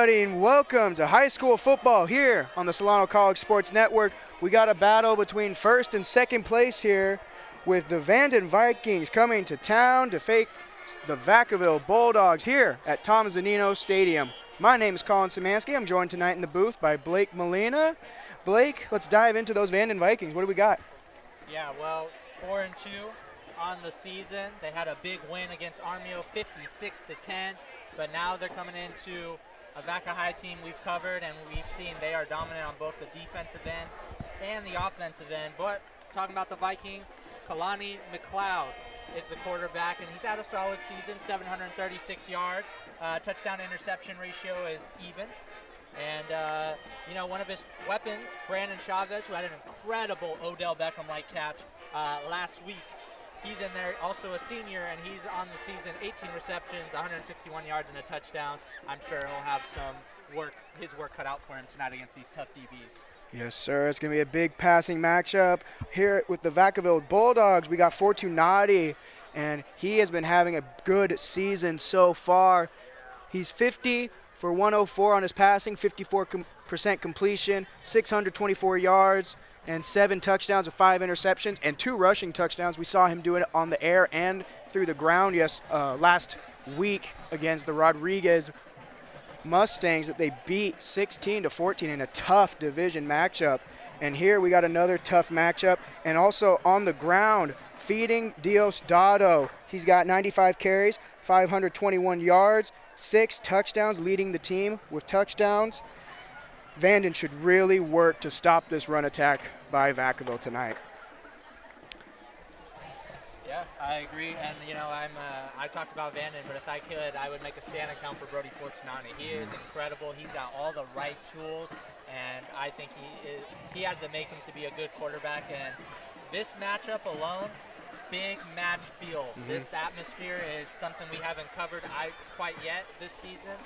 everybody, and welcome to high school football here on the Solano College Sports Network. We got a battle between first and second place here with the Vanden Vikings coming to town to face the Vacaville Bulldogs here at Tom Zanino Stadium. My name is Colin Szymanski. I'm joined tonight in the booth by Blake Molina. Blake, let's dive into those Vanden Vikings. What do we got? Yeah, well, 4-2 on the season. They had a big win against Armio, 56-10. But now they're coming into a Vaca High team we've covered, and we've seen they are dominant on both the defensive end and the offensive end. But talking about the Vikings, Kalani McLeod is the quarterback, and he's had a solid season, 736 yards. Touchdown interception ratio is even. And, one of his weapons, Brandon Chavez, who had an incredible Odell Beckham-like catch last week. He's in there, also a senior, and he's on the season, 18 receptions, 161 yards, and a touchdown. I'm sure he'll have his work cut out for him tonight against these tough DBs. Yes, sir. It's going to be a big passing matchup. Here with the Vacaville Bulldogs, we got Fortunati, and he has been having a good season so far. He's 50 for 104 on his passing, 54% completion, 624 yards, and 7 touchdowns with 5 interceptions and 2 rushing touchdowns. We saw him do it on the air and through the ground last week against the Rodriguez Mustangs that they beat 16-14 in a tough division matchup. And here we got another tough matchup. And also on the ground, feeding Diosdado. He's got 95 carries, 521 yards, 6 touchdowns, leading the team with touchdowns. Vanden should really work to stop this run attack by Vacaville tonight. Yeah, I agree. And, I talked about Vanden, but if I could, I would make a stand account for Brody Fortunati. He is incredible. He's got all the right tools, and I think he has the makings to be a good quarterback. And this matchup alone, big match feel. Mm-hmm. This atmosphere is something we haven't covered quite yet this season.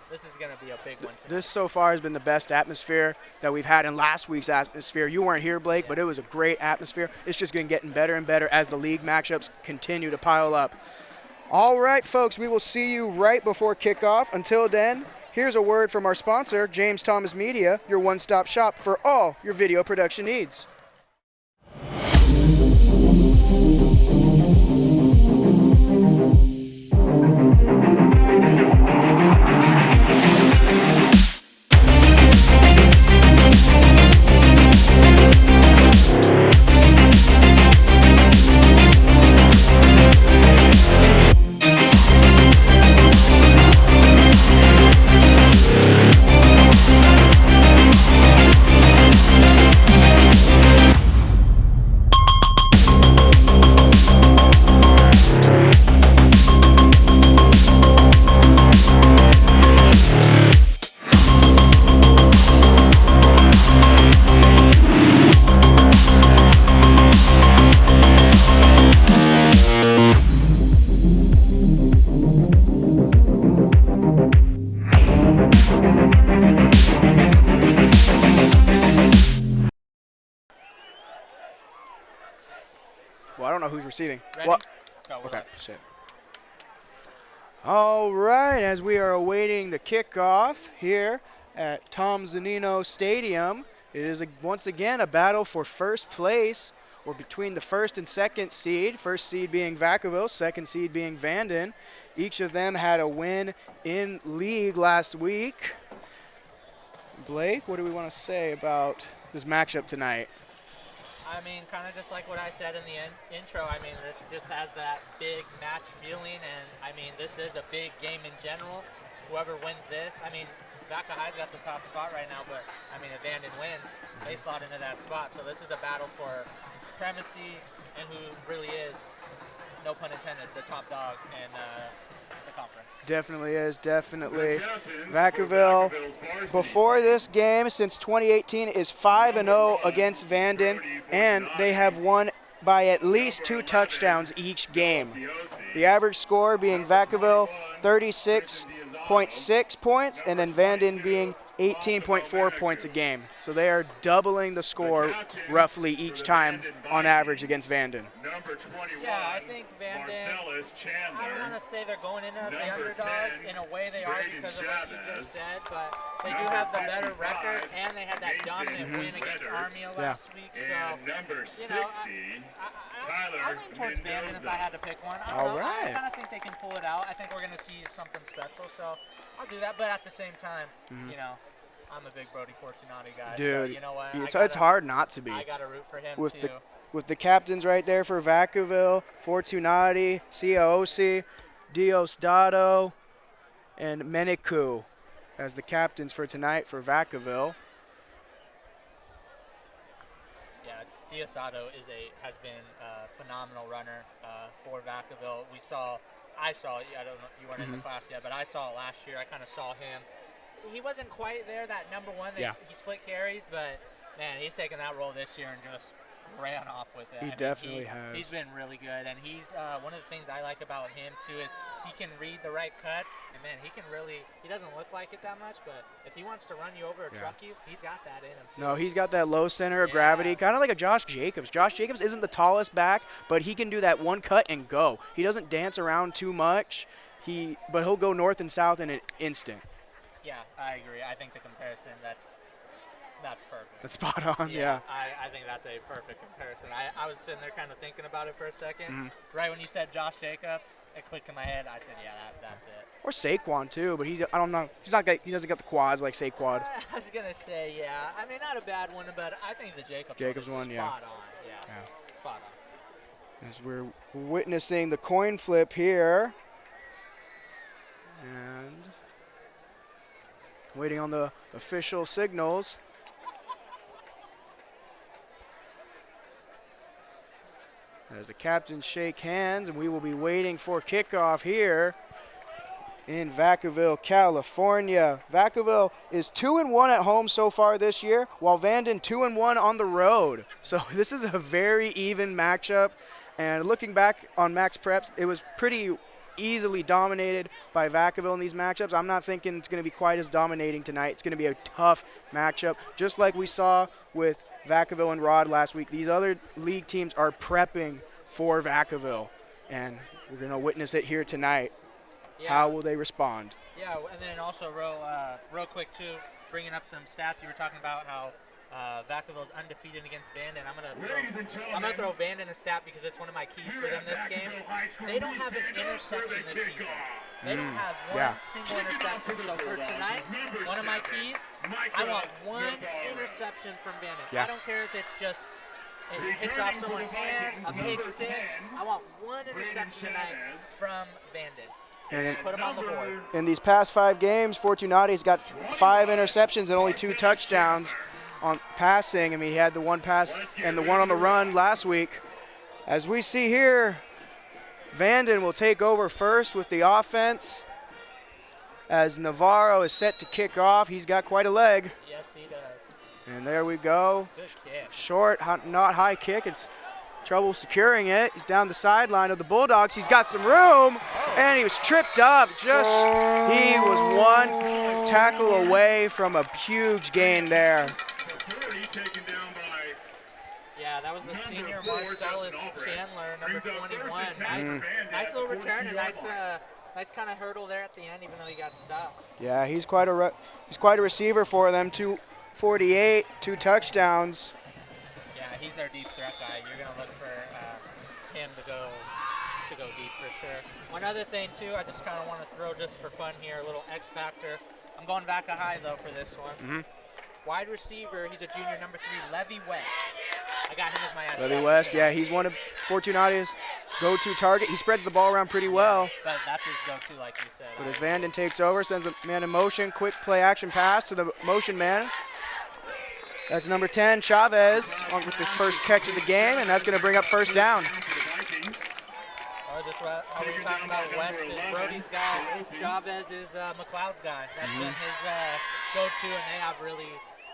This is going to be a big one tonight. This so far has been the best atmosphere that we've had in last week's atmosphere. You weren't here, Blake, but it was a great atmosphere. It's just going to get better and better as the league matchups continue to pile up. All right, folks, we will see you right before kickoff. Until then, here's a word from our sponsor, James Thomas Media, your one-stop shop for all your video production needs. Well, I don't know who's receiving. Ready? What? Go, Okay, shit. All right, as we are awaiting the kickoff here at Tom Zanino Stadium, it is once again a battle for first place, or between the first and second seed. First seed being Vacaville, second seed being Vanden. Each of them had a win in league last week. Blake, what do we want to say about this matchup tonight? I mean, kind of just like what I said in the intro. I mean, this just has that big match feeling, and I mean, this is a big game in general. Whoever wins this, I mean, Vaca High's got the top spot right now, but I mean, if Vanden wins, they slot into that spot. So this is a battle for supremacy and who really is, no pun intended, the top dog in the conference. Definitely is, definitely. Vacaville, before this game, since 2018, is 5-0 against Vanden, and they have won by at least 2 touchdowns each game. The average score being Vacaville 36.6 points, and then Vanden being 18.4 points a game. So they are doubling the score roughly each time on average against Vanden. Yeah, I think Vanden, I don't want to say they're going in as the underdogs. In a way they are because of what you just said, but they do have the better record, and they had that dominant win against Armio last week. So, you know, I lean towards Vanden if I had to pick one. I don't know. I kind of think they can pull it out. I think we're going to see something special, so I'll do that. But at the same time, you know, I'm a big Brody Fortunati guy. Dude, so you know what? It's hard not to be. I got to root for him, too. With the captains right there for Vacaville, Fortunati, Ciaosi, Diosdado, and Meniku as the captains for tonight for Vacaville. Yeah, Diosdado has been a phenomenal runner for Vacaville. I saw, I don't know, you weren't in the class yet, but I saw it last year. I kind of saw him. He wasn't quite there, that number one. He split carries, but, man, he's taken that role this year and just ran off with it. He definitely has. He's been really good, and he's one of the things I like about him too is he can read the right cuts, and man, he doesn't look like it that much, but if he wants to run you over or truck you, he's got that in him too. No, he's got that low center of gravity, kind of like a Josh Jacobs. Josh Jacobs isn't the tallest back, but he can do that one cut and go. He doesn't dance around too much, but he'll go north and south in an instant. Yeah, I agree. I think the comparison, that's perfect. That's spot on, yeah. I think that's a perfect comparison. I was sitting there kind of thinking about it for a second. Right when you said Josh Jacobs, it clicked in my head. I said, yeah, that's it. Or Saquon, too, but I don't know. He doesn't got the quads like Saquon. I was going to say, yeah. I mean, not a bad one, but I think the Jacobs one is spot on. Yeah, spot on. As we're witnessing the coin flip here. And waiting on the official signals. As the captains shake hands, and we will be waiting for kickoff here in Vacaville, California. Vacaville is 2-1 at home so far this year, while Vanden 2-1 on the road. So this is a very even matchup. And looking back on Max Preps, it was pretty easily dominated by Vacaville in these matchups. I'm not thinking it's going to be quite as dominating tonight. It's going to be a tough matchup, just like we saw with Vacaville and Rod last week. These other league teams are prepping for Vacaville, and we're going to witness it here tonight. Yeah. How will they respond? Yeah, and then also real quick too, bringing up some stats. You were talking about how Vacaville's undefeated against Vanden. I'm gonna throw Vanden a stat because it's one of my keys for them this game. They don't have an interception this season. They don't have one single interception. So for tonight, one of my keys, I want one interception from Vanden. Yeah. I don't care if it's just it hits off someone's hand, a pick six. I want one interception tonight from Vanden. And put him on the board. In these past 5 games, Fortunati's got 5 interceptions and only 2 touchdowns on passing. I mean, he had the 1 pass and the 1 on the run last week. As we see here, Vanden will take over first with the offense as Navarro is set to kick off. He's got quite a leg. Yes, he does. And there we go. Good kick. Short, not high kick. It's trouble securing it. He's down the sideline of the Bulldogs. He's got some room, and he was tripped up. He was 1 tackle away from a huge gain there. Yeah, that was the senior Marcellus Chandler, number 21. Nice little return, and nice kind of hurdle there at the end, even though he got stopped. Yeah, he's quite a receiver for them. 248, 2 touchdowns. Yeah, he's their deep threat guy. You're gonna look for him to go deep for sure. One other thing too, I just kind of want to throw just for fun here, a little X factor. I'm going Vaca High though for this one. Wide receiver, he's a junior, number 3, Levy West. I got him as my X. Levy West, yeah, he's one of Fortunati's go-to target. He spreads the ball around pretty well. But that's his go-to, like you said. But as Vanden takes over, sends a man in motion, quick play action pass to the motion man. That's number 10, Chavez, on with the first catch of the game, and that's going to bring up first down. Just while we were talking about West is Brody's guy, Chavez is McLeod's guy. That's been his go-to, and they have really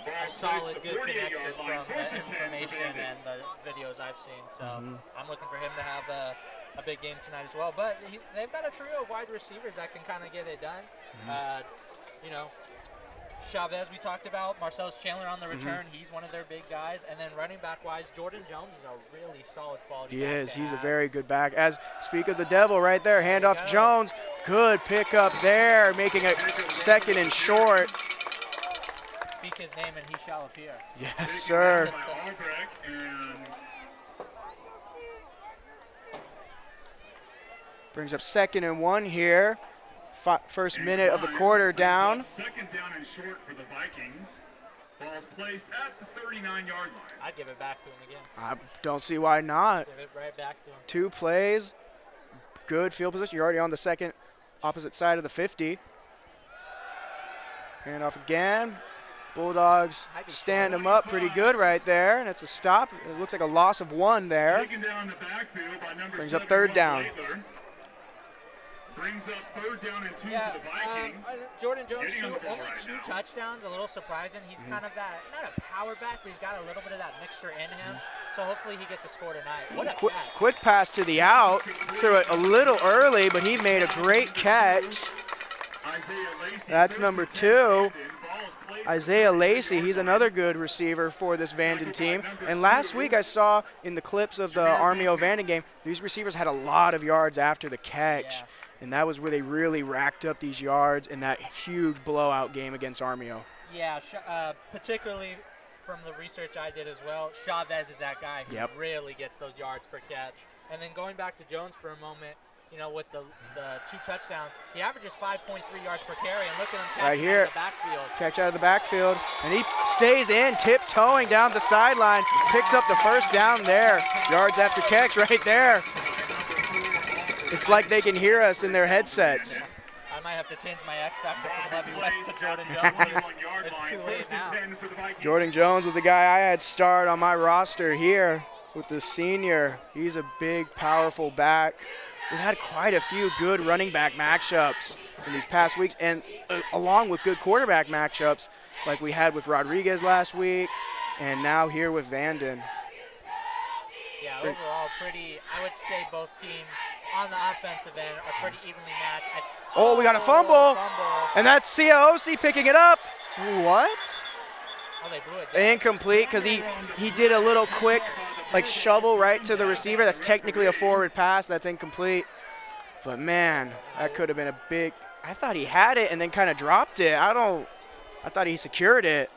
a solid, good connection from the information and the videos I've seen. So I'm looking for him to have a big game tonight as well. But they've got a trio of wide receivers that can kind of get it done. You know, Chavez we talked about, Marcellus Chandler on the return. He's one of their big guys. And then running back-wise, Jordan Jones is a really solid quality back. He is. He's a have. very good back. As speak of the devil right there, handoff Jones. Good pickup there, making it 2nd and short. Speak his name and he shall appear. Yes, sir. Brings up 2nd and 1 here. First minute of the quarter down. 2nd down and short for the Vikings. Ball's placed at the 39-yard line. I'd give it back to him again. I don't see why not. Give it right back to him. 2 plays, good field position. You're already on the second opposite side of the 50. Handoff again. Bulldogs stand him up pretty good right there, and it's a stop. It looks like a loss of 1 there. Taken down the backfield by number Brings up 7, 3rd down. Laidler. Brings up 3rd down and 2 Yeah, for the Vikings. Jordan Jones, Getting on the ball only right 2 now. touchdowns, a little surprising. He's kind of that, not a power back, but he's got a little bit of that mixture in him. So hopefully he gets a score tonight. What a catch. Quick pass to the out. Threw it a little early, but he made a great catch. That's number 2. Isaiah Lacey, he's another good receiver for this Vanden team. And last week I saw in the clips of the Armio Vanden game, these receivers had a lot of yards after the catch. Yeah. And that was where they really racked up these yards in that huge blowout game against Armio. Yeah, particularly from the research I did as well, Chavez is that guy who really gets those yards per catch. And then going back to Jones for a moment, you know, with the 2 touchdowns, he averages 5.3 yards per carry, and look at him catch Right here. out of the backfield. Catch out of the backfield, and he stays in, tiptoeing down the sideline, picks up the 1st down there. Yards after catch right there. It's like they can hear us in their headsets. I might have to change my X factor from Levy West to Jordan Jones. It's too late now. Jordan Jones was a guy I had starred on my roster here with the senior. He's a big, powerful back. We've had quite a few good running back matchups in these past weeks, and along with good quarterback matchups like we had with Rodriguez last week and now here with Vanden. Yeah, overall pretty, I would say both teams on the offensive end are pretty evenly matched. Oh, we got a fumble. And that's COC picking it up. What? Oh, they blew it down. Incomplete because he did a little quick like shovel right to the receiver. That's technically a forward pass. That's incomplete. But man, that could have been a big. I thought he had it and then kind of dropped it. I thought he secured it.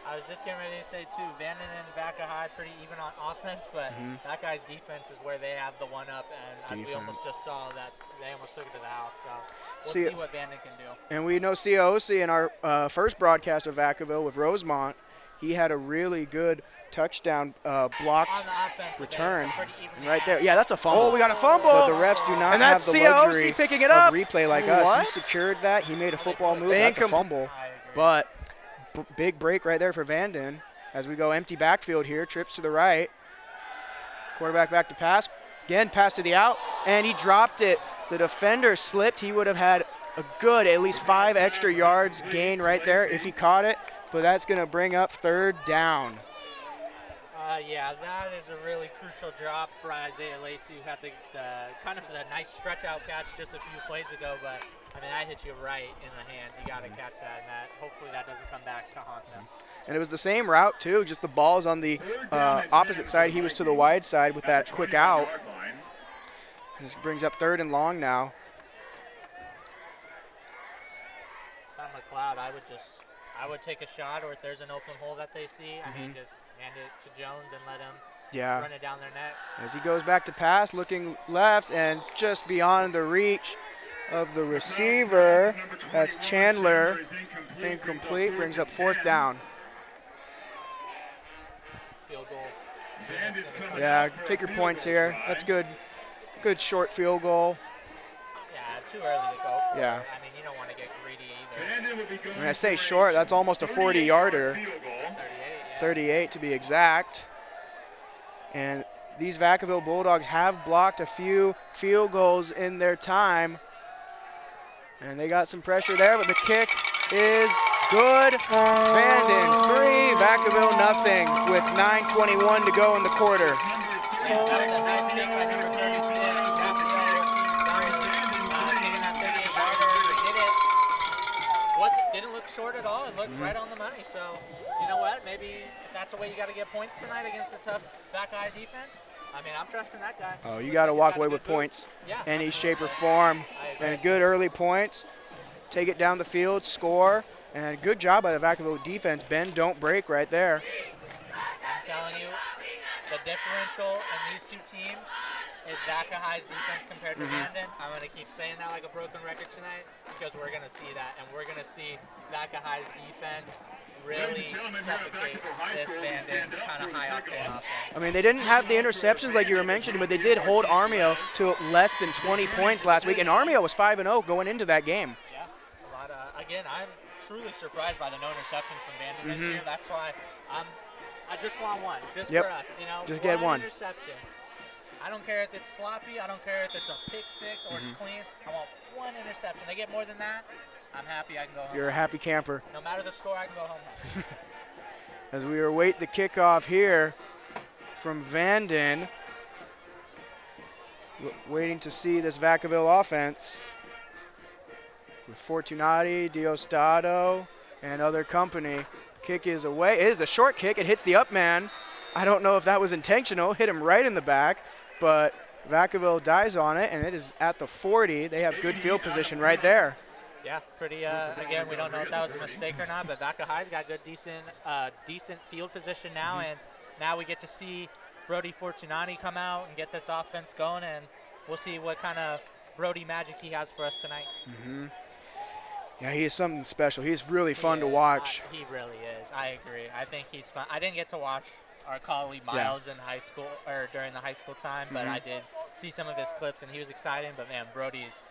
I was just getting ready to say too, Vanden and Vaca High pretty even on offense, but that guy's defense is where they have the one up, and as we almost just saw that they almost took it to the house. So we'll see what Vanden can do. And we know COC in our first broadcast of Vacaville with Rosemont, he had a really good touchdown blocked return right there. Yeah, that's a fumble. Oh, we got a fumble. But the refs do not And have that's the COC luxury picking it up. of replay like us. What? He secured that. He made a football move. That's a fumble. But big break right there for Vanden as we go empty backfield here. Trips to the right. Quarterback back to pass. Again, pass to the out, and he dropped it. The defender slipped. He would have had a good at least 5 extra yards gain right there if he caught it. But that's going to bring up 3rd down. Yeah, that is a really crucial drop for Isaiah Lacey, who had the kind of the nice stretch out catch just a few plays ago. But I mean, that hit you right in the hand. You got to catch that, and that hopefully that doesn't come back to haunt them. And it was the same route too. Just the ball's on the opposite side. He was to the wide side with that quick out. And this brings up 3rd and long now. If I'm McLeod, I would take a shot, or if there's an open hole that they see, I mean, just hand it to Jones and let him run it down their necks. As he goes back to pass, looking left, and it's just beyond the reach of the receiver. That's Chandler. Incomplete, brings up 4th down. Field goal. Yeah, take your points here. That's good. Good short field goal. Yeah, too early to go for Yeah. it. I mean, you don't want to get greedy either. When I say short, that's almost a 40-yarder. 38, yeah. 38 to be exact. And these Vacaville Bulldogs have blocked a few field goals in their time. And they got some pressure there, but the kick is good. Vanden 3, Vacaville nothing with 9:21 to go in the quarter. That was a nice kick by number 36. Taking that 38-yarder. Didn't look short at all. It looked right on the money. So, you know what? Maybe if that's the way you got to get points tonight against a tough back eye defense, I mean, I'm trusting that guy. Oh, you Looks got to like he's walk got a away good with boot. points. Yeah, Any absolutely. shape or form. I agree. And good early points. Take it down the field, score. And good job by the Vacaville defense. Bend, don't break right there. I'm telling you, the differential in these two teams is Vaca High's defense compared to Vanden. I'm going to keep saying that like a broken record tonight because we're going to see that. And we're going to see Vaca High's defense really suffocate this Vanden kind of high-octane offense. I mean, they didn't have the interceptions like you were mentioning, but they did hold Armio to less than 20 points last week. And Armio was 5-0 going into that game. Yeah, a lot of, again, I'm truly surprised by the no interceptions from Vanden this year. That's why I just want one, just Yep. for us, you know. Just get one. Interception. I don't care if it's sloppy. I don't care if it's a pick six or it's clean. I want one interception. They get more than that, I'm happy. I can go home. You're a happy camper. No matter the score, I can go home. As we await the kickoff here from Vanden, waiting to see this Vacaville offense with Fortunati, Diosdado, and other company. Kick is away. It is a short kick. It hits the up man. I don't know if that was intentional. Hit him right in the back, but Vacaville dies on it, and it is at the 40. They have good field position right there. Yeah, pretty. Again, we don't know if that was a mistake or not, but Vaca High's got good, decent field position now, and now we get to see Brody Fortunati come out and get this offense going, and we'll see what kind of Brody magic he has for us tonight. Yeah, he is something special. He's really fun to watch. He really is. I agree. I think he's fun. I didn't get to watch our colleague Miles in high school or during the high school time, but I did see some of his clips, and he was exciting. But man, Brody's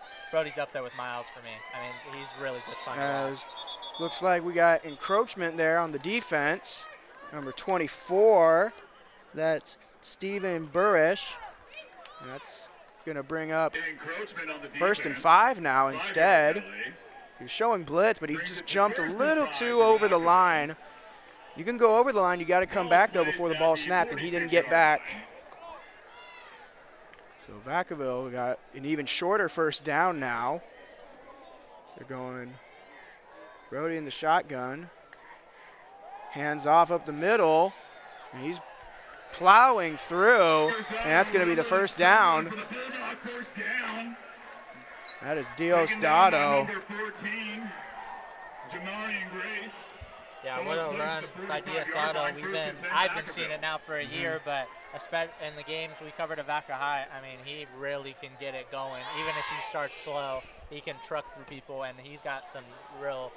up there with Miles for me. I mean, he's really just fun to watch. Looks like we got encroachment there on the defense. Number 24, that's Steven Burrish. That's going to bring up Encroachment on the 1st and defense. 5 now By instead. Vacaville. He was showing blitz, but he just jumped a little too over the line. You can go over the line. You got to come back, though, before the ball snapped, and he didn't get back. So Vacaville got an even shorter first down now. So they're going Brody in the shotgun. Hands off up the middle, and he's plowing through, and that's going to be the first down. For the Bulldog first down. That is Taken down by Diosdado. number 14, Jamarian Grace. Yeah, what a run by Diosdado. I've been seeing it now for a year, but especially in the games we covered at Vaca High, I mean, he really can get it going. Even if he starts slow, he can truck through people, and he's got some real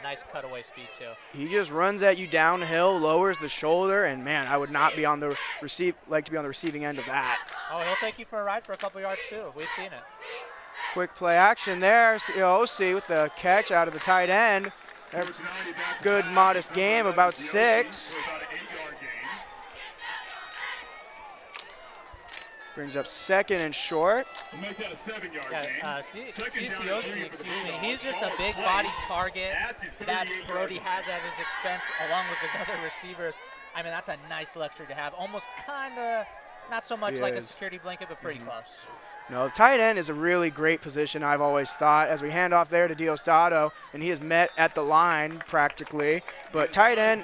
nice cutaway speed too. He just runs at you downhill, lowers the shoulder, and man, I would not be on the like to be on the receiving end of that. Oh, he'll take you for a ride for a couple yards too. We've seen it. Quick play action there. OC with the catch out of the tight end. Good modest game, about 6. About an 8-yard gain. Brings up 2nd and short. We'll make that a 7-yard Yeah, gain. Second down and CCOC, 3 for the excuse me. Bulldogs. He's just a Ball big played body target at the that 38-yard Brody line. has at his expense along with his other receivers. I mean, that's a nice luxury to have. Almost kind of, not so much He like a is. security blanket, but pretty close. No, the tight end is a really great position, I've always thought, as we hand off there to Diosdado, and he is met at the line practically. But tight end,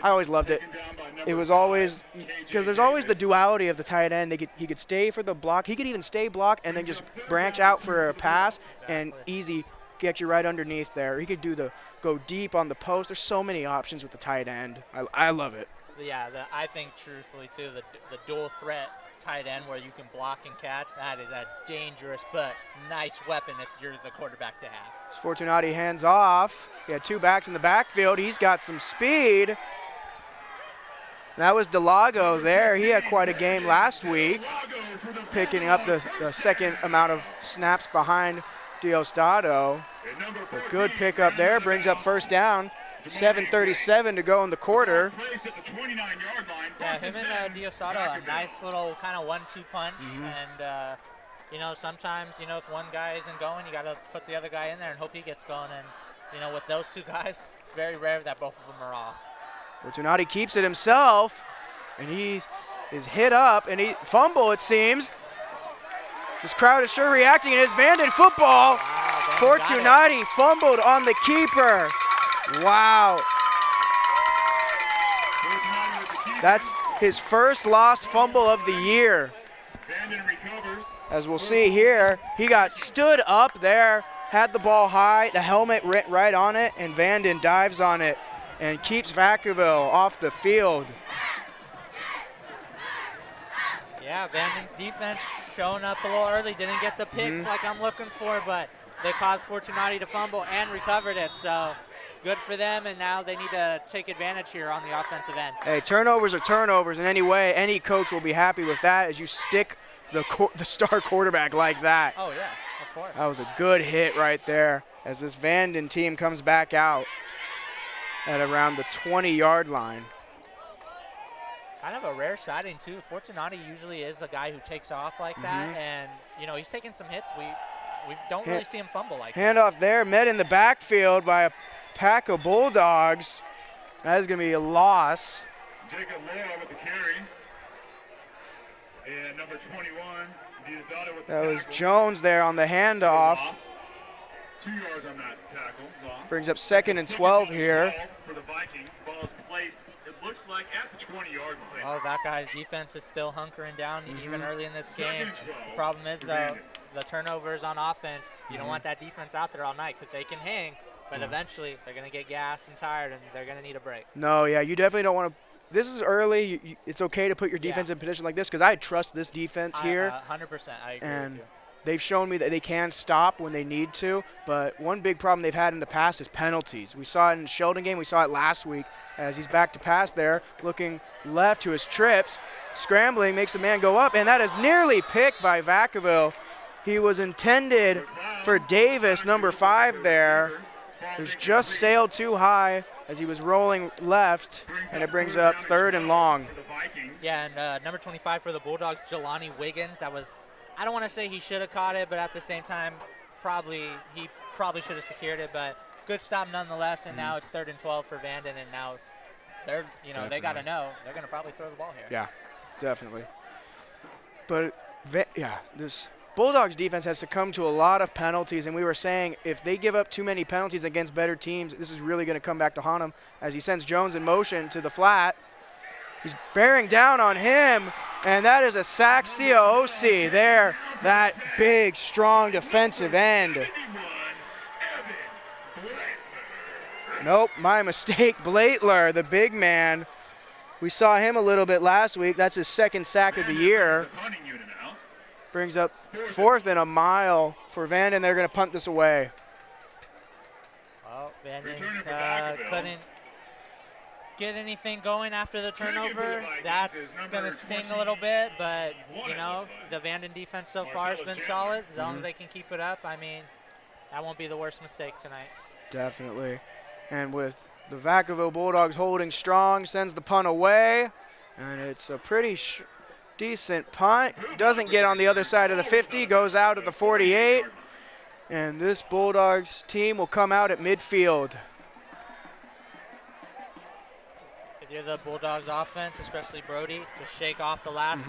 I always loved it. It was always, because there's always the duality of the tight end. He could stay for the block. He could even stay block and then just branch out for a pass and easy get you right underneath there. He could do the go deep on the post. There's so many options with the tight end. I love it. Yeah, I think truthfully too, the dual threat tight end where you can block and catch, that is a dangerous but nice weapon if you're the quarterback to have. Fortunati hands off. He had 2 backs in the backfield. He's got some speed. That was Delago there. He had quite a game last week, picking up the second amount of snaps behind Diosdado. A good pickup there, brings up first down. 7:37 to go in the quarter. Yeah, him and Diosdado, a nice little kind of 1-2 punch. And, you know, sometimes, you know, if one guy isn't going, you got to put the other guy in there and hope he gets going. And, you know, with those 2 guys, it's very rare that both of them are off. Fortunati keeps it himself, and he is hit up, and he fumble, it seems. This crowd is sure reacting. It is Vanden football. Wow, Fortunati fumbled on the keeper. Wow. Fortunato with the keeper. That's his first lost fumble of the year. Vanden recovers. As we'll see here, he got stood up there, had the ball high, the helmet right on it, and Vanden dives on it and keeps Vacaville off the field. Yeah, Vanden's defense showing up a little early. Didn't get the pick like I'm looking for, but they caused Fortunati to fumble and recovered it. So good for them, and now they need to take advantage here on the offensive end. Hey, turnovers are turnovers in any way. Any coach will be happy with that as you stick the star quarterback like that. Oh, yeah, of course. That was a good hit right there as this Vanden team comes back out at around the 20-yard line. Kind of a rare sighting, too. Fortunati usually is a guy who takes off like that, and, you know, he's taking some hits. We don't really see him fumble like that. Handoff there, met in the backfield by a pack of Bulldogs. That is going to be a loss. Jacob Laura with the carry. And number 21, Diosdado with the That was tackle. Jones there on the handoff. Loss. 2 yards on that tackle. Loss. Brings up 2nd and 12 here. For the Vikings. Ball is placed, it looks like, at the 20-yard line. Oh, that guy's defense is still hunkering down even early in this game. 2nd and 12 Problem is, for though, Vanden. the turnovers on offense, you don't want that defense out there all night because they can hang, but eventually they're going to get gassed and tired, and they're going to need a break. No, yeah, you definitely don't want to. This is early. It's okay to put your defense in position like this because I trust this defense here. 100%, I agree And with you. they've shown me that they can stop when they need to, but one big problem they've had in the past is penalties. We saw it in the Sheldon game. We saw it last week as he's back to pass there, looking left to his trips, scrambling, makes a man go up, and that is nearly picked by Vacaville. He was intended for Davis, number 5 there, who's just sailed too high as he was rolling left, and it brings up 3rd and long. For the Vikings. Yeah, and number 25 for the Bulldogs, Jelani Wiggins. That was, I don't want to say he should have caught it, but at the same time, he probably should have secured it. But good stop nonetheless. And now it's 3rd and 12 for Vanden, and now they're, they got to know they're going to probably throw the ball here. Yeah, definitely. But this Bulldogs defense has succumbed to a lot of penalties, and we were saying if they give up too many penalties against better teams, this is really going to come back to haunt them as he sends Jones in motion to the flat. He's bearing down on him, and that is a sack. COC there, that big, strong defensive end. Nope, my mistake. Blaitler, the big man. We saw him a little bit last week. That's his 2nd sack of the year. Punting unit now. Brings up 4th and a mile for Vanden. They're going to punt this away. Well, Vanden Returning for Vacaville. couldn't get anything going after the Kicking for the turnover. Vikings That's is number going to sting a little bit, but, 21, it looks like. the Vanden defense so far has been Marcellus solid. As long as they can keep it up, I mean, that won't be the worst mistake tonight. Definitely. And with the Vacaville Bulldogs holding strong, sends the punt away. And it's a pretty decent punt. Doesn't get on the other side of the 50, goes out at the 48. And this Bulldogs team will come out at midfield. If you're the Bulldogs offense, especially Brody, to shake off the last,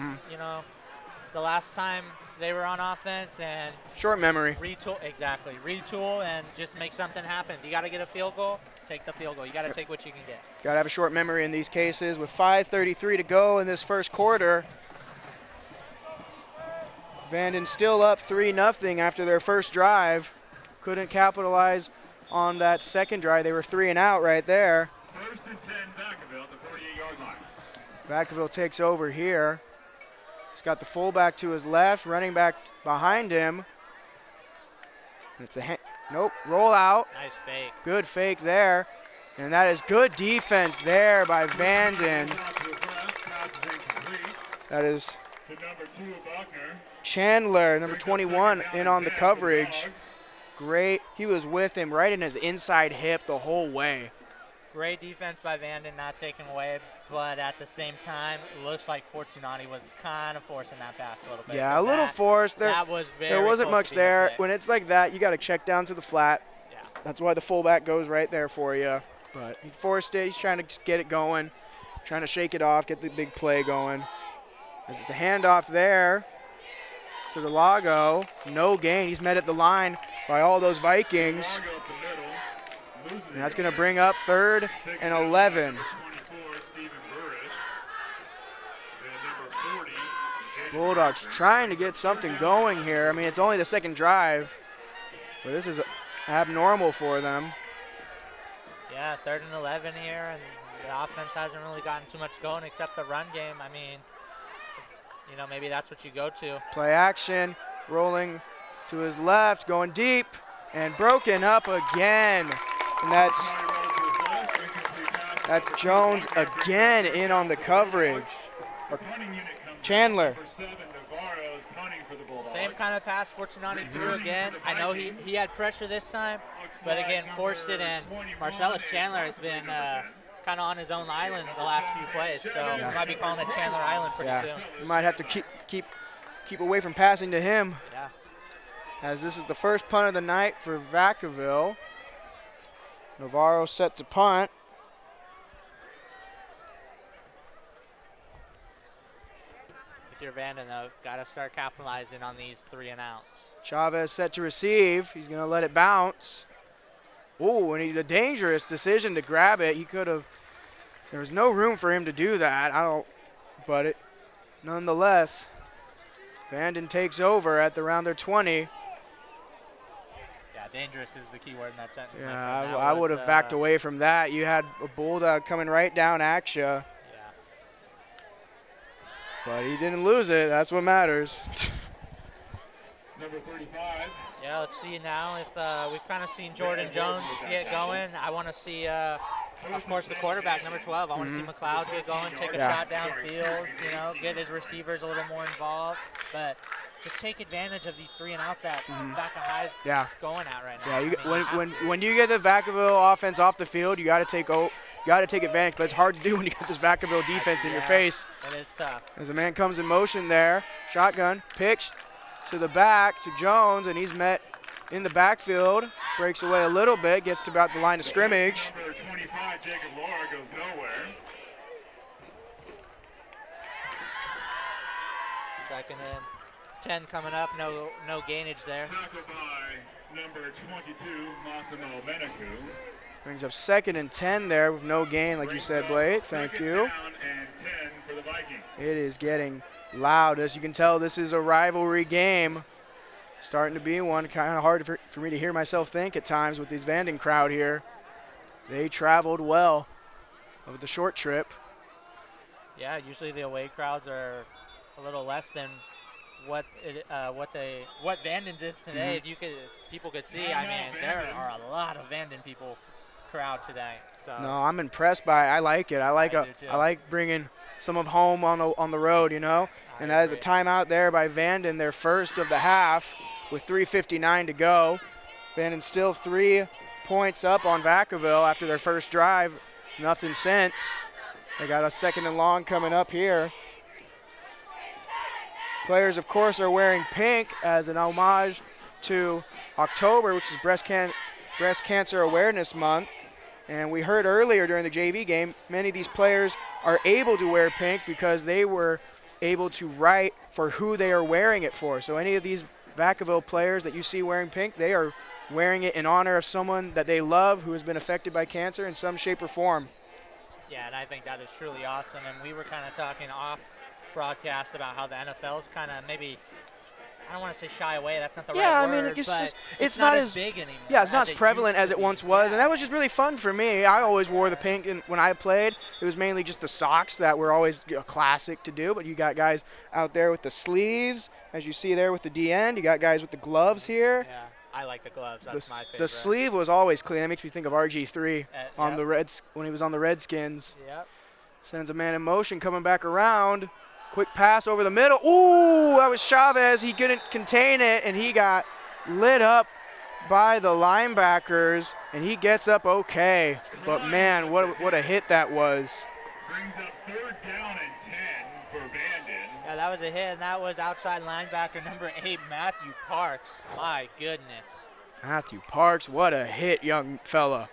the last time they were on offense and Short memory. retool and just make something happen. If you got to get a field goal, take the field goal. You got to take what you can get. Got to have a short memory in these cases. With 5:33 to go in this first quarter, Vanden still up 3-0 after their first drive. Couldn't capitalize on that second drive. They were 3 and out right there. 1st and 10, Vacaville at the 48-yard line. Vacaville takes over here. He's got the fullback to his left, running back behind him. It's a nope, roll out. Nice fake. Good fake there. And that is good defense there by Vanden. That is To number 2, Buckner. Chandler, number Brings up 21, 2nd down in on the 10 for coverage. Dogs. Great. He was with him right in his inside hip the whole way. Great defense by Vanden, not taking away, but at the same time, it looks like Fortunati was kind of forcing that pass a little bit. Yeah, a little forced. That was very There wasn't close much to being a there. pick. When it's like that, you got to check down to the flat. Yeah. That's why the fullback goes right there for you. But he forced it. He's trying to just get it going, trying to shake it off, get the big play going. As it's a handoff there to the Lago. No gain. He's met at the line by all those Vikings. Lago up the middle. And that's going to bring up 3rd and 11. Bulldogs trying to get something going here. I mean, it's only the second drive, but this is abnormal for them. Yeah, 3rd and 11 here, and the offense hasn't really gotten too much going except the run game. I mean, you know, maybe that's what you go to. Play action, rolling to his left, going deep, and broken up again. And that's Jones again in on the coverage. Chandler. Same kind of pass Fortunati threw again. I know he had pressure this time, but again, forced it, and Marcellus Chandler has been kind of on his own island the last few plays, so we might be calling it Chandler Island pretty soon. You might have to keep away from passing to him. Yeah. As this is the first punt of the night for Vacaville. Navarro sets a punt. If you're Vanden, though, got to start capitalizing on these 3 and outs. Chavez set to receive. He's going to let it bounce. Oh, and a dangerous decision to grab it. He could have. There was no room for him to do that. But nonetheless, Vanden takes over at around their 20. Yeah, dangerous is the key word in that sentence. Yeah, I would have backed away from that. You had a Bulldog coming right down at you. Yeah. But he didn't lose it. That's what matters. Number 35. Yeah, let's see now if we've kind of seen Jordan Jones get going. I want to see, of course, the quarterback, number 12. I want to see McLeod get going, take a shot downfield, you know, get his receivers a little more involved. But just take advantage of these 3 and outs that Vaca High's going at right now. Yeah, when you get the Vacaville offense off the field, you got to take advantage. But it's hard to do when you got this Vacaville defense in your face. It is tough. As a man comes in motion there, shotgun, pitch to the back to Jones, and he's met in the backfield, breaks away a little bit, gets to about the line of scrimmage. Number 25, Jacob Laura, goes nowhere. 2nd and 10 coming up, no gainage there. Tackled by number 22, Massimo Menaku. Brings up 2nd and 10 there with no gain, like you said, Blake. Thank you. Down and 10 for the Vikings. It is getting loud. As you can tell, this is a rivalry game. Starting to be one. Kind of hard for me to hear myself think at times with this Vanden crowd here. They traveled well over the short trip. Yeah, usually the away crowds are a little less than what Vanden's is today. If people could see, I mean, there are a lot of Vanden people crowd today. So no, I'm impressed by it. I like it. I like bringing some of home on the road, you know. And that is a timeout there by Vanden, their first of the half, with 3:59 to go. Vanden still 3 points up on Vacaville after their first drive. Nothing since. They got a 2nd and long coming up here. Players, of course, are wearing pink as an homage to October, which is Breast Cancer Awareness Month. And we heard earlier during the JV game, many of these players are able to wear pink because they were able to write for who they are wearing it for. So any of these Vacaville players that you see wearing pink, they are wearing it in honor of someone that they love who has been affected by cancer in some shape or form. Yeah, and I think that is truly awesome. And we were kind of talking off broadcast about how the NFL's kind of maybe, I don't want to say shy away, that's not the right word. Yeah, I mean, it's not as big anymore. Yeah, it's not as prevalent as it once was, and that was just really fun for me. I always wore the pink, and when I played, it was mainly just the socks that were always a classic to do, but you got guys out there with the sleeves, as you see there with the D-end. You got guys with the gloves here. Yeah, I like the gloves. That's my favorite. The sleeve was always clean. That makes me think of RG3 on the when he was on the Redskins. Yep. Sends a man in motion, coming back around. Quick pass over the middle. Ooh, that was Chavez. He couldn't contain it, and he got lit up by the linebackers, and he gets up okay. But, man, what a hit that was. Brings up 3rd down and 10 for Vanden. Yeah, that was a hit, and that was outside linebacker number 8, Matthew Parks. My goodness. Matthew Parks, what a hit, young fella.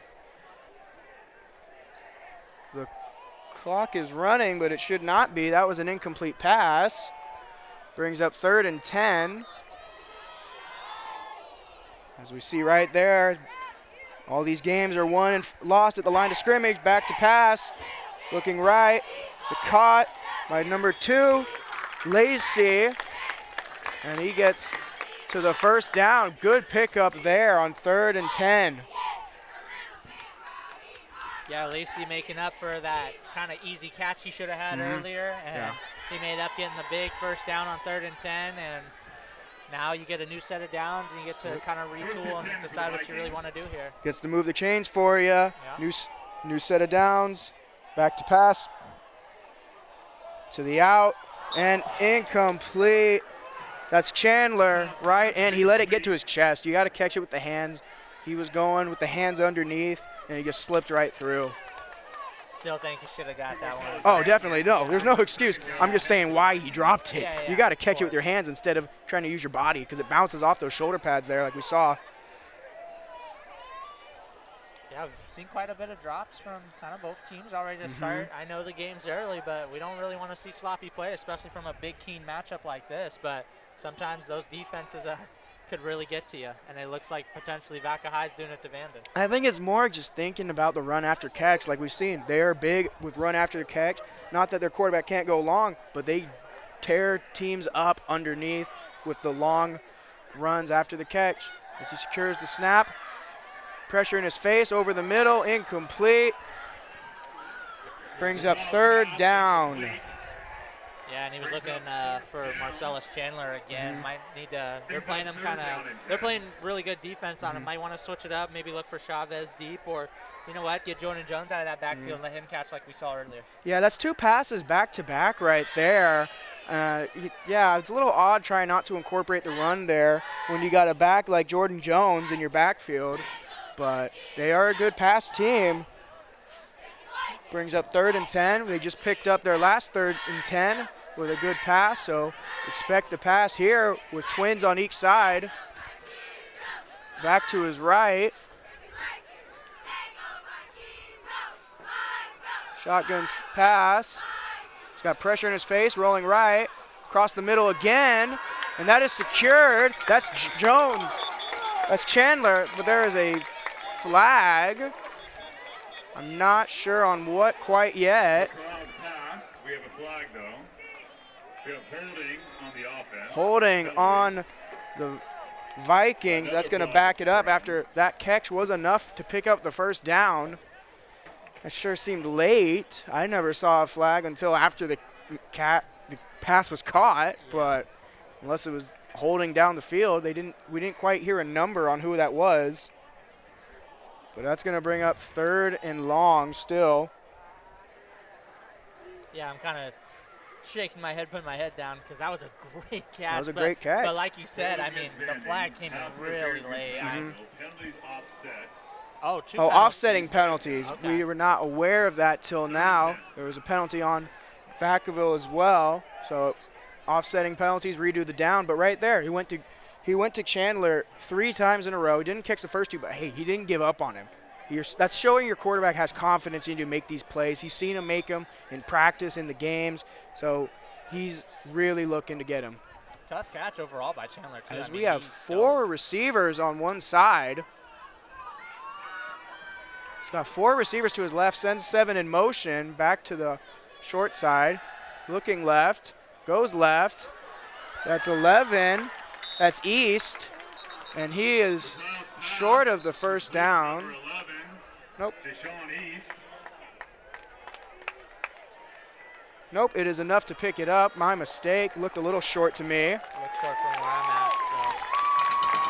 The clock is running, but it should not be. That was an incomplete pass. Brings up 3rd and 10. As we see right there, All these games are won and lost at the line of scrimmage. Back to pass. Looking right. It's a caught by number 2, Lacey. And he gets to the first down. Good pickup there on 3rd and 10. Yeah, Lacey making up for that kind of easy catch he should have had earlier. And he made up getting the big first down on 3rd and 10. And now you get a new set of downs and you get to kind of retool and decide what you really want to do here. Gets to move the chains for you. New set of downs. Back to pass. To the out. And incomplete. That's Chandler, right? And he let it get to his chest. You got to catch it with the hands. He was going with the hands underneath, and he just slipped right through. Still think he should have got that one. Oh, definitely. No, there's no excuse. I'm just saying why he dropped it. Yeah, you got to catch it with your hands instead of trying to use your body because it bounces off those shoulder pads there like we saw. Yeah, we've seen quite a bit of drops from kind of both teams already to start. I know the game's early, but we don't really want to see sloppy play, especially from a big, keen matchup like this. But sometimes those defenses could really get to you, and it looks like potentially Vaca High's doing it to Vanden. I think it's more just thinking about the run after catch like we've seen. They're big with run after the catch. Not that their quarterback can't go long, but they tear teams up underneath with the long runs after the catch. As he secures the snap. Pressure in his face, over the middle, incomplete. Brings up 3rd down. Yeah, and he was looking for Marcellus Chandler again. Might need to. They're playing him they're playing really good defense on him. Might want to switch it up. Maybe look for Chavez deep, or you know what, get Jordan Jones out of that backfield and let him catch like we saw earlier. Yeah, that's 2 passes back to back right there. Yeah, it's a little odd trying not to incorporate the run there when you got a back like Jordan Jones in your backfield. But they are a good pass team. Brings up 3rd and 10. They just picked up their last 3rd and 10 with a good pass, so expect the pass here with twins on each side. Back to his right. Shotgun pass. He's got pressure in his face, rolling right. Across the middle again, and that is secured. That's Jones. That's Chandler, but there is a flag. I'm not sure on what quite yet. Pass. We have a flag, though. We have holding on the offense. Holding on the Vikings. That's going to back it up after that catch was enough to pick up the first down. That sure seemed late. I never saw a flag until after the pass was caught, but unless it was holding down the field, we didn't quite hear a number on who that was. But that's going to bring up 3rd and long still. Yeah, I'm kind of shaking my head, putting my head down because that was a great catch. That was a great catch. But like you said, I mean, the flag came in really late. Penalties offset. Oh, 2 penalties. Offsetting penalties. Okay. We were not aware of that till now. There was a penalty on Vacaville as well. So offsetting penalties, redo the down. But right there, he went to Chandler 3 times in a row. He didn't catch the first 2, but hey, he didn't give up on him. That's showing your quarterback has confidence in you to make these plays. He's seen him make them in practice, in the games. So he's really looking to get him. Tough catch overall by Chandler, too. As we have 4 receivers on one side. He's got 4 receivers to his left, sends 7 in motion, back to the short side. Looking left, goes left. That's 11. That's East. And he is short of the first down. Nope. Nope, it is enough to pick it up. My mistake. Looked a little short to me. Looks short from where I'm at.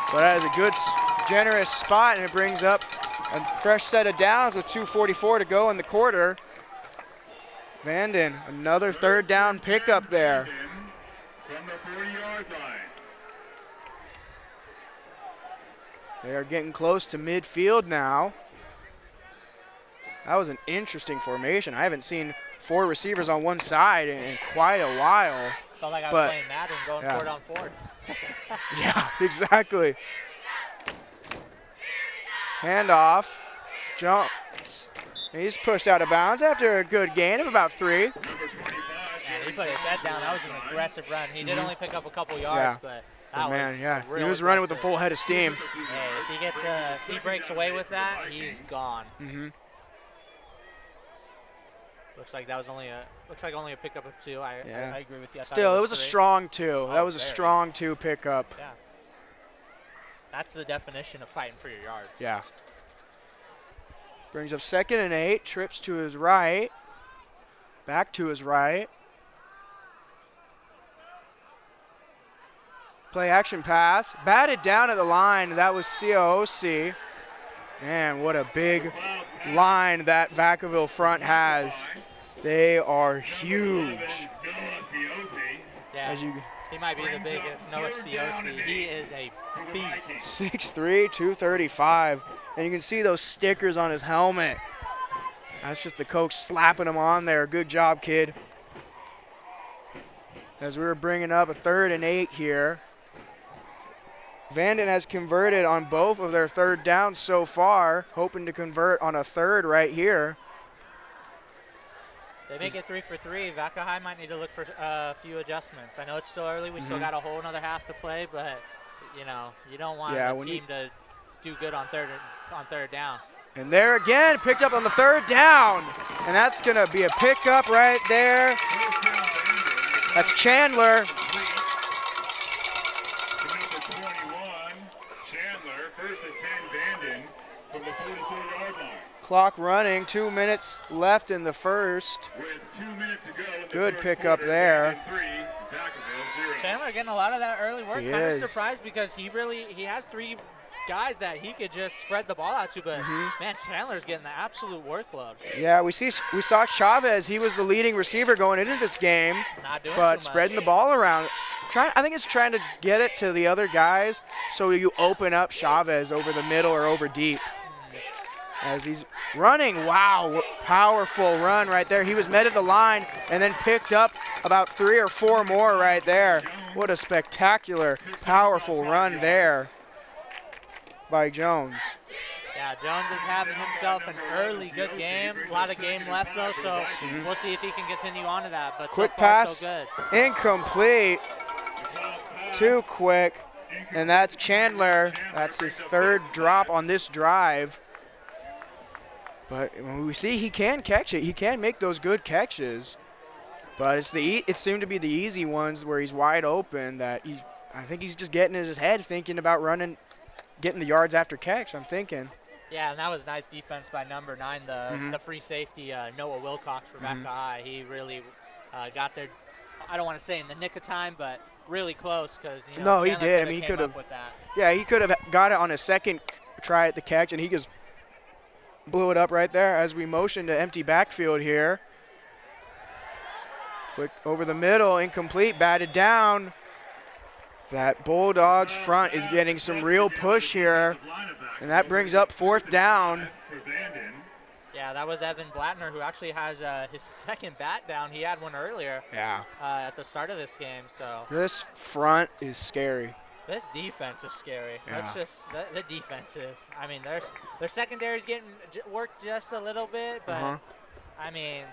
So. But that is a good, generous spot, and it brings up a fresh set of downs with 2:44 to go in the quarter. Vanden, another 3rd down pickup there. From the 40-yard line. They are getting close to midfield now. That was an interesting formation. I haven't seen 4 receivers on one side in quite a while. Felt like I was playing Madden going 4 on 4. Yeah, exactly. Handoff. Jump. He's pushed out of bounds after a good gain of about 3. And he put his head down. That was an aggressive run. He did only pick up a couple yards, but That man, was yeah, real he was running with a aggressive. full head of steam. Hey, if he breaks away with that, he's gone. Mm-hmm. Looks like only a pickup of 2. I agree with you. I thought Still, it was a 3. strong 2. Oh, that was a very. strong 2 pickup. Yeah. That's the definition of fighting for your yards. Yeah. Brings up 2nd and 8. Trips to his right. Back to his right. Play action pass. Batted down at the line. That was COC. Man, what a big line that Vacaville front has. They are huge. Yeah, he might be the biggest Noah COC. He is a beast. 6'3", 235. And you can see those stickers on his helmet. That's just the coach slapping him on there. Good job, kid. As we were bringing up a 3rd and 8 here. Vanden has converted on both of their 3rd downs so far, hoping to convert on a 3rd right here. They make it 3 for 3. Vaca High might need to look for a few adjustments. I know it's still early. We still got a whole another half to play, but you don't want the team to do good on third down. And there again, picked up on the 3rd down, and that's gonna be a pickup right there. That's Chandler. Clock running, 2 minutes left in the first. With 2 minutes to go. Good pickup there. Chandler getting a lot of that early work. He Kind of is. surprised because he has 3 guys that he could just spread the ball out to, but man, Chandler's getting the absolute workload. Yeah, we saw Chavez. He was the leading receiver going into this game, Not doing but too much. spreading the ball around. I think it's trying to get it to the other guys so you open up Chavez over the middle or over deep. As he's running, wow, powerful run right there. He was met at the line and then picked up about 3 or 4 more right there. What a spectacular, powerful run there by Jones. Yeah, Jones is having himself an early good game. A lot of game left though, so we'll see if he can continue on to that. But Quick so far, pass, so good. incomplete, too quick, and that's Chandler. That's his 3rd drop on this drive. But when we see he can catch it, he can make those good catches. But it seemed to be the easy ones where he's wide open that I think he's just getting in his head thinking about running, getting the yards after catch, I'm thinking. Yeah, and that was nice defense by number 9, the free safety, Noah Wilcox for Vaca High. He really got there, I don't want to say in the nick of time, but really close because, No, he Chandler did. I mean, he came could up have. with that. Yeah, he could have got it on his 2nd try at the catch, and he just blew it up right there as we motion to empty backfield here. Quick over the middle, incomplete, batted down. That Bulldogs front is getting some real push here, and that brings up 4th down. Yeah, that was Evan Blattner, who actually has his 2nd bat down. He had one earlier at the start of this game. So This front is scary. this defense is scary. Yeah. That's just the defense is. I mean, their secondary's getting worked just a little bit, but I mean,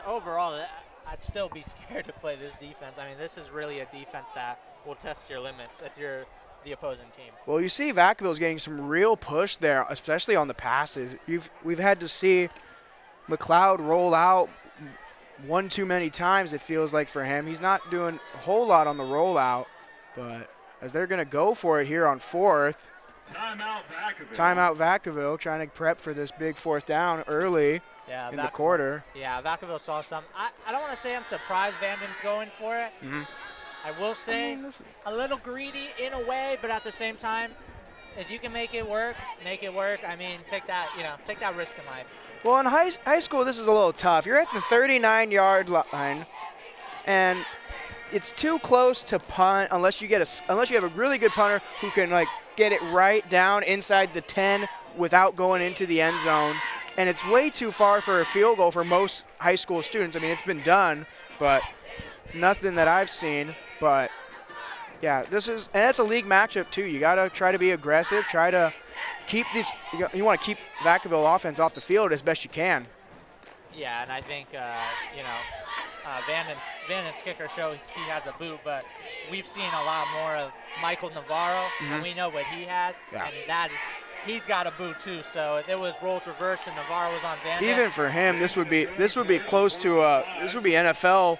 overall, I'd still be scared to play this defense. I mean, this is really a defense that will test your limits if you're the opposing team. Well, you see Vacaville's getting some real push there, especially on the passes. We've had to see McLeod roll out one too many times, it feels like, for him. He's not doing a whole lot on the rollout, but as they're going to go for it here on 4th. Timeout Vacaville, trying to prep for this big 4th down early in the quarter. Yeah, Vacaville saw some. I don't want to say I'm surprised Vanden's going for it. I will say a little greedy in a way, but at the same time, if you can make it work, make it work. I mean, take that risk in life. Well, in high school, this is a little tough. You're at the 39-yard line, and it's too close to punt unless you have a really good punter who can get it right down inside the 10 without going into the end zone. And it's way too far for a field goal for most high school students. I mean, it's been done, but nothing that I've seen. But yeah, and it's a league matchup too. You got to try to be aggressive, try to keep this. You want to keep Vacaville offense off the field as best you can. Yeah, and I think Vanden's kicker shows he has a boot, but we've seen a lot more of Michael Navarro, and we know what he has, and he's got a boot too. So if it was roles reversed and Navarro was on Vanden, even for him, this would be close to this would be NFL.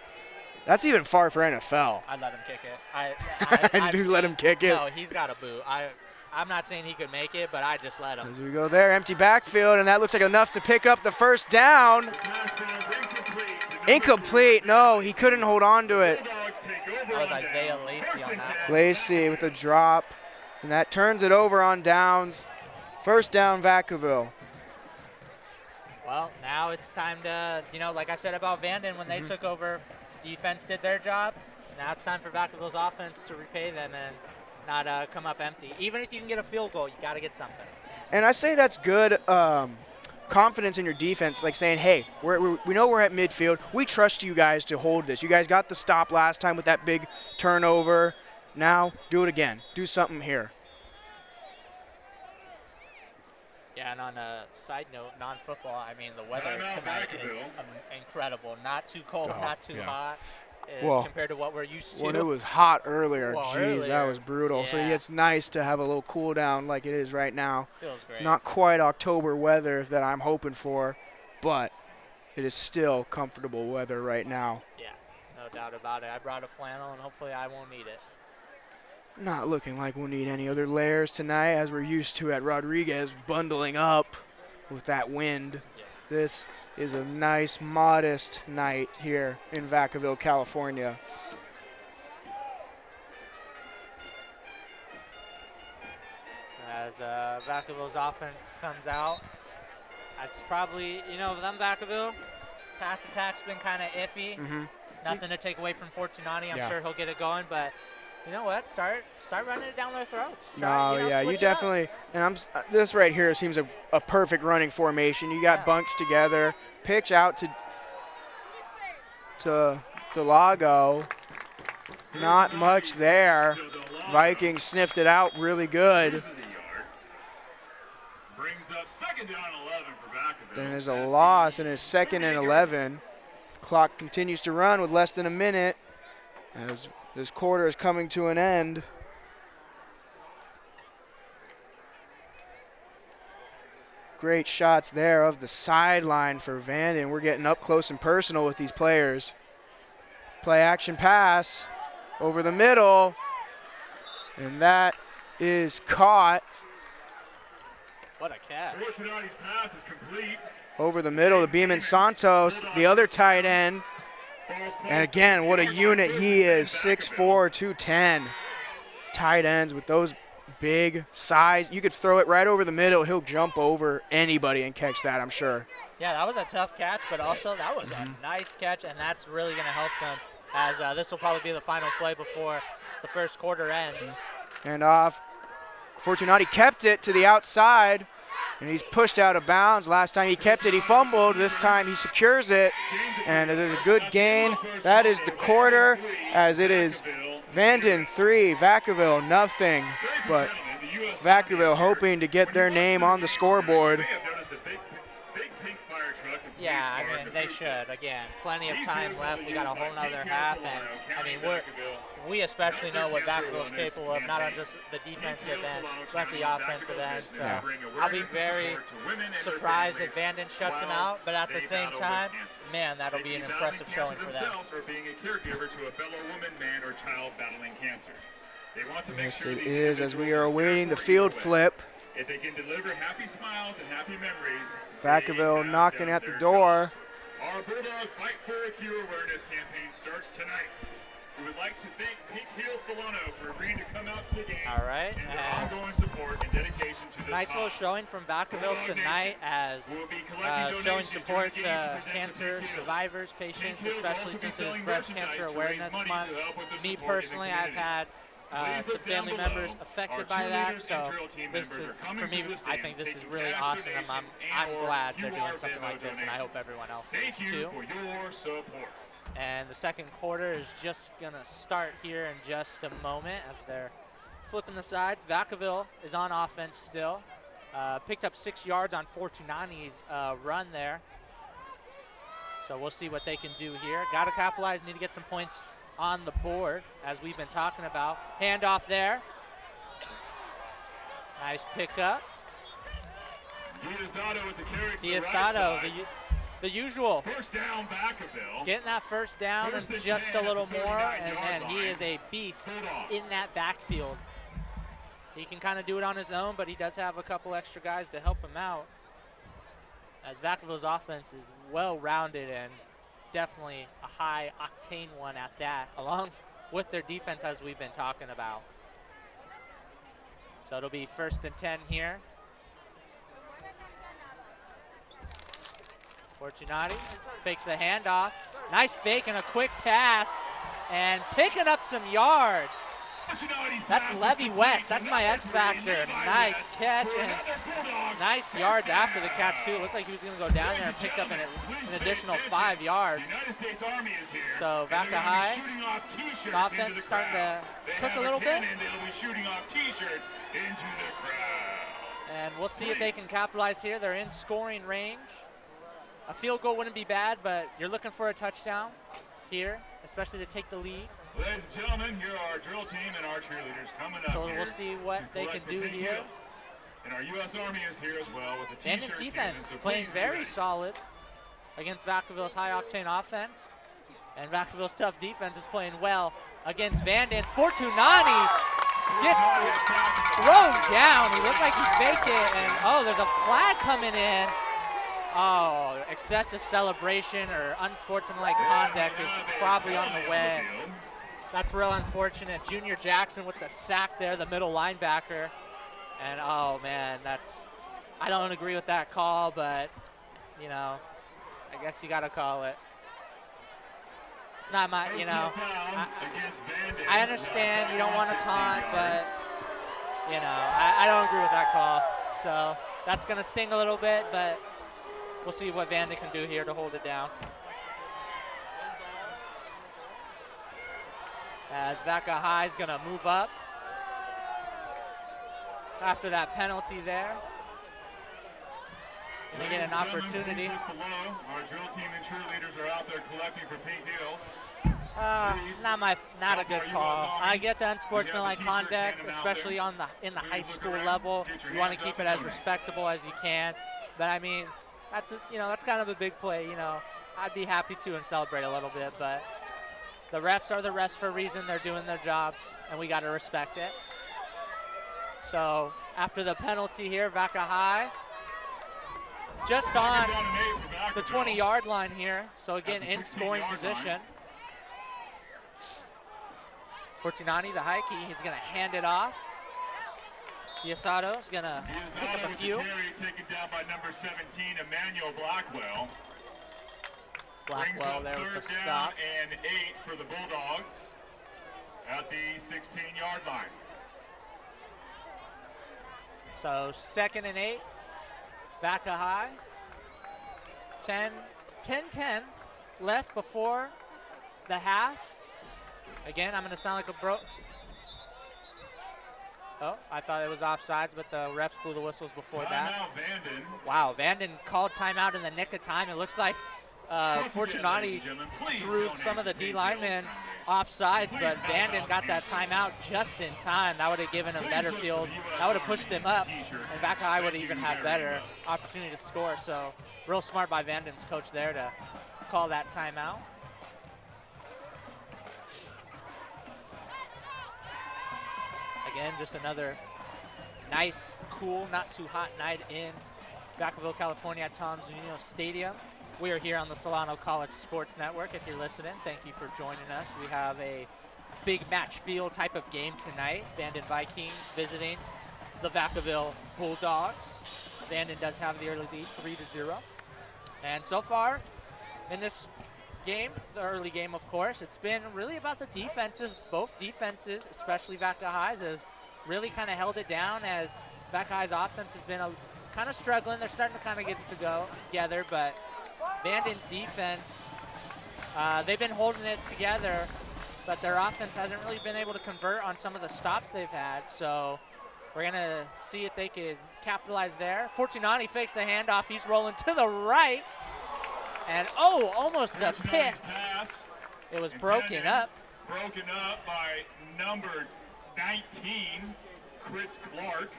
That's even far for NFL. I'd let him kick it. I'd let him kick it. No, he's got a boot. I'm not saying he could make it, but I just let him. As we go there, empty backfield, and that looks like enough to pick up the first down. Incomplete. No, he couldn't hold on to it. That was Isaiah Lacey on that one. Lacey with a drop, and that turns it over on downs. First down, Vacaville. Well, now it's time to, like I said about Vanden, when they took over, defense did their job. Now it's time for Vacaville's offense to repay them and not come up empty. Even if you can get a field goal, you got to get something. And I say that's good confidence in your defense, like saying, hey, we know we're at midfield. We trust you guys to hold this. You guys got the stop last time with that big turnover. Now do it again. Do something here. Yeah, and on a side note, non-football, I mean, the weather tonight is incredible. Not too cold, not too hot. Compared to what we're used to. When it was hot earlier, earlier, that was brutal. yeah. So it's nice to have a little cool down like it is right now. Feels great. Not quite October weather that I'm hoping for, but it is still comfortable weather right now. Yeah, no doubt about it. I brought a flannel, and hopefully I won't need it. Not looking like we'll need any other layers tonight, as we're used to at Rodriguez, bundling up with that wind. Yeah. This is a nice, modest night here in Vacaville, California. As Vacaville's offense comes out, that's probably, them Vacaville, pass attack's been kind of iffy. Nothing to take away from Fortunati. I'm sure he'll get it going, but you know what? Start running it down their throats. You definitely. And this right here seems a perfect running formation. You got bunched together, pitch out to Delago. Not much there. Vikings sniffed it out really good. Brings up second down 11 for Vacaville. Then there's a loss, and it's 2nd and 11. Clock continues to run with less than a minute as this quarter is coming to an end. Great shots there of the sideline for Vanden. We're getting up close and personal with these players. Play action pass over the middle, and that is caught. What a catch. Fortunati's pass is complete. Over the middle to Beeman Santos, the other tight end. And again, what a unit he is, 6'4", 210. Tight ends with those big size. You could throw it right over the middle. He'll jump over anybody and catch that, I'm sure. Yeah, that was a tough catch, but also that was a nice catch, and that's really going to help them as this will probably be the final play before the first quarter ends. And off. Fortunati kept it to the outside, and he's pushed out of bounds. Last time he kept it, he fumbled. This time he secures it, and it is a good gain. That is the quarter, as it is Vanden 3, Vacaville nothing. But Vacaville hoping to get their name on the scoreboard. Yeah, I mean, they should. Again, plenty of time left. We got a whole nother half, and I mean, we especially know what Vacaville's capable of, not on just the defensive end, but the offensive end. So I'll be very surprised if Vanden shuts them out, but at the same time, man, that'll be an impressive showing for them. Yes, it is, as we are awaiting the field flip. If they can deliver happy smiles and happy memories. Vacaville knocking at the door. Our Bulldog Fight for a Cure awareness campaign starts tonight. We would like to thank Pink Heel Solano for agreeing to come out to the game. All right. And their ongoing support and dedication to this nice little showing from Vacaville tonight as showing support to cancer survivors, patients, especially since it is Breast Cancer Awareness Month. Me personally, I've had some family members affected by that, so this is, for me, I think this is really awesome. I'm glad they're doing something like this, and I hope everyone else is too. And the second quarter is just gonna start here in just a moment as they're flipping the sides. Vacaville is on offense still. Picked up 6 yards on Fortunani's run there. So we'll see what they can do here. Got to capitalize, need to get some points on the board, as we've been talking about. Handoff there. Nice pickup. Diosdado with the carry to the right Diosdado, side. the usual. First down, Vacaville. Getting that first down First and and just 10 a little at the more, 39-yard and he line. is a beast Bulldogs. in that backfield. He can kind of do it on his own, but he does have a couple extra guys to help him out, as Vacaville's offense is well-rounded and definitely a high-octane one at that, along with their defense, as we've been talking about. So it'll be 1st and 10 here. Fortunati fakes the handoff. Nice fake and a quick pass, and picking up some yards. That's Levy West. That's my X factor. Nice catch and nice yards after the catch too. It looked like he was going to go down there and picked up an additional 5 yards. So Vaca High, his offense starting to cook a little bit. And we'll see if they can capitalize here. They're in scoring range. A field goal wouldn't be bad, but you're looking for a touchdown here, especially to take the lead. Ladies and gentlemen, here are our drill team and our cheerleaders coming up. So here we'll see what to they can collect do for pink here. hills. And our U.S. Army is here as well with the Vanden's t-shirt defense cannon, so playing please be very ready. solid against Vacaville's high-octane offense. And Vacaville's tough defense is playing well against Vanden's. Fortunati gets thrown down. He looked like he faked it, and there's a flag coming in. Oh, excessive celebration or unsportsmanlike conduct is probably on the way. That's real unfortunate. Junior Jackson with the sack there, the middle linebacker. And oh man, I don't agree with that call, but you know, I guess you gotta call it. It's not my, you know, I understand you don't want to taunt, but you know, I don't agree with that call. So that's gonna sting a little bit, but we'll see what Vanden can do here to hold it down. As Vaca High is going to move up after that penalty there. Going to get an opportunity. Our drill team and cheerleaders are out there collecting for pink heels. Not a good call. I get the unsportsmanlike conduct, especially in the high school level. You want to keep it as respectable as you can. But I mean, that's kind of a big play. You know, I'd be happy to and celebrate a little bit, but the refs are the refs for a reason. They're doing their jobs, and we got to respect it. So after the penalty here, Vaca High just on the 20-yard line here. So again, in scoring position. Fortunati, the high key, he's going to hand it off. Diosdado is going to pick up a few. Taken down by number 17, Emmanuel Blackwell. Blackwell there with the stop. And 8 for the Bulldogs at the 16-yard line. So 2nd and 8, Vaca High. 10-10 left before the half. Again, I'm going to sound like a bro. Oh, I thought it was offsides, but the refs blew the whistles before that. Vanden. Wow, Vanden called timeout in the nick of time. It looks like Fortunati drew some of the D linemen offsides, but Vanden got that timeout just in time. That would have given them better field. That would have pushed them up, and Vaca High would have even had better opportunity to score. So real smart by Vanden's coach there to call that timeout. Again, just another nice, cool, not too hot night in Vacaville, California at Tom Zunino Stadium. We are here on the Solano College Sports Network. If you're listening, thank you for joining us. We have a big match field type of game tonight. Vanden Vikings visiting the Vacaville Bulldogs. Vanden does have the early lead, 3-0. And so far in this game, the early game, of course, it's been really about the defenses. Both defenses, especially Vaca High's, has really kind of held it down, as Vaca High's offense has been kind of struggling. They're starting to kind of get it to go together, but Vanden's defense, they've been holding it together, but their offense hasn't really been able to convert on some of the stops they've had. So we're going to see if they could capitalize there. Fortunati fakes the handoff. He's rolling to the right. And, oh, almost a Nice pick. pass. It was broken up. Broken up by number 19, Chris Clark.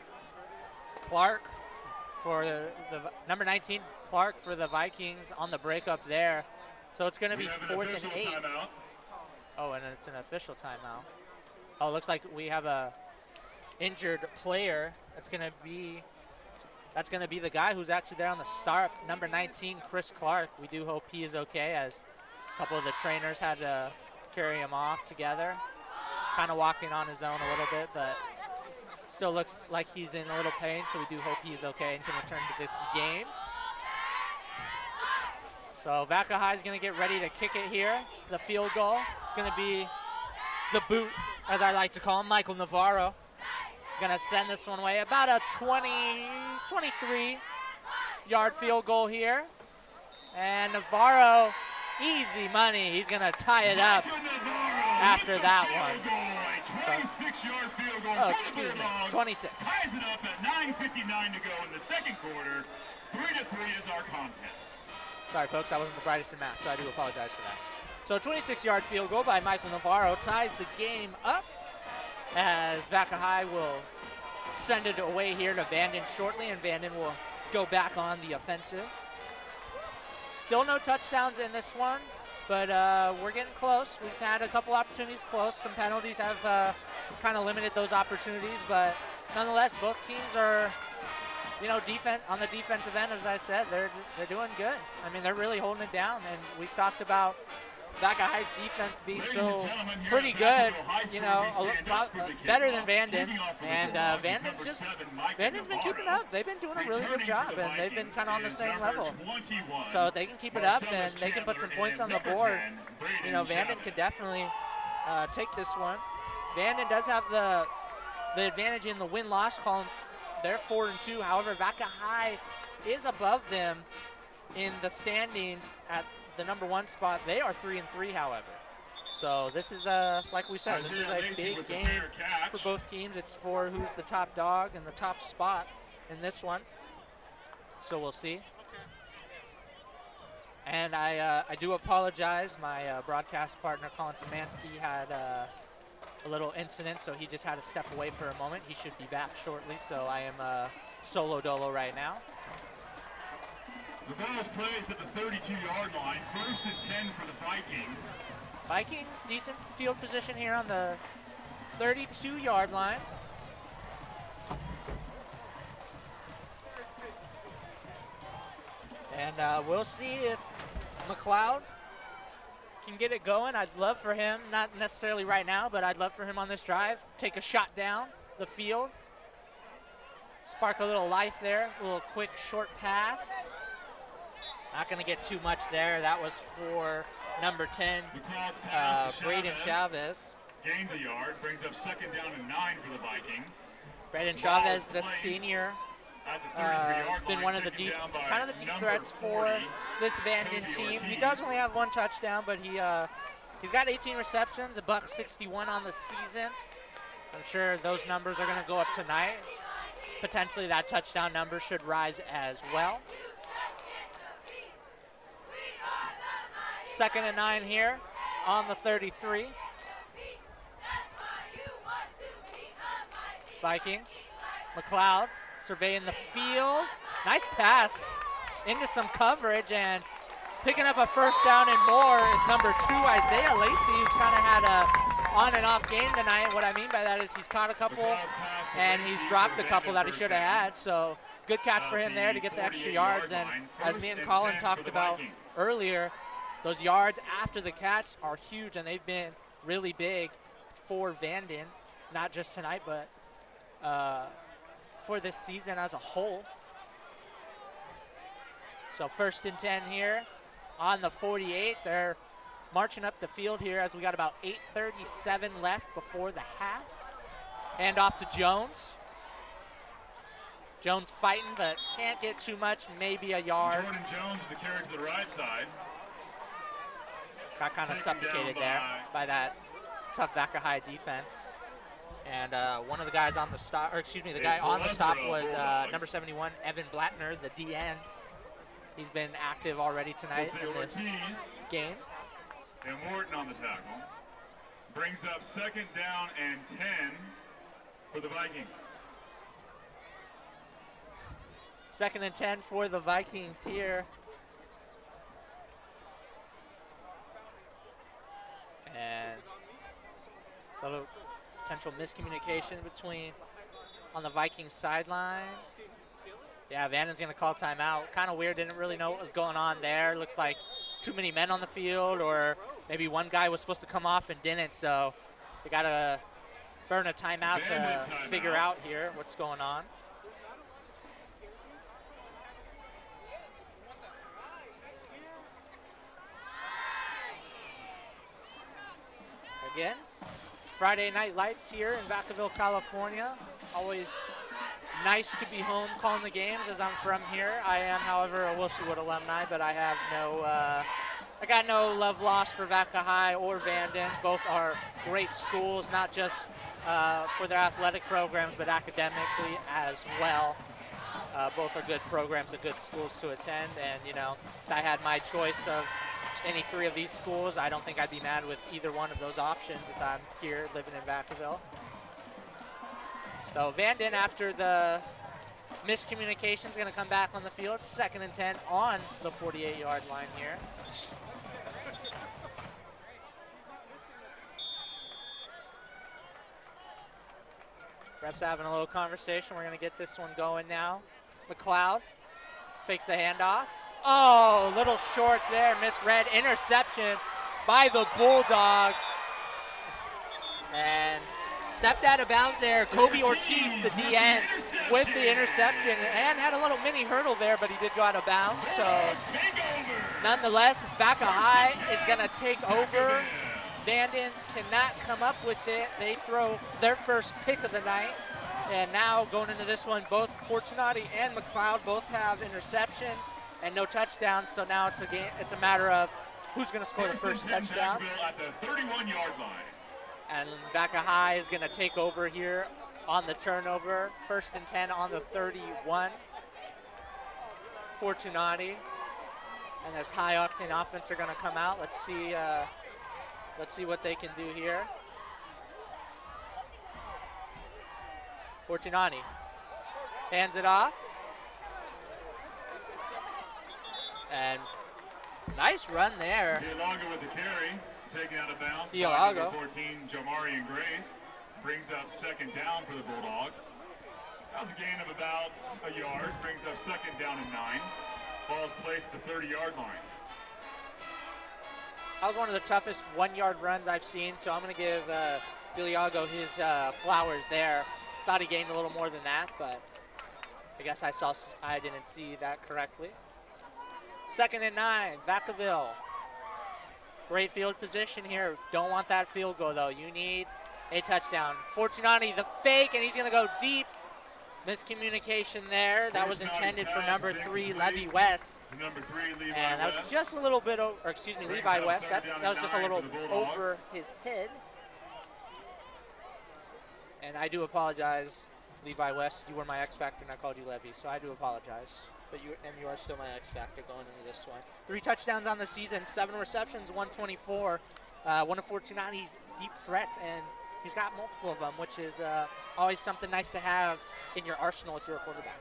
Clark for the number 19, Clark for the Vikings on the breakup there. So it's going to be We have an 4th and official 8. timeout. Oh, and it's an official timeout. Oh, looks like we have a injured player. That's going to be the guy who's actually there on the start, number 19, Chris Clark. We do hope he is okay, as a couple of the trainers had to carry him off together. Kind of walking on his own a little bit, but still looks like he's in a little pain, so we do hope he's okay and can return to this game. So Vaca High is going to get ready to kick it here. The field goal. It's going to be the boot, as I like to call him, Michael Navarro. Going to send this one away. About a 23-yard field goal here. And Navarro, easy money. He's going to tie it up after that one. 26-yard field goal. Oh, excuse me, 26. Ties it up at 9:59 to go in the second quarter. 3-3 is our contest. Sorry, folks, I wasn't the brightest in math, so I do apologize for that. So a 26-yard field goal by Michael Navarro ties the game up, as Vaca High will send it away here to Vanden shortly, and Vanden will go back on the offensive. Still no touchdowns in this one, but we're getting close. We've had a couple opportunities close. Some penalties have kind of limited those opportunities, but nonetheless, both teams are, you know, on the defensive end, as I said, they're doing good. I mean, they're really holding it down, and we've talked about Vaca High's defense being so pretty good, you know, better than Vanden's, and Vanden's been keeping up. They've been doing a really good job, and they've been kind of on the same level. So if they can keep it up, and they can put some points on the board, you know, Vanden could definitely take this one. Vanden does have the advantage in the win-loss column. They're 4-2. However, Vaca High is above them in the standings at the number 1 spot. They are 3-3, however. So this is like we said, this is a big game for both teams. It's for who's the top dog and the top spot in this one. So we'll see. And I do apologize. My broadcast partner, Colin Szymanski, had a little incident, so he just had to step away for a moment. He should be back shortly, so I am solo dolo right now. The ball is placed at the 32-yard line. 1st and 10 for the Vikings. Vikings, decent field position here on the 32-yard line. And we'll see if McLeod can get it going. I'd love for him, not necessarily right now, but I'd love for him on this drive, take a shot down the field, spark a little life there, a little quick short pass. Not going to get too much there. That was for number 10, Braden Chavez. Gains a yard, brings up 2nd down and 9 for the Vikings. Braden Chavez, the senior, has been one of the deep threats for this Vanden team. He does only have 1 touchdown, but he's got 18 receptions, $161 on the season. I'm sure those numbers are going to go up tonight. Potentially that touchdown number should rise as well. 2nd and 9 here on the 33. Vikings. McLeod surveying the field. Nice pass into some coverage, and picking up a 1st down and more is number 2, Isaiah Lacey, who's kind of had a on and off game tonight. What I mean by that is he's caught a couple and he's dropped a couple that he should have had. So good catch for him there to get the extra yards. And as me and Colin talked about earlier, those yards after the catch are huge, and they've been really big for Vanden, not just tonight, but for this season as a whole. So 1st and 10 here on the 48. They're marching up the field here as we got about 8:37 left before the half. Hand off to Jones. Jones fighting, but can't get too much, maybe a yard. Jordan Jones with the carry to the right side. Got kind of suffocated there by that tough Vaca High defense. And one of the guys on the stop, or excuse me, the guy on the stop was number 71, Evan Blattner, the DN. He's been active already tonight in this game. And Morton on the tackle. Brings up 2nd down and 10 for the Vikings. 2nd and 10 for the Vikings here. And a little potential miscommunication between on the Vikings sideline. Yeah, Vanden's going to call timeout. Kind of weird, didn't really know what was going on there. Looks like too many men on the field, or maybe one guy was supposed to come off and didn't, so they got to burn a timeout to figure out here what's going on. Again, Friday night lights here in Vacaville, California. Always nice to be home calling the games, as I'm from here. I am, however, a Wilshire alumni, but I have I got no love lost for Vaca High or Vanden. Both are great schools, not just for their athletic programs, but academically as well. Both are good programs and good schools to attend, and if I had my choice of any 3 of these schools, I don't think I'd be mad with either one of those options if I'm here living in Vacaville. So Vanden, after the miscommunication, is going to come back on the field. 2nd and 10 on the 48-yard line here. Refs having a little conversation. We're going to get this one going now. McLeod fakes the handoff. Oh, a little short there, misread. Interception by the Bulldogs. And stepped out of bounds there. Kobe Ortiz, the DN, with the interception, and had a little mini hurdle there, but he did go out of bounds. So nonetheless, Vaca High is going to take over. Vanden cannot come up with it. They throw their first pick of the night. And now going into this one, both Fortunati and McLeod both have interceptions and no touchdowns. So now it's a matter of who's going to score the first touchdown. At the 31-yard line. And Vaca High is going to take over here on the turnover. 1st and 10 on the 31. Fortunati and this high-octane offense are going to come out. Let's see what they can do here. Fortunati hands it off. And nice run there. Dialago with the carry, taken out of bounds. Dialago. 14, Jamarian Grace brings up 2nd down for the Bulldogs. That was a gain of about a yard, brings up 2nd down and 9. Ball's placed at the 30-yard line. That was one of the toughest 1-yard runs I've seen, so I'm going to give Dialago his flowers there. Thought he gained a little more than that, but I guess I didn't see that correctly. 2nd and 9, Vacaville. Great field position here. Don't want that field goal, though. You need a touchdown. Fortunati, the fake, and he's going to go deep. Miscommunication there. That was intended for number 3, Levy West. And that was just a little bit over, or excuse me, Levi West. That was just a little over his head. And I do apologize, Levi West. You were my X Factor and I called you Levy, so I do apologize. But you are still my X Factor going into this one. 3 touchdowns on the season, 7 receptions, 124. One of Fortunati's deep threats, and he's got multiple of them, which is always something nice to have in your arsenal if you're a quarterback.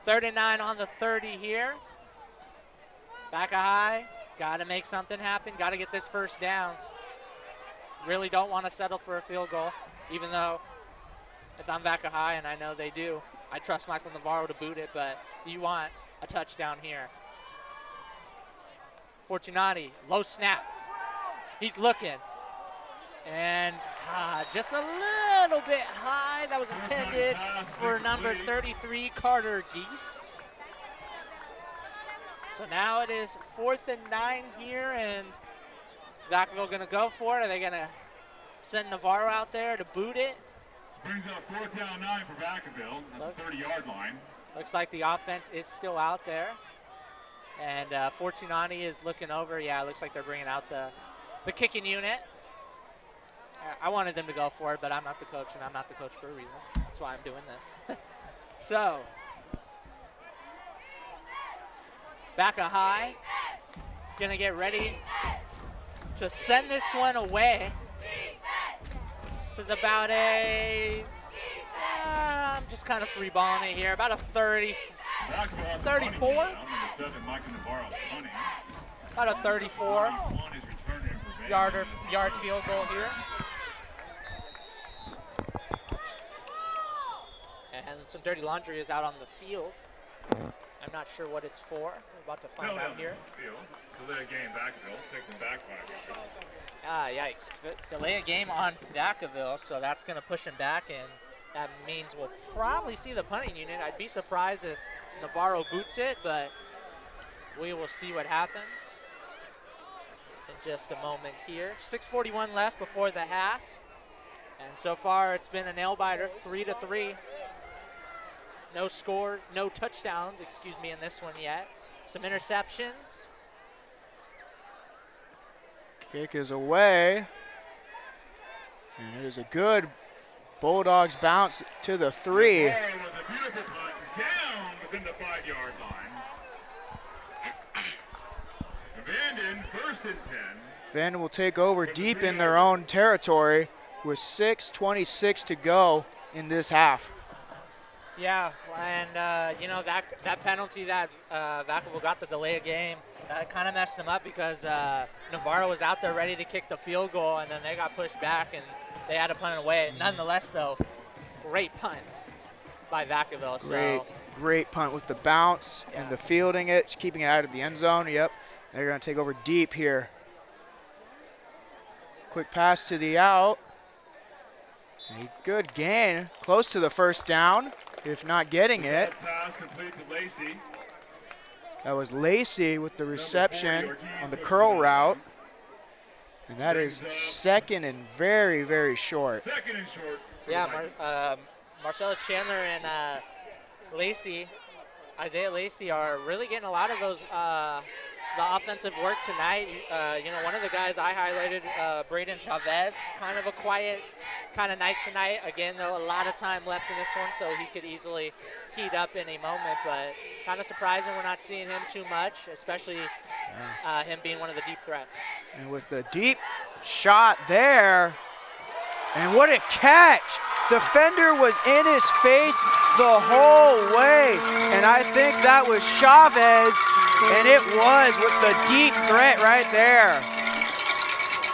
3rd and 9 on the 30 here. Vaca High, got to make something happen. Got to get this first down. Really don't want to settle for a field goal, even though if I'm Vaca High, and I know they do, I trust Michael Navarro to boot it, but you want a touchdown here. Fortunati, low snap. He's looking. And just a little bit high. That was intended for number 33, Carter Geese. So now it is 4th and 9 here, and Vacaville going to go for it. Are they going to send Navarro out there to boot it? Brings up 4th down 9 for Vacaville at the 30-yard line. Looks like the offense is still out there. And Fortunati is looking over. Yeah, it looks like they're bringing out the kicking unit. I wanted them to go for it, but I'm not the coach, and I'm not the coach for a reason. That's why I'm doing this. So, Vaca High gonna get ready to send this one away. This is about I'm just kind of free balling it here, about a 34? About a 34 yard field goal here. And some dirty laundry is out on the field. I'm not sure what it's for. We're about to find out here. Delay a game, Vacaville. Takes them back 5 yards. Ah, yikes. Delay a game on Vacaville, so that's going to push him back, and that means we'll probably see the punting unit. I'd be surprised if Navarro boots it, but we will see what happens in just a moment here. 6:41 left before the half, and so far it's been a nail-biter, 3-3. No score, no touchdowns, in this one yet. Some interceptions. Kick is away. And it is a good Bulldogs bounce to the 3. With a beautiful punt down within the 5-yard line. Vanden, 1st and 10. Vanden will take over deep in their own territory with 6:26 to go in this half. Yeah, and that penalty that Vacaville got, the delay of game, that kind of messed them up because Navarro was out there ready to kick the field goal, and then they got pushed back and they had to punt it away. Nonetheless, though, great punt by Vacaville. Great punt with the bounce and the fielding it, keeping it out of the end zone. Yep, they're going to take over deep here. Quick pass to the out. A good gain, close to the first down, if not getting it. Pass complete to Lacey. That was Lacey with the reception on the curl route. And that is 2nd and very, very short. 2nd and short. Yeah, Marcellus Chandler and Isaiah Lacey are really getting a lot of those the offensive work tonight. One of the guys I highlighted, Braden Chavez, kind of a quiet kind of night tonight. Again, though, a lot of time left in this one, so he could easily heat up in a moment, but kind of surprising we're not seeing him too much, especially him being one of the deep threats. And with the deep shot there, and what a catch! Defender was in his face the whole way, and I think that was Chavez, and it was with the deep threat right there.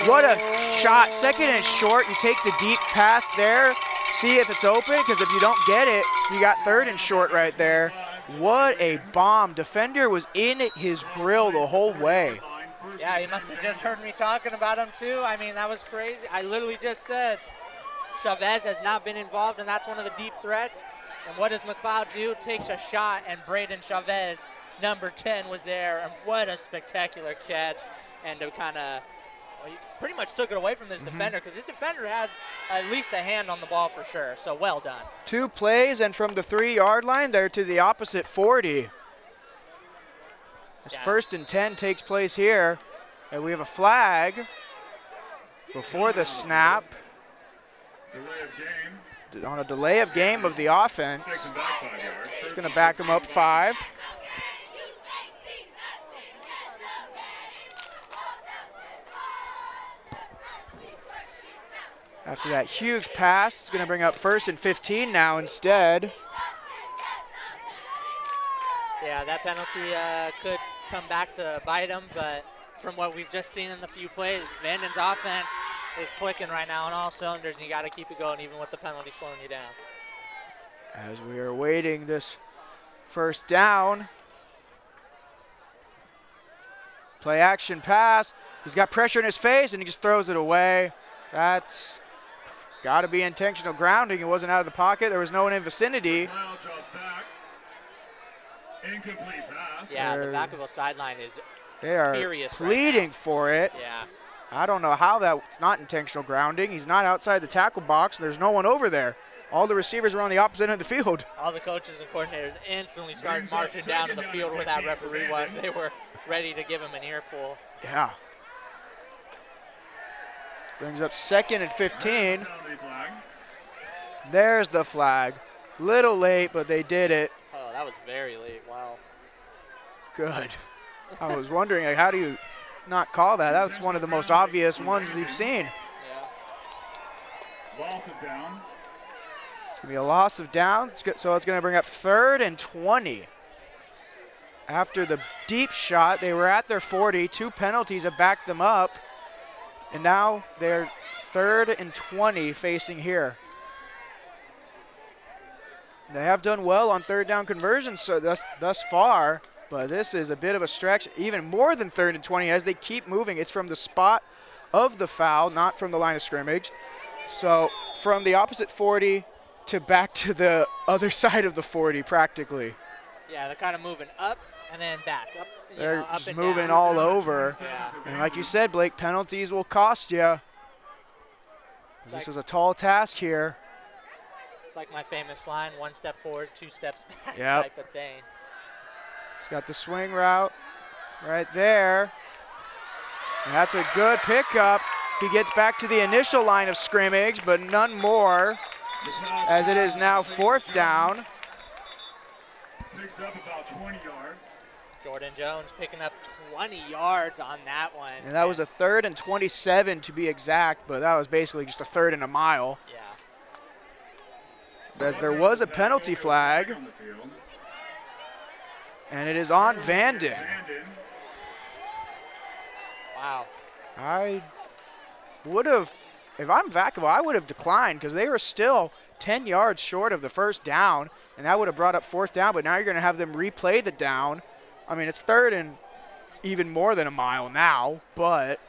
What a shot, 2nd and short, you take the deep pass there, see if it's open, because if you don't get it, you got 3rd and short right there. What a bomb. Defender was in his grill the whole way. Yeah, he must have just heard me talking about him too. I mean, that was crazy. I literally just said Chavez has not been involved, and that's one of the deep threats. And what does McLeod do? Takes a shot, and Braden Chavez, number 10, was there. And what a spectacular catch. And to kind of, he pretty much took it away from this defender, because this defender had at least a hand on the ball for sure. So well done. 2 plays, and from the 3-yard line there to the opposite 40. This 1st and 10 takes place here. And we have a flag before the snap. Delay of game. On a delay of game of the offense. Takes them back 5 yards. It's going to back him up 5. After that huge pass, it's going to bring up 1st and 15 now instead. Yeah, that penalty could come back to bite him, but from what we've just seen in the few plays, Vanden's offense is clicking right now on all cylinders, and you got to keep it going even with the penalty slowing you down. As we are waiting this 1st down. Play action pass. He's got pressure in his face, and he just throws it away. That's got to be intentional grounding. It wasn't out of the pocket. There was no one in vicinity. Incomplete pass. Yeah, the Vacaville sideline is They are furious pleading right for it. Yeah. I don't know how that's not intentional grounding. He's not outside the tackle box, and there's no one over there. All the receivers were on the opposite end of the field. All the coaches and coordinators instantly started marching down to the field where that referee was. They were ready to give him an earful. Yeah. Brings up 2nd and 15. There's the flag. Little late, but they did it. Oh, that was very late. Wow. Good. I was wondering, like, how do you not call that? That's one of the most obvious ones you've seen. Yeah. Loss of down. It's going to be a loss of down, so it's going to bring up 3rd and 20. After the deep shot, they were at their 40. 2 penalties have backed them up. And now they're 3rd and 20 facing here. They have done well on 3rd down conversions so thus far, but this is a bit of a stretch, even more than 3rd and 20 as they keep moving. It's from the spot of the foul, not from the line of scrimmage. So from the opposite 40 to back to the other side of the 40 practically. Yeah, they're kind of moving up and then back. Up, They're up just and moving down. all over. Yeah. And like you said, Blake, penalties will cost you. This is a tall task here. It's like my famous line, 1 step forward, 2 steps back Yep. type of thing. He's got the swing route right there. And that's a good pickup. He gets back to the initial line of scrimmage, but none more, as it is now 4th down. Picks up about 20 yards. Jordan Jones picking up 20 yards on that one. And that was a 3rd and 27 to be exact, but that was basically just a 3rd and a mile. Yeah. As there was a penalty flag, and it is on Vanden. Wow. I would have, if I'm Vacaville, I would have declined because they were still 10 yards short of the 1st down, and that would have brought up 4th down, but now you're going to have them replay the down. I mean, it's 3rd and even more than a mile now, but.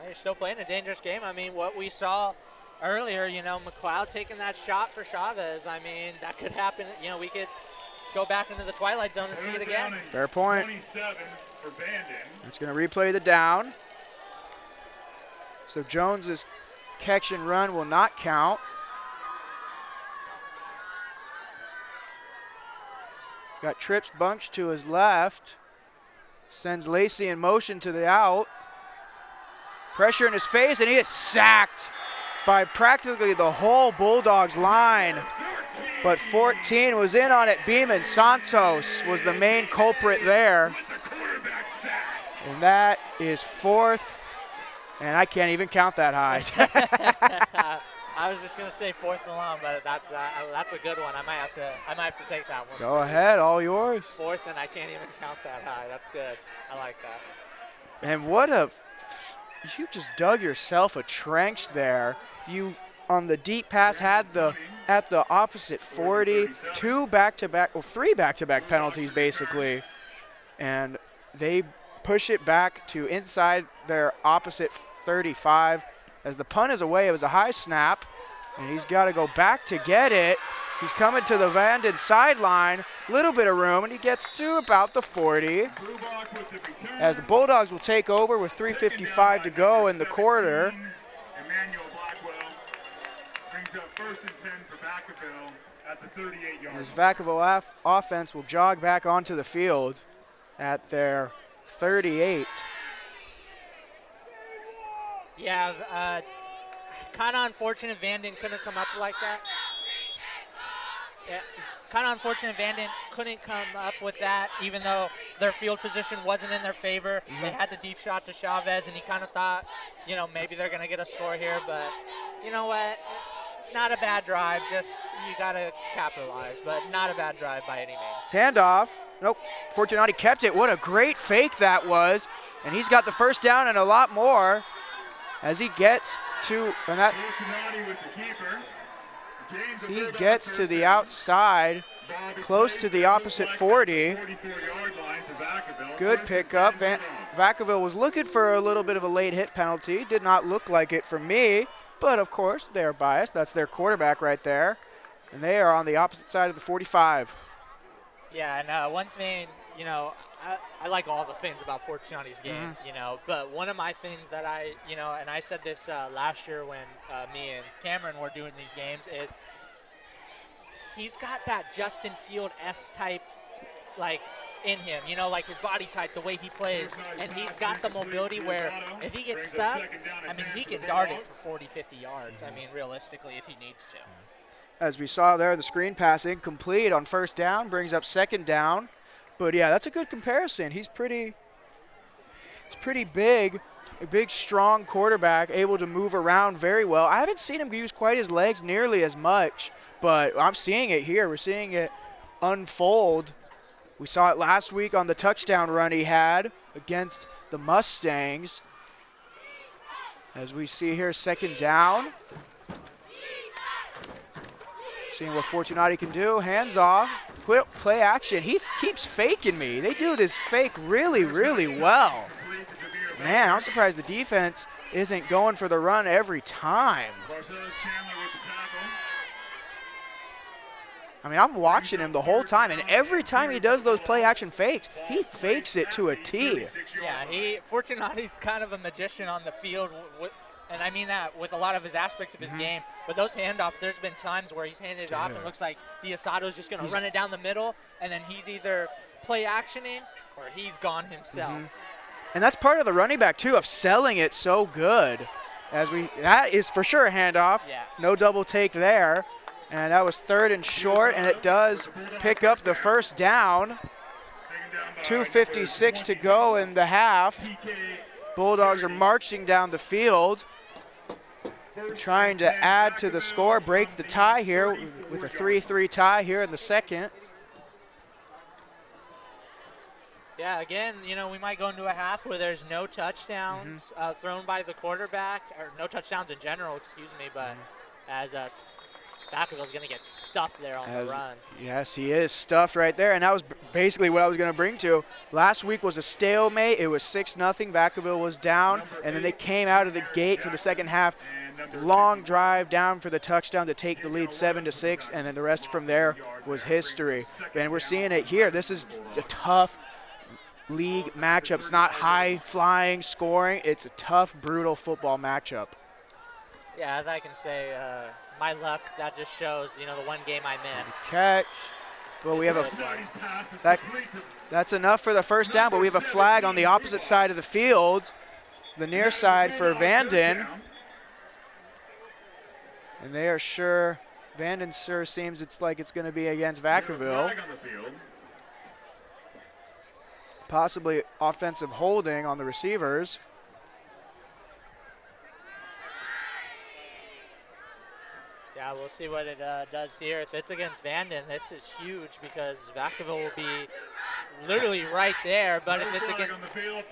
You're still playing a dangerous game. I mean, what we saw earlier, McLeod taking that shot for Chavez, I mean, that could happen. We could go back into the twilight zone and see it again. Fair point. 27 for Vanden. It's going to replay the down. So Jones's catch and run will not count. Got trips bunched to his left. Sends Lacey in motion to the out. Pressure in his face, and he is sacked by practically the whole Bulldogs line. But 14 was in on it. Beeman Santos was the main culprit there. And that is 4th, and I can't even count that high. I was just gonna say 4th and long, but that's a good one. I might have to take that one. Go ahead, all yours. 4th, and I can't even count that high. That's good. I like that. And you just dug yourself a trench there. You, on the deep pass, had at the opposite 40, 3 back-to-back penalties basically, and they push it back to inside their opposite 35. As the punt is away, it was a high snap, and he's got to go back to get it. He's coming to the Vanden sideline, little bit of room, and he gets to about the 40. As the Bulldogs will take over with 3:55 to go in the quarter. Emmanuel Blackwell brings up 1st and 10 for Vacaville at the 38-yard line. This Vacaville offense will jog back onto the field at their 38. Yeah, kind of unfortunate Vanden couldn't come up like that. Yeah, kind of unfortunate Vanden couldn't come up with that, even though their field position wasn't in their favor. They had the deep shot to Chavez, and he kind of thought, maybe they're going to get a score here. But you know what? Not a bad drive. Just you got to capitalize, but not a bad drive by any means. Handoff. Nope. Fortunati kept it. What a great fake that was. And he's got the 1st down and a lot more as he gets to, and that he gets to the outside, close to the opposite 40. Good pickup. Vacaville was looking for a little bit of a late hit penalty. Did not look like it for me, but of course they're biased. That's their quarterback right there. And they are on the opposite side of the 45. Yeah, and one thing, I like all the things about Fortunati's game, but one of my things that and I said this last year when me and Cameron were doing these games, is he's got that Justin Field-esque type, in him, like his body type, the way he plays, and he's got the mobility where if he gets stuck, he can dart it for 40, 50 yards, realistically, if he needs to. As we saw there, the screen passing complete on 1st down, brings up 2nd down. But yeah, that's a good comparison. He's pretty It's pretty big, a big, strong quarterback, able to move around very well. I haven't seen him use quite his legs nearly as much, but I'm seeing it here. We're seeing it unfold. We saw it last week on the touchdown run he had against the Mustangs. As we see here, second down. Seeing what Fortunati can do. Hands off. Quick play action. He keeps faking me. They do this fake really, really well. Man, I'm surprised the defense isn't going for the run every time. I mean, I'm watching him the whole time, and every time he does those play action fakes, he fakes it to a T. Yeah, Fortunati's kind of a magician on the field, and I mean that with a lot of his aspects of his game. But those handoffs, there's been times where he's handed it off and looks like Diosato's just going to run it down the middle, and then he's either play actioning or he's gone himself. And that's part of the running back, too, of selling it so good. That is for sure a handoff. Yeah. No double take there. And that was third and short, and it does pick up the first down. 2:56 to go in the half. Bulldogs are marching down the field, trying to add to the score, break the tie here with a 3-3 tie here in the second. Yeah, again, we might go into a half where there's no touchdowns thrown by the quarterback, or no touchdowns in general, excuse me, but as Vacaville's going to get stuffed there on the run. Yes, he is stuffed right there, and that was basically what I was going to bring to. Last week was a stalemate. It was 6-0. Vacaville was down, and then they came out of the gate for the second half. Long drive down for the touchdown to take the lead 7-6, and then the rest from there was history. And we're seeing it here. This is a tough league matchup. It's not high-flying scoring. It's a tough, brutal football matchup. Yeah, as I can say, my luck, that just shows, the one game I missed. Catch. But we have that's enough for the first down, but we have a flag on the opposite side of the field, the near side for Vanden. And they are sure, Vanden sure seems it's like it's going to be against Vacaville. Possibly offensive holding on the receivers. Yeah, we'll see what it does here. If it's against Vanden, this is huge because Vacaville will be literally right there. But if it's against,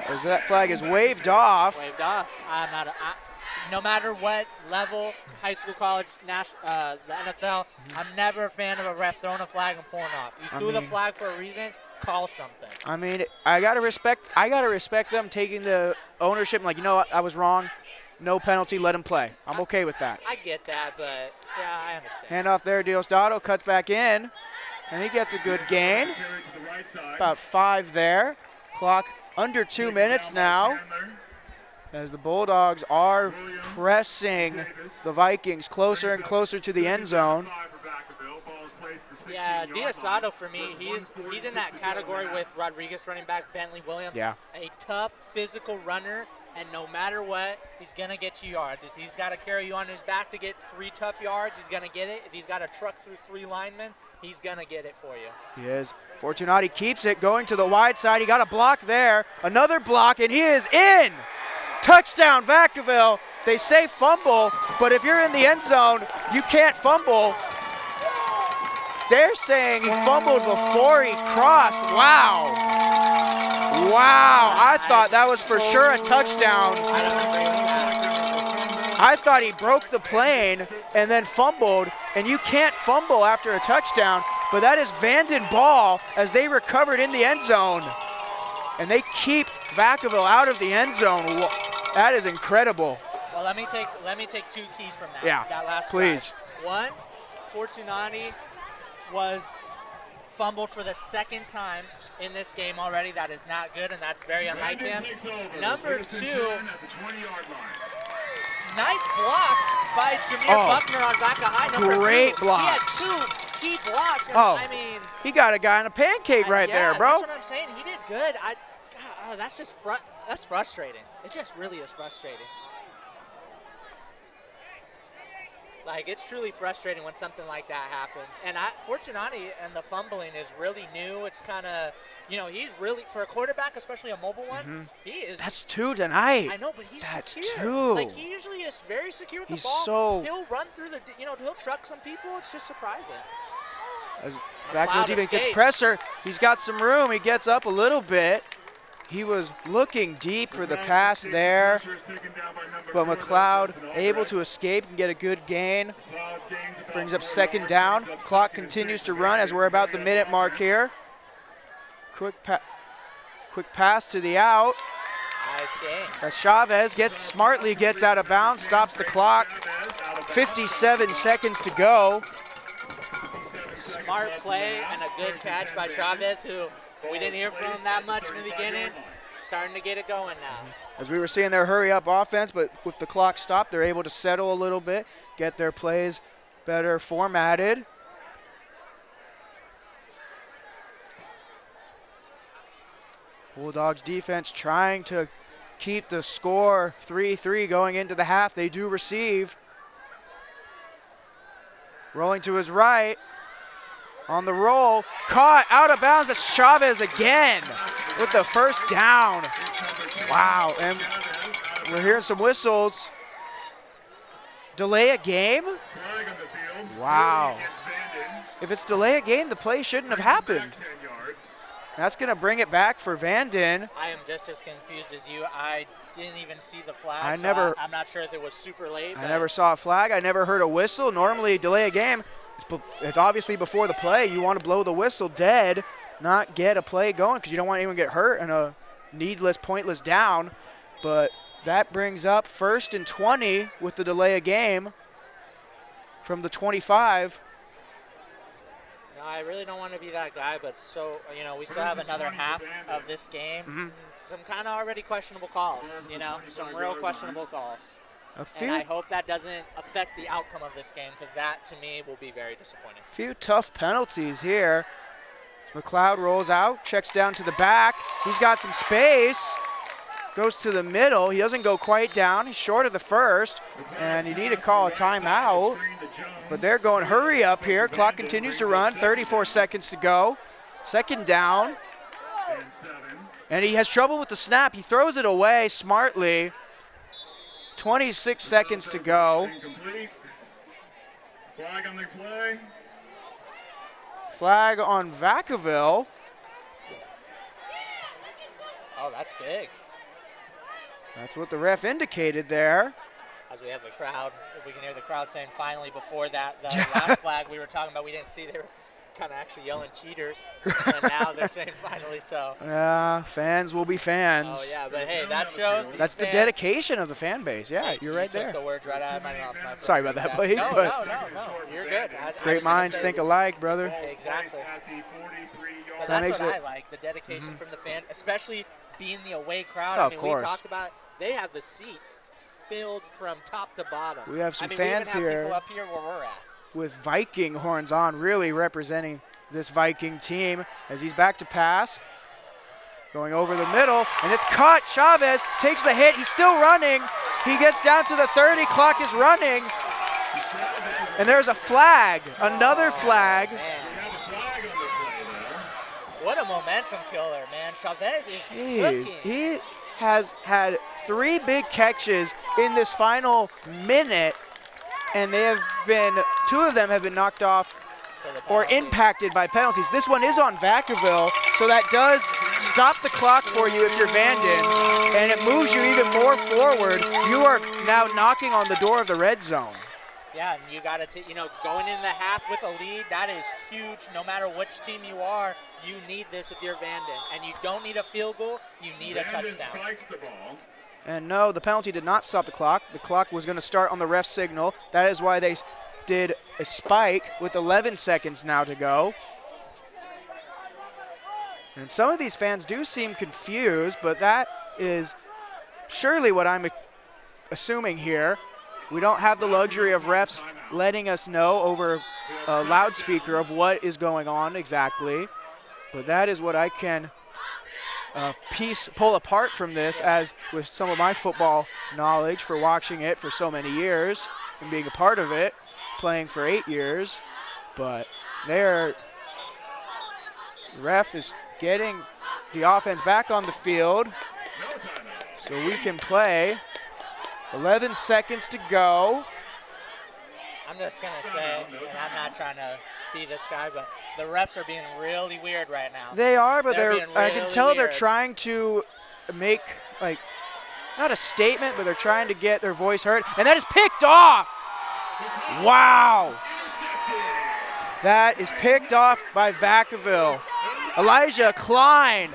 as that flag is waved off. Waved off. No matter what level, high school, college, the NFL, I'm never a fan of a ref throwing a flag and pulling off. You threw the flag for a reason. Call something. I mean, I gotta respect them taking the ownership. Like, what, I was wrong. No penalty, let him play. I'm okay with that. I get that, but yeah, I understand. Hand off there, Diosdado cuts back in, and he gets a good gain. About 5 there. Clock under 2 minutes now, as the Bulldogs are pressing the Vikings closer and closer to the end zone. Yeah, Diosdado for me, he's in that category with Rodriguez running back, Bentley Williams. Yeah. A tough physical runner, and no matter what, he's going to get you yards. If he's got to carry you on his back to get 3 tough yards, he's going to get it. If he's got to truck through 3 linemen, he's going to get it for you. He is. Fortunati keeps it going to the wide side. He got a block there. Another block, and he is in. Touchdown, Vacaville. They say fumble, but if you're in the end zone, you can't fumble. They're saying he fumbled before he crossed. Wow. Wow. I thought that was for sure a touchdown. I thought he broke the plane and then fumbled, and you can't fumble after a touchdown, but that is Vanden ball as they recovered in the end zone. And they keep Vacaville out of the end zone. That is incredible. Well, let me take 2 keys from that. Yeah, that last please. Drive. One, Fortunati was fumbled for the 2nd time in this game already. That is not good, and that's very unlike him. Number 2, nice blocks by Jameer Buckner on Vaca High. Great blocks. He had 2 key blocks. I mean, he got a guy on a pancake right there, bro. That's what I'm saying. He did good. That's just that's frustrating. It just really is frustrating. Like, it's truly frustrating when something like that happens. And Fortunati and the fumbling is really new. It's kind of, he's really, for a quarterback, especially a mobile one, he is. That's 2 tonight. I know, but he's That's secure. 2. Like, he usually is very secure with He's the ball. so. He'll run through he'll truck some people. It's just surprising. As McLeod Vacaville defense gets escapes. pressure, he's got some room. He gets up a little bit. He was looking deep for the pass there, but McLeod able to escape and get a good gain. Brings up 2nd down. Clock continues to run as we're about the minute mark here. Quick pass to the out. Nice game. As Chavez smartly gets out of bounds, stops the clock. 57 seconds to go. Smart play and a good catch by Chavez, who we didn't hear from him that much in the beginning. Starting to get it going now. As we were seeing their hurry-up offense, but with the clock stopped, they're able to settle a little bit, get their plays better formatted. Bulldogs defense trying to keep the score 3-3 going into the half. They do receive. Rolling to his right. On the roll, caught out of bounds. That's Chavez again with the 1st down. Wow, and we're hearing some whistles. Delay a game? Wow. If it's delay a game, the play shouldn't have happened. That's going to bring it back for Vanden. I am just as confused as you. I didn't even see the flag. I'm not sure if it was super late. I never saw a flag. I never heard a whistle. Normally, delay a game, it's obviously before the play. You want to blow the whistle dead, not get a play going because you don't want anyone to get hurt in a needless, pointless down. But that brings up 1st and 20 with the delay of game from the 25. No, I really don't want to be that guy, but we still have another half of this game. Some kind of already questionable calls, some real questionable calls. And I hope that doesn't affect the outcome of this game because that, to me, will be very disappointing. A few tough penalties here. McLeod rolls out, checks down to the back. He's got some space. Goes to the middle. He doesn't go quite down. He's short of the 1st, and you need to call a timeout. But they're going hurry up here. Clock continues to run. 34 seconds to go. 2nd down. And he has trouble with the snap. He throws it away smartly. 26 seconds to go. Flag on the play. Flag on Vacaville. Oh, that's big. That's what the ref indicated there. As we have the crowd, if we can hear the crowd saying finally before that, the last flag we were talking about, we didn't see, they were kind of actually yelling cheaters. And now they're saying finally so. Yeah, fans will be fans. Oh, yeah, but hey, that shows. That's the dedication of the fan base. Yeah, you're right there. there. The words right out of my mouth, my friend. Sorry about that, Blade. No, you're good. Great minds think alike, brother. Exactly. But that that's makes what I like, the dedication from the fans, especially being the away crowd. Oh, I mean, of course. we talked about they have the seats filled from top to bottom. We have some we fans even have here people up here where we're at. with Viking horns on, really representing this Viking team as he's back to pass. Going over the middle, and it's caught. Chavez takes the hit. He's still running. He gets down to the 30. Clock is running. And there's a flag, another flag. Man. What a momentum killer, man. Chavez is cooking. He has had 3 big catches in this final minute, and they have been, 2 of them have been knocked off or impacted by penalties. This one is on Vacaville, so that does stop the clock for you if you're Vanden, and it moves you even more forward. You are now knocking on the door of the red zone. Yeah, and you got to, going in the half with a lead, that is huge. No matter which team you are, you need this if you're Vanden. And you don't need a field goal, you need a touchdown. Spikes the ball. And no, the penalty did not stop the clock. The clock was going to start on the ref signal. That is why they did a spike with 11 seconds now to go. And some of these fans do seem confused, but that is surely what I'm assuming here. We don't have the luxury of refs letting us know over a loudspeaker of what is going on exactly. But that is what I can pull apart from this, as with some of my football knowledge for watching it for so many years and being a part of it. playing for 8 years, but the ref is getting the offense back on the field so we can play. 11 seconds to go. I'm just going to say, and I'm not trying to be this guy, but the refs are being really weird right now. They are, but being I can really tell they're weird. trying to make, like, not a statement, but they're trying to get their voice heard. And that is picked off. Wow. That is picked off by Vacaville. Elijah Klein.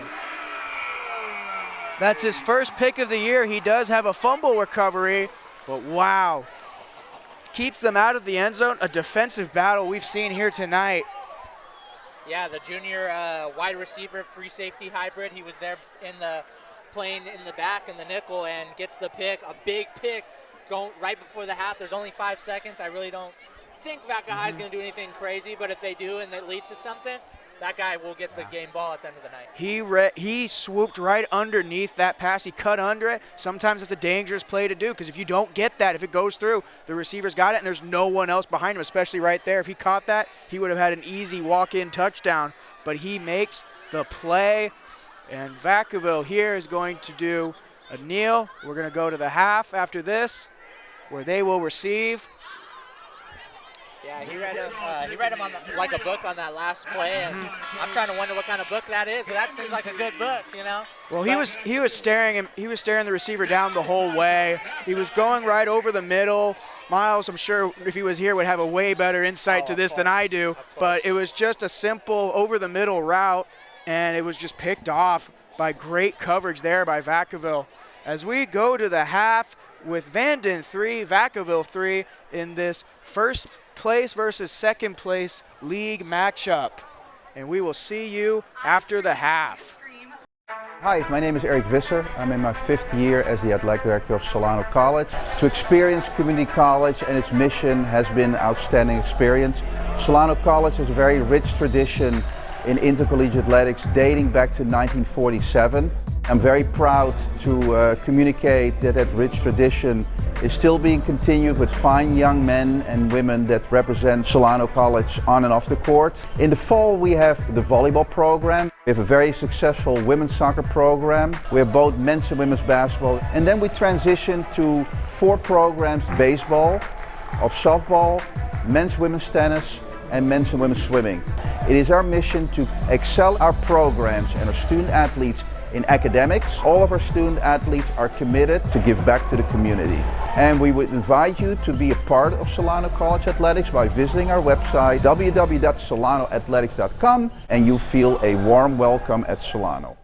That's his first pick of the year. He does have a fumble recovery, but wow. Keeps them out of the end zone. A defensive battle we've seen here tonight. Yeah, the junior wide receiver, free safety hybrid. He was there playing in the back in the nickel and gets the pick, a big pick going right before the half. There's only 5 seconds. I really don't think Vaca High is going to do anything crazy, but if they do and it leads to something, that guy will get the game ball at the end of the night. He swooped right underneath that pass. He cut under it. Sometimes it's a dangerous play to do because if you don't get that, if it goes through, the receiver's got it and there's no one else behind him, especially right there. If he caught that, he would have had an easy walk-in touchdown. But he makes the play, and Vacaville here is going to do a kneel. We're going to go to the half after this where they will receive. Yeah, he read him on like a book on that last play, and I'm trying to wonder what kind of book that is. That seems like a good book, you know. Well, he was staring the receiver down the whole way. He was going right over the middle. Miles, I'm sure if he was here, would have a way better insight to this than I do. But it was just a simple over the middle route, and it was just picked off by great coverage there by Vacaville. As we go to the half with Vanden 3, Vacaville 3 in this first place versus second place league matchup, and we will see you after the half. Hi, my name is Eric Visser. I'm in my 5th year as the athletic director of Solano College. To experience community college and its mission has been an outstanding experience. Solano College has a very rich tradition in intercollegiate athletics dating back to 1947. I'm very proud to communicate that rich tradition is still being continued with fine young men and women that represent Solano College on and off the court. In the fall we have the volleyball program. We have a very successful women's soccer program. We have both men's and women's basketball. And then we transition to 4 programs: baseball, of softball, men's women's tennis, and men's and women's swimming. It is our mission to excel our programs and our student athletes in academics. All of our student athletes are committed to give back to the community. And we would invite you to be a part of Solano College Athletics by visiting our website www.solanoathletics.com, and you feel a warm welcome at Solano.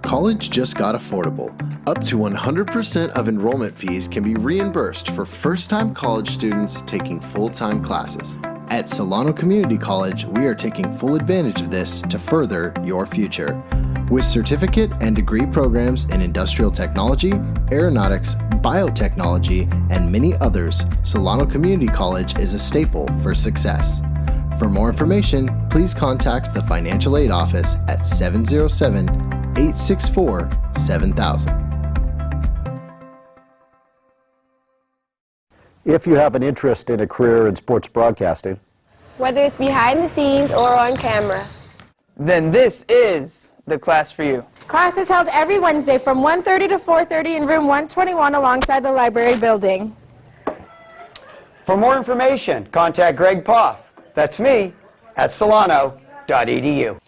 College just got affordable. Up to 100% of enrollment fees can be reimbursed for first-time college students taking full-time classes. At Solano Community College, we are taking full advantage of this to further your future. With certificate and degree programs in industrial technology, aeronautics, biotechnology, and many others, Solano Community College is a staple for success. For more information, please contact the Financial Aid Office at 707-864-7000. If you have an interest in a career in sports broadcasting, whether it's behind the scenes or on camera, then this is the class for you. Class is held every Wednesday from 1:30 to 4:30 in room 121 alongside the library building. for more information, contact Greg Poff. That's me at solano.edu.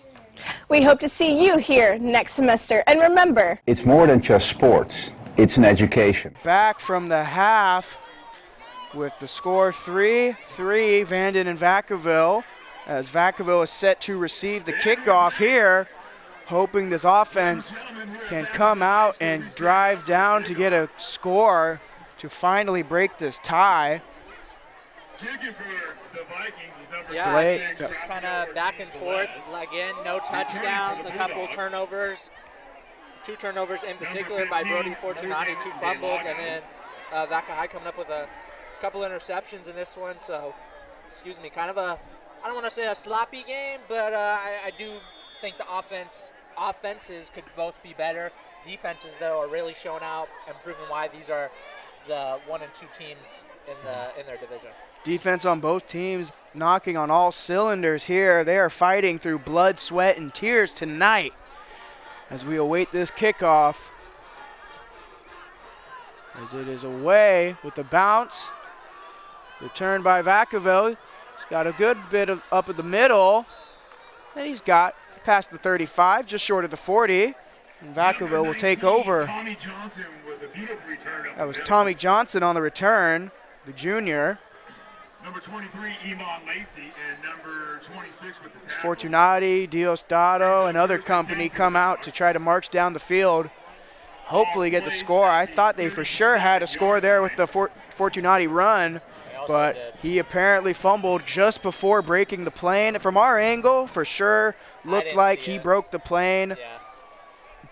we hope to see you here next semester. And remember, It's more than just sports. It's an education. Back from the half with the score 3-3, Vanden and Vacaville, as Vacaville is set to receive the kickoff here, hoping this offense can come out and drive down to get a score to finally break this tie. Kicking for the Vikings is number Yeah, 36. just kind of back and forth. Again, no touchdowns, a couple turnovers. 2 turnovers in particular by Brody Fortunati, 2 fumbles, and then Vaca High coming up with a couple interceptions in this one. So, excuse me, kind of a, I don't want to say a sloppy game, but I do think the offenses could both be better. Defenses, though, are really showing out and proving why these are the 1 and 2 teams in their division. Defense on both teams knocking on all cylinders here. They are fighting through blood, sweat, and tears tonight as we await this kickoff. As it is away with the bounce. Returned by Vacaville. He's got a good bit of up at the middle. And he's got past the 35, just short of the 40. And Vacaville will take over. Tommy Johnson with a beautiful return up That was the Tommy Johnson on the return, the junior. Number 23, Iman Lacey, and number 26 with the tackle. Fortunati, Diosdado, and other company come out to try to march down the field. Hopefully get the score. I thought they for sure had a score there with the Fortunati run, but he apparently fumbled just before breaking the plane. From our angle, for sure, looked like he broke the plane,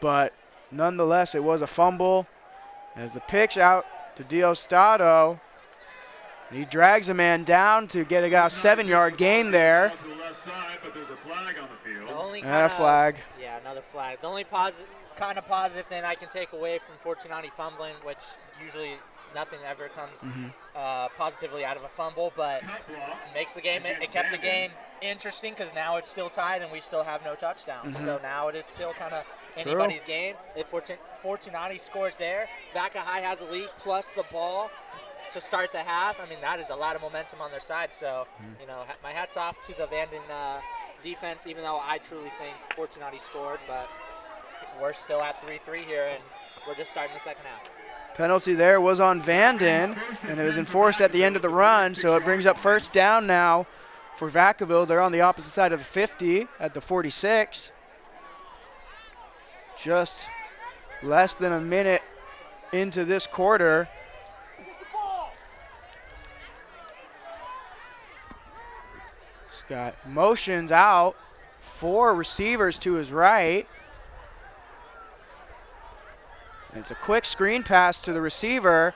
but nonetheless, it was a fumble. As the pitch out to Diosdado, he drags a man down to get a 7-yard gain there. To the left side, but there's a flag on the field. And a flag. Yeah, another flag. The only kind of positive thing I can take away from Fortunati fumbling, which usually nothing ever comes positively out of a fumble, but makes the game. It kept the game interesting because now it's still tied and we still have no touchdowns. So now it is still kind of anybody's game. If Fortunati scores there, Vaca High has a lead plus the ball to start the half. I mean, that is a lot of momentum on their side. So, you know, my hat's off to the Vanden defense, even though I truly think Fortunati scored, but we're still at 3-3 here, and we're just starting the second half. Penalty there was on Vanden, and it was enforced at the end of the run, so it brings up first down now for Vacaville. They're on the opposite side of the 50 at the 46. Just less than a minute into this quarter. He's got motions out, 4 receivers to his right. It's a quick screen pass to the receiver,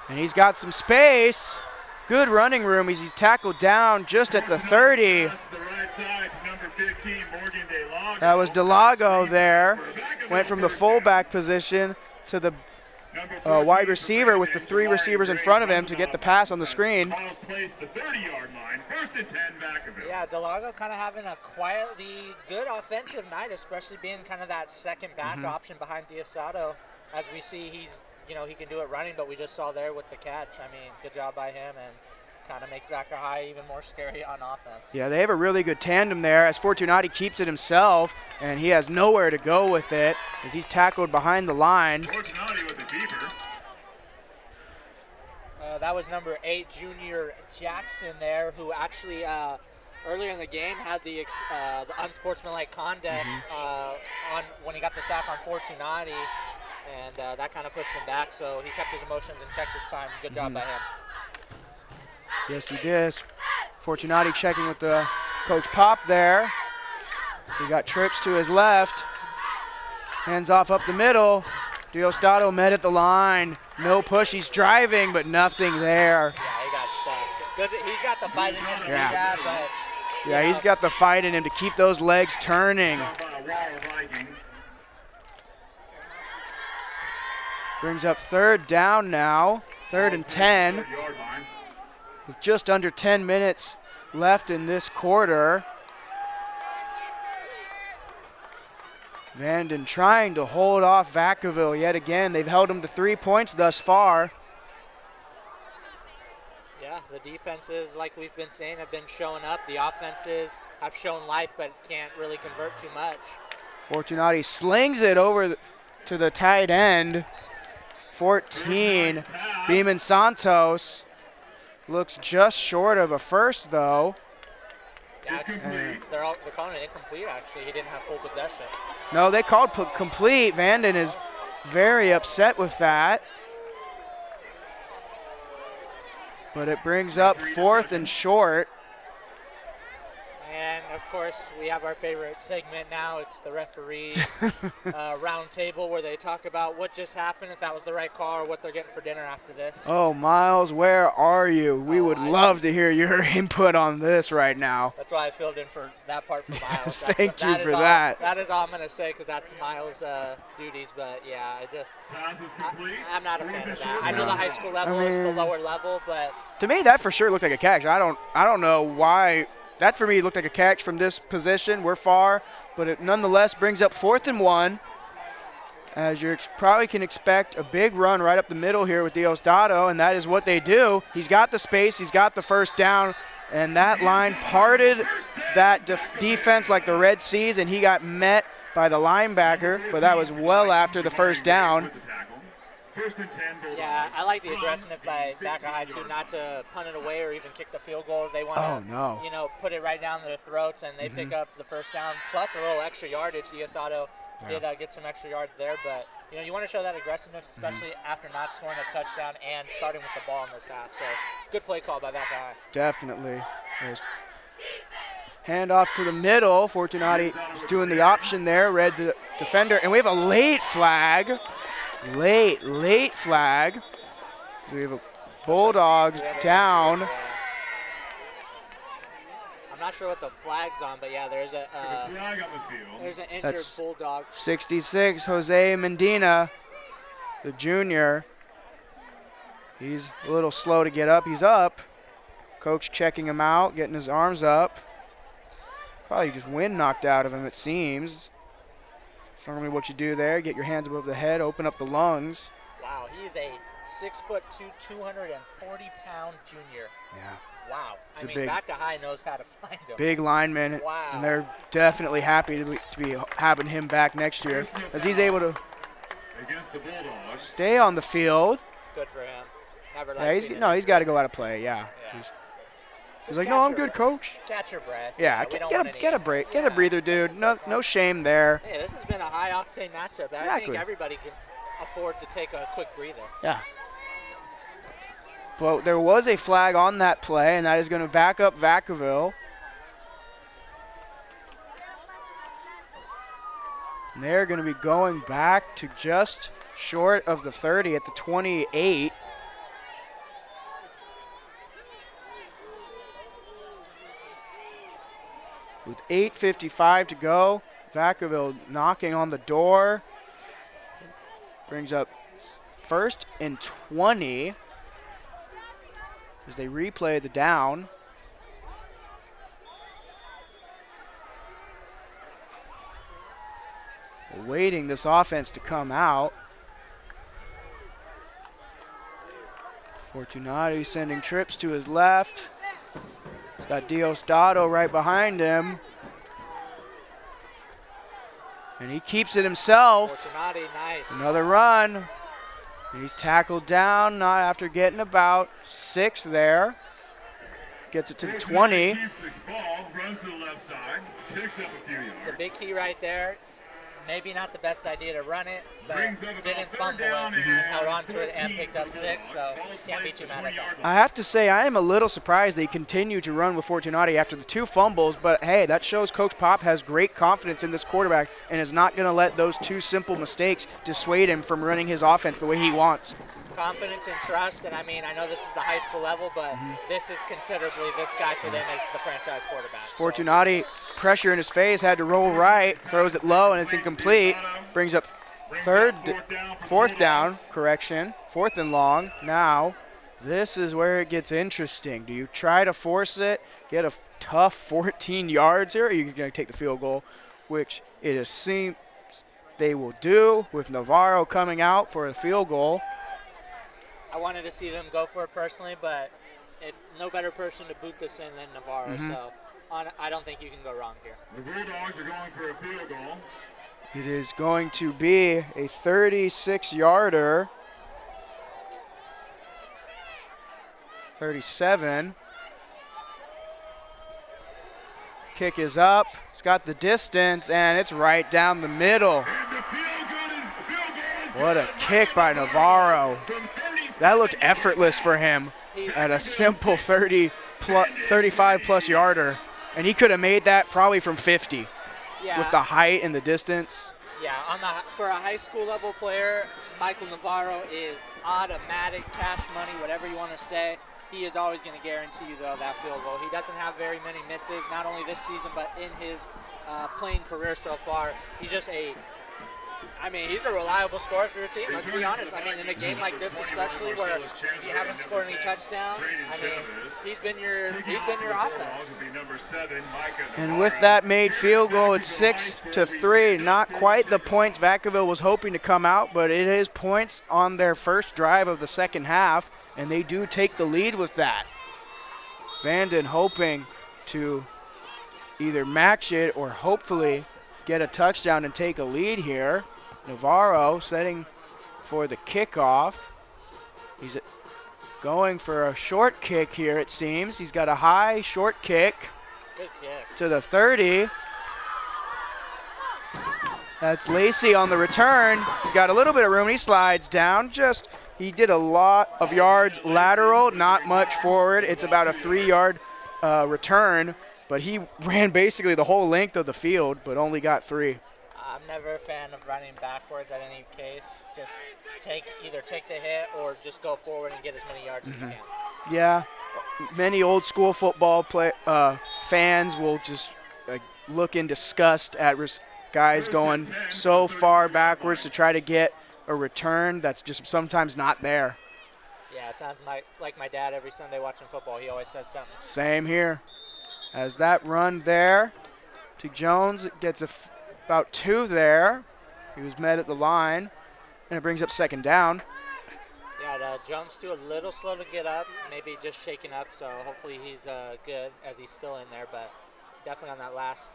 and he's got some space. Good running room. He's tackled down just at the 30. That was Delago there. Went from the fullback position to the wide receiver with the 3 receivers in front of him to get the pass on the screen. Yeah, Delago kind of having a quietly good offensive night, especially being kind of that second back option behind Diosdado. As we see, he can do it running, but we just saw there with the catch. I mean, good job by him, and kind of makes Vaca High even more scary on offense. Yeah, they have a really good tandem there as Fortunati keeps it himself, and he has nowhere to go with it as he's tackled behind the line. Fortunati with the keeper. That was number 8, Junior Jackson there, who actually earlier in the game had the unsportsmanlike conduct on when he got the sack on Fortunati, and that kind of pushed him back. So he kept his emotions in check this time. Good job by him. Yes, he did. Fortunati checking with the Coach Pop there. He got trips to his left. Hands off up the middle. Diosdado met at the line. No push. He's driving, but nothing there. Yeah, he got stuck. Good. He's got the fight in him to do that, but yeah, he's got the fight in him to keep those legs turning. Brings up third down now. 3rd and 10. With just under 10 minutes left in this quarter. Vanden trying to hold off Vacaville yet again. They've held him to 3 points thus far. Yeah, the defenses, like we've been saying, have been showing up. The offenses have shown life, but can't really convert too much. Fortunati slings it over to the tight end. 14, Beeman Santos. Looks just short of a first, though. Yeah, they're calling it incomplete, actually. He didn't have full possession. No, they called complete. Vanden is very upset with that. But it brings up 4th and short. And Of course, we have our favorite segment now. It's the referee round table where they talk about what just happened, if that was the right call, or what they're getting for dinner after this. Oh, Miles, where are you? We would love to hear your input on this right now. That's why I filled in for that part for Miles. Thank you for that. That is all I'm going to say because that's Miles' duties. But, yeah, I'm not a fan of that. I know the high school level is the lower level, but to me, that for sure looked like a catch. I don't know why. That for me looked like a catch from this position. We're far, but it nonetheless brings up 4th and 1. As you probably can expect, a big run right up the middle here with Diosdado, and that is what they do. He's got the space, he's got the first down, and that line parted that defense like the Red Seas, and he got met by the linebacker, but that was well after the first down. Yeah, I like the aggressiveness by Vaca High too, not to punt it away or even kick the field goal. They want to, put it right down their throats, and they pick up the first down plus a little extra yardage. Diosdado did get some extra yards there, but you want to show that aggressiveness, especially after not scoring a touchdown and starting with the ball in this half. So good play call by Vaca High. Definitely. There's hand off to the middle. Fortunati is doing the option there. Read the defender, and we have a late flag. Late flag. We have a Bulldogs down. I'm not sure what the flag's on, but yeah, there's an injured That's Bulldog. 66, Jose Medina, the junior. He's a little slow to get up. He's up. Coach checking him out, getting his arms up. Probably just wind knocked out of him, it seems. That's normally what you do there. Get your hands above the head, open up the lungs. Wow, he's a 6'2", 240-pound junior. Yeah. Wow. I mean, Vaca High knows how to find him. Big lineman. Wow. And they're definitely happy to be having him back next year as he's able to stay on the field. Good for him. He's got to go out of play. Yeah. He's like, no, I'm good, coach. Catch your breath. Yeah, get a break. Get a breather, dude. No shame there. Hey, this has been a high-octane matchup. Exactly. I think everybody can afford to take a quick breather. Yeah. But there was a flag on that play, and that is going to back up Vacaville. And they're going to be going back to just short of the 30 at the 28. With 8:55 to go, Vacaville knocking on the door. Brings up 1st and 20 as they replay the down. Awaiting this offense to come out. Fortunati sending trips to his left. He's got Diosdado right behind him. And he keeps it himself. Fortunati, nice. Another run. And he's tackled down, not after getting about 6 there. Gets it to the 20. Runs to the left side, picks up a few yards. The big key right there. Maybe not the best idea to run it, but didn't fumble it and held on to it and picked up 6, so can't be too mad at that. I have to say, I am a little surprised they continue to run with Fortunati after the 2 fumbles, but hey, that shows Coach Pop has great confidence in this quarterback and is not going to let those 2 simple mistakes dissuade him from running his offense the way he wants. Confidence and trust, and I mean, I know this is the high school level, but this is considerably this guy for them as the franchise quarterback. Fortunati, pressure in his face, had to roll right, throws it low, and it's incomplete. Brings up 4th down, correction, 4th and long. Now, this is where it gets interesting. Do you try to force it, get a tough 14 yards here, or are you going to take the field goal, which it seems they will do with Navarro coming out for a field goal. I wanted to see them go for it personally, but if no better person to boot this in than Navarro, so I don't think you can go wrong here. The Bulldogs are going for a field goal. It is going to be a 36-yarder. 37. Kick is up. It's got the distance, and it's right down the middle. What a kick by Navarro. That looked effortless for him at a simple 35-plus yarder. And he could have made that probably from 50 Yeah. with the height and the distance. Yeah, for a high school level player, Michael Navarro is automatic cash money, whatever you want to say. He is always going to guarantee you, though, that field goal. He doesn't have very many misses, not only this season, but in his playing career so far. He's just he's a reliable scorer for your team, let's be honest. In a game like this, especially where you haven't scored any touchdowns, he's been your offense. And with that made field goal, it's 6-3. Not quite the points Vacaville was hoping to come out, but it is points on their first drive of the second half, and they do take the lead with that. Vanden hoping to either match it or hopefully get a touchdown and take a lead here. Navarro setting for the kickoff. He's going for a short kick here, it seems. He's got a high short kick. Good kick. To the 30. That's Lacey on the return. He's got a little bit of room. He slides down. He did a lot of yards lateral, not much forward. It's about a 3-yard return, but he ran basically the whole length of the field, but only got 3. I'm never a fan of running backwards at any case. Just either take the hit or just go forward and get as many yards as you can. Yeah, many old school football fans will just look in disgust at guys going so far backwards to try to get a return that's just sometimes not there. Yeah, it sounds like my dad every Sunday watching football. He always says something. Same here. As that run there to Jones, it gets about 2 there. He was met at the line, and it brings up second down. Yeah, Jones too, a little slow to get up, maybe just shaking up, so hopefully he's good as he's still in there, but definitely on that last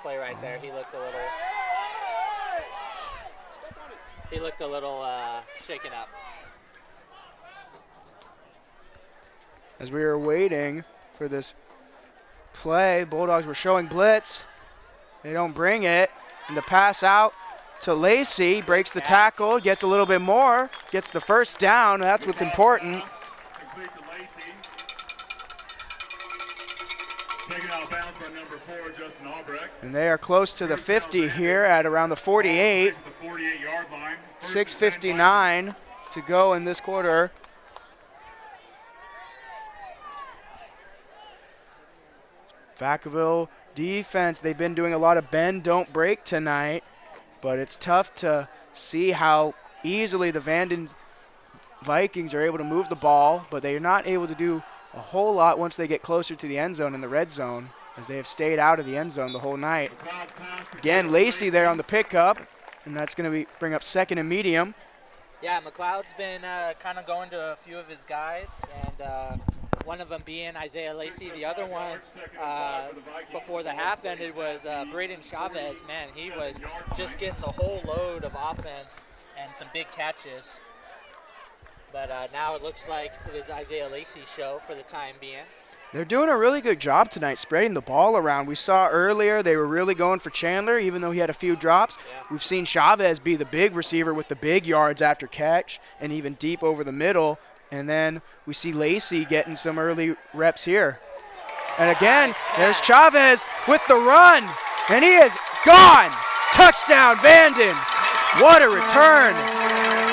play right there, he looked a little shaken up. As we were waiting for this play, Bulldogs were showing blitz. They don't bring it. And the pass out to Lacey, breaks the tackle, gets a little bit more, gets the first down. That's what's important. Taken out of bounds by number 4, Justin Albrecht. And they are close to the 50 here at around the 48. 6:59 to go in this quarter. Vacaville defense, they've been doing a lot of bend, don't break tonight, but it's tough to see how easily the Vanden Vikings are able to move the ball, but they are not able to do a whole lot once they get closer to the end zone in the red zone, as they have stayed out of the end zone the whole night. Again, Lacey there on the pickup, and that's going to bring up second and medium. Yeah, McLeod's been kind of going to a few of his guys, and one of them being Isaiah Lacey. The other one, before the half ended, was Braden Chavez. Man, he was just getting the whole load of offense and some big catches. But now it looks like it is Isaiah Lacey's show for the time being. They're doing a really good job tonight spreading the ball around. We saw earlier they were really going for Chandler, even though he had a few drops. Yeah. We've seen Chavez be the big receiver with the big yards after catch and even deep over the middle. And then we see Lacey getting some early reps here. And again, there's Chavez with the run. And he is gone. Touchdown, Vanden. What a return.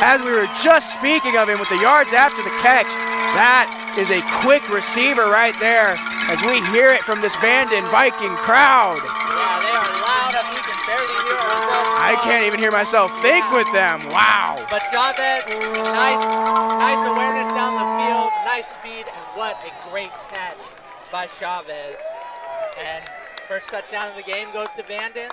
As we were just speaking of him with the yards after the catch, that is a quick receiver right there as we hear it from this Vanden Viking crowd. Yeah, they are loud as we can barely hear ourselves. I can't even hear myself think with them. Wow. But Chavez, nice awareness down the field, nice speed, and what a great catch by Chavez. And first touchdown of the game goes to Vanden.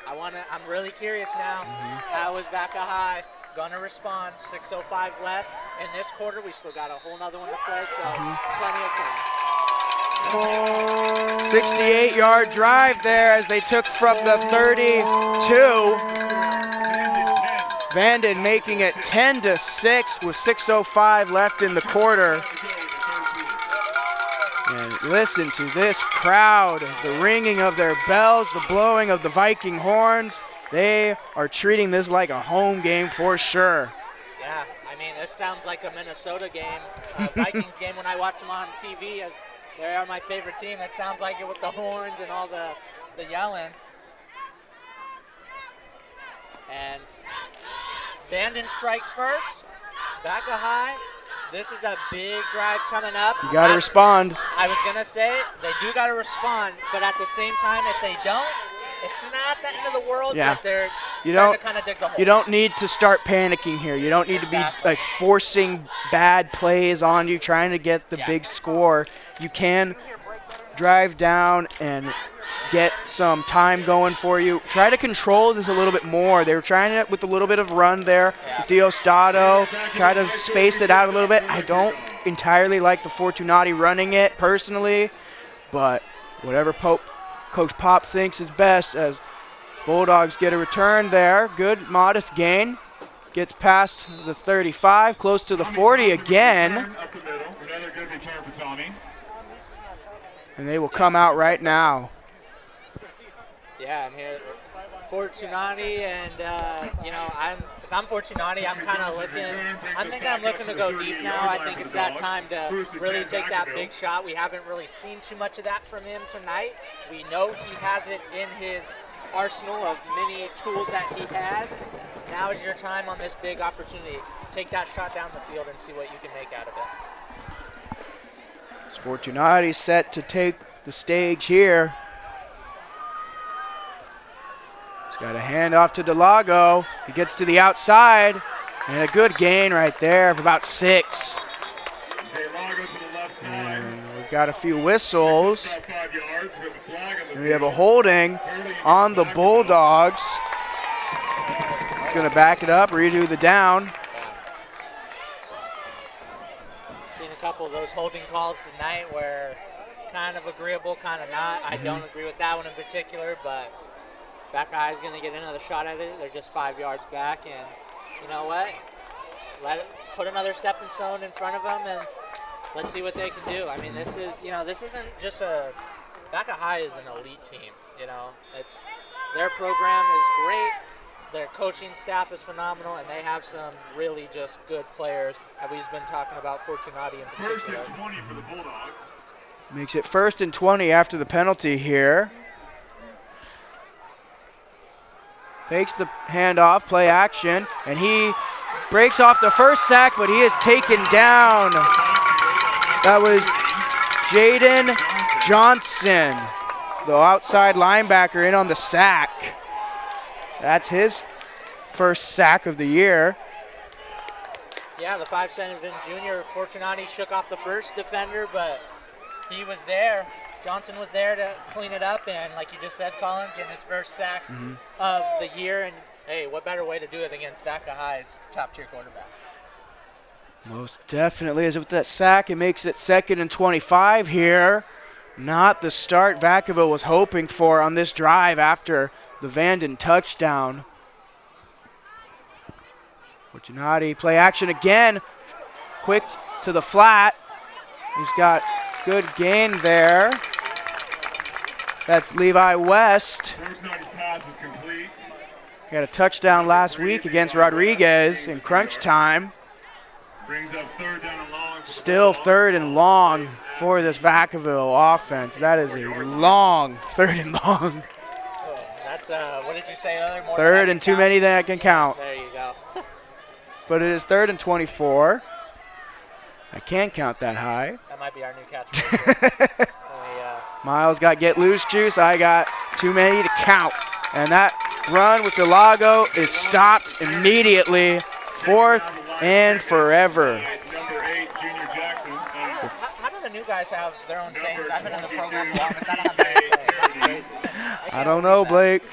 I'm really curious now. How is Vaca High gonna respond? 6:05 left in this quarter. We still got a whole nother one to play, so plenty of time. 68-yard drive there as they took from the 32. Vanden making it 10-6 with 6:05 left in the quarter. And listen to this crowd, the ringing of their bells, the blowing of the Viking horns. They are treating this like a home game for sure. Yeah, I mean, this sounds like a Minnesota game, a Vikings game when I watch them on TV. As They are my favorite team. That sounds like it with the horns and all the yelling. And Vanden strikes first. Vaca High. This is a big drive coming up. You got to respond. I was going to say, they do got to respond, but at the same time, if they don't, it's not the end of the world, Yeah. but they're You starting to kind of dig the hole. You don't need to start panicking here. You don't need to be like forcing bad plays on you, trying to get the big score. You can drive down and get some time going for you. Try to control this a little bit more. They were trying it with a little bit of run there. With Diosdado, try to space it out a little bit. I don't entirely like the Fortunati running it personally, but whatever Coach Pop thinks is best as Bulldogs get a return there. Good, modest gain. Gets past the 35, close to the 40 again. Up the middle. Another good return for Tommy. And they will come out right now. Yeah, I'm here. Fortunati, and if I'm Fortunati, I'm kind of looking. I'm looking to go deep now. I think it's that time to really take that big shot. We haven't really seen too much of that from him tonight. We know he has it in his arsenal of many tools that he has. Now is your time on this big opportunity. Take that shot down the field and see what you can make out of it. Fortunati set to take the stage here. He's got a handoff to Delago. He gets to the outside, and a good gain right there of about 6. And we've got a few whistles. And we have a holding on the Bulldogs. He's going to back it up, redo the down. Seen a couple of those holding calls tonight where kind of agreeable, kind of not. I don't agree with that one in particular, but Vaca High is going to get another shot at it. They're just 5 yards back, and you know what? Put another stepping stone in front of them, and let's see what they can do. I mean, this isn't just Vaca High is an elite team. Their program is great. Their coaching staff is phenomenal, and they have some really just good players that we've been talking about, Fortunati in particular. 1st and 20 for the Bulldogs. Makes it 1st and 20 after the penalty here. Fakes the handoff, play action, and he breaks off the first sack, but he is taken down. That was Jaden Johnson, the outside linebacker, in on the sack. That's his first sack of the year. Yeah, the 5'7" junior, Fortunati shook off the first defender, but he was there. Johnson was there to clean it up, and like you just said, Colin, getting his first sack of the year. And hey, what better way to do it against Vaca High's top-tier quarterback? Most definitely. As with that sack, it makes it 2nd and 25 here. Not the start Vacaville was hoping for on this drive after the Vanden touchdown. Fortunati, play action again. Quick to the flat. He's got good gain there. That's Levi West. Fortunati's pass is complete. He had a touchdown last week against Rodriguez in crunch time. Brings up 3rd down and long. Still 3rd and long for this Vacaville offense. That is a long 3rd and long. That's, what did you say earlier? 3rd and too many that I can count. There you go. But it is 3rd and 24. I can't count that high. That might be our new catch. Miles got get loose juice. I got too many to count. And that run with Delago is stopped immediately. 4th and forever. Number 8, Junior Jackson. How do the new guys have their own sayings? I've been in the program the longest. I don't have my own saying. That's crazy. I don't know, Blake.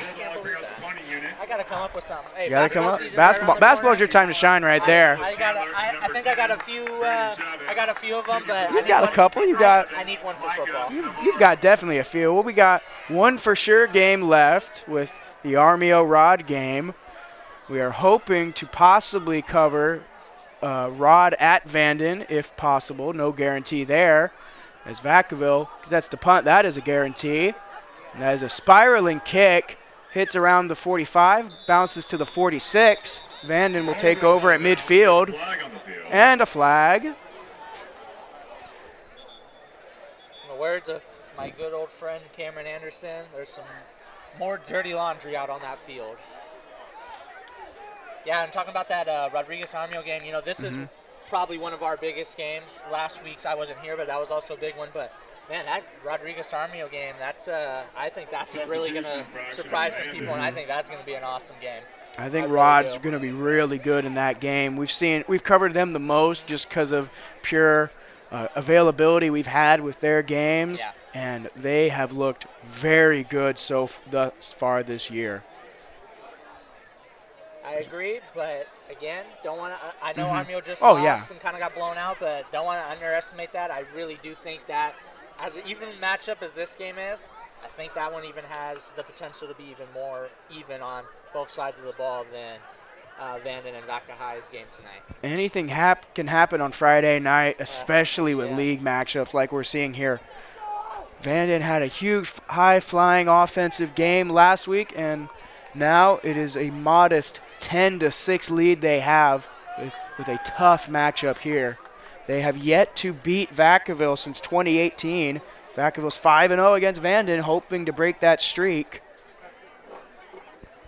I got to come up with something. Hey, You got to come up. Basketball is your time to shine right there. I think I got a few. I got a few of them, but You got a couple. I need one for football. You've got definitely a few. Well, we got one for sure game left with the Armio Rod game. We are hoping to possibly cover Rod at Vanden if possible. No guarantee there. As Vacaville, that's the punt. That is a guarantee. And that is a spiraling kick. Hits around the 45, bounces to the 46. Vanden will take over at midfield. And a flag. words of my good old friend Cameron Anderson, there's some more dirty laundry out on that field. Yeah, I'm talking about that Rodriguez-Armio game. You know, this is probably one of our biggest games. Last week's I wasn't here, but that was also a big one. But, man, that Rodriguez-Armio game, that's I think that's really going to surprise some people, and I think that's going to be an awesome game. I think Rod's going to be really good in that game. We've covered them the most just because of pure availability we've had with their games, and they have looked very good thus far this year. I agree, but again, don't want to. I know Armio just lost and kind of got blown out, but don't want to underestimate that. I really do think that, as an even matchup as this game is, I think that one even has the potential to be even more even on both sides of the ball than Vanden and Vaca High's game tonight. Anything can happen on Friday night, especially with league matchups like we're seeing here. Vanden had a huge, high-flying offensive game last week, and now it is a modest 10-6 lead they have with a tough matchup here. They have yet to beat Vacaville since 2018. Vacaville's 5-0 against Vanden, hoping to break that streak.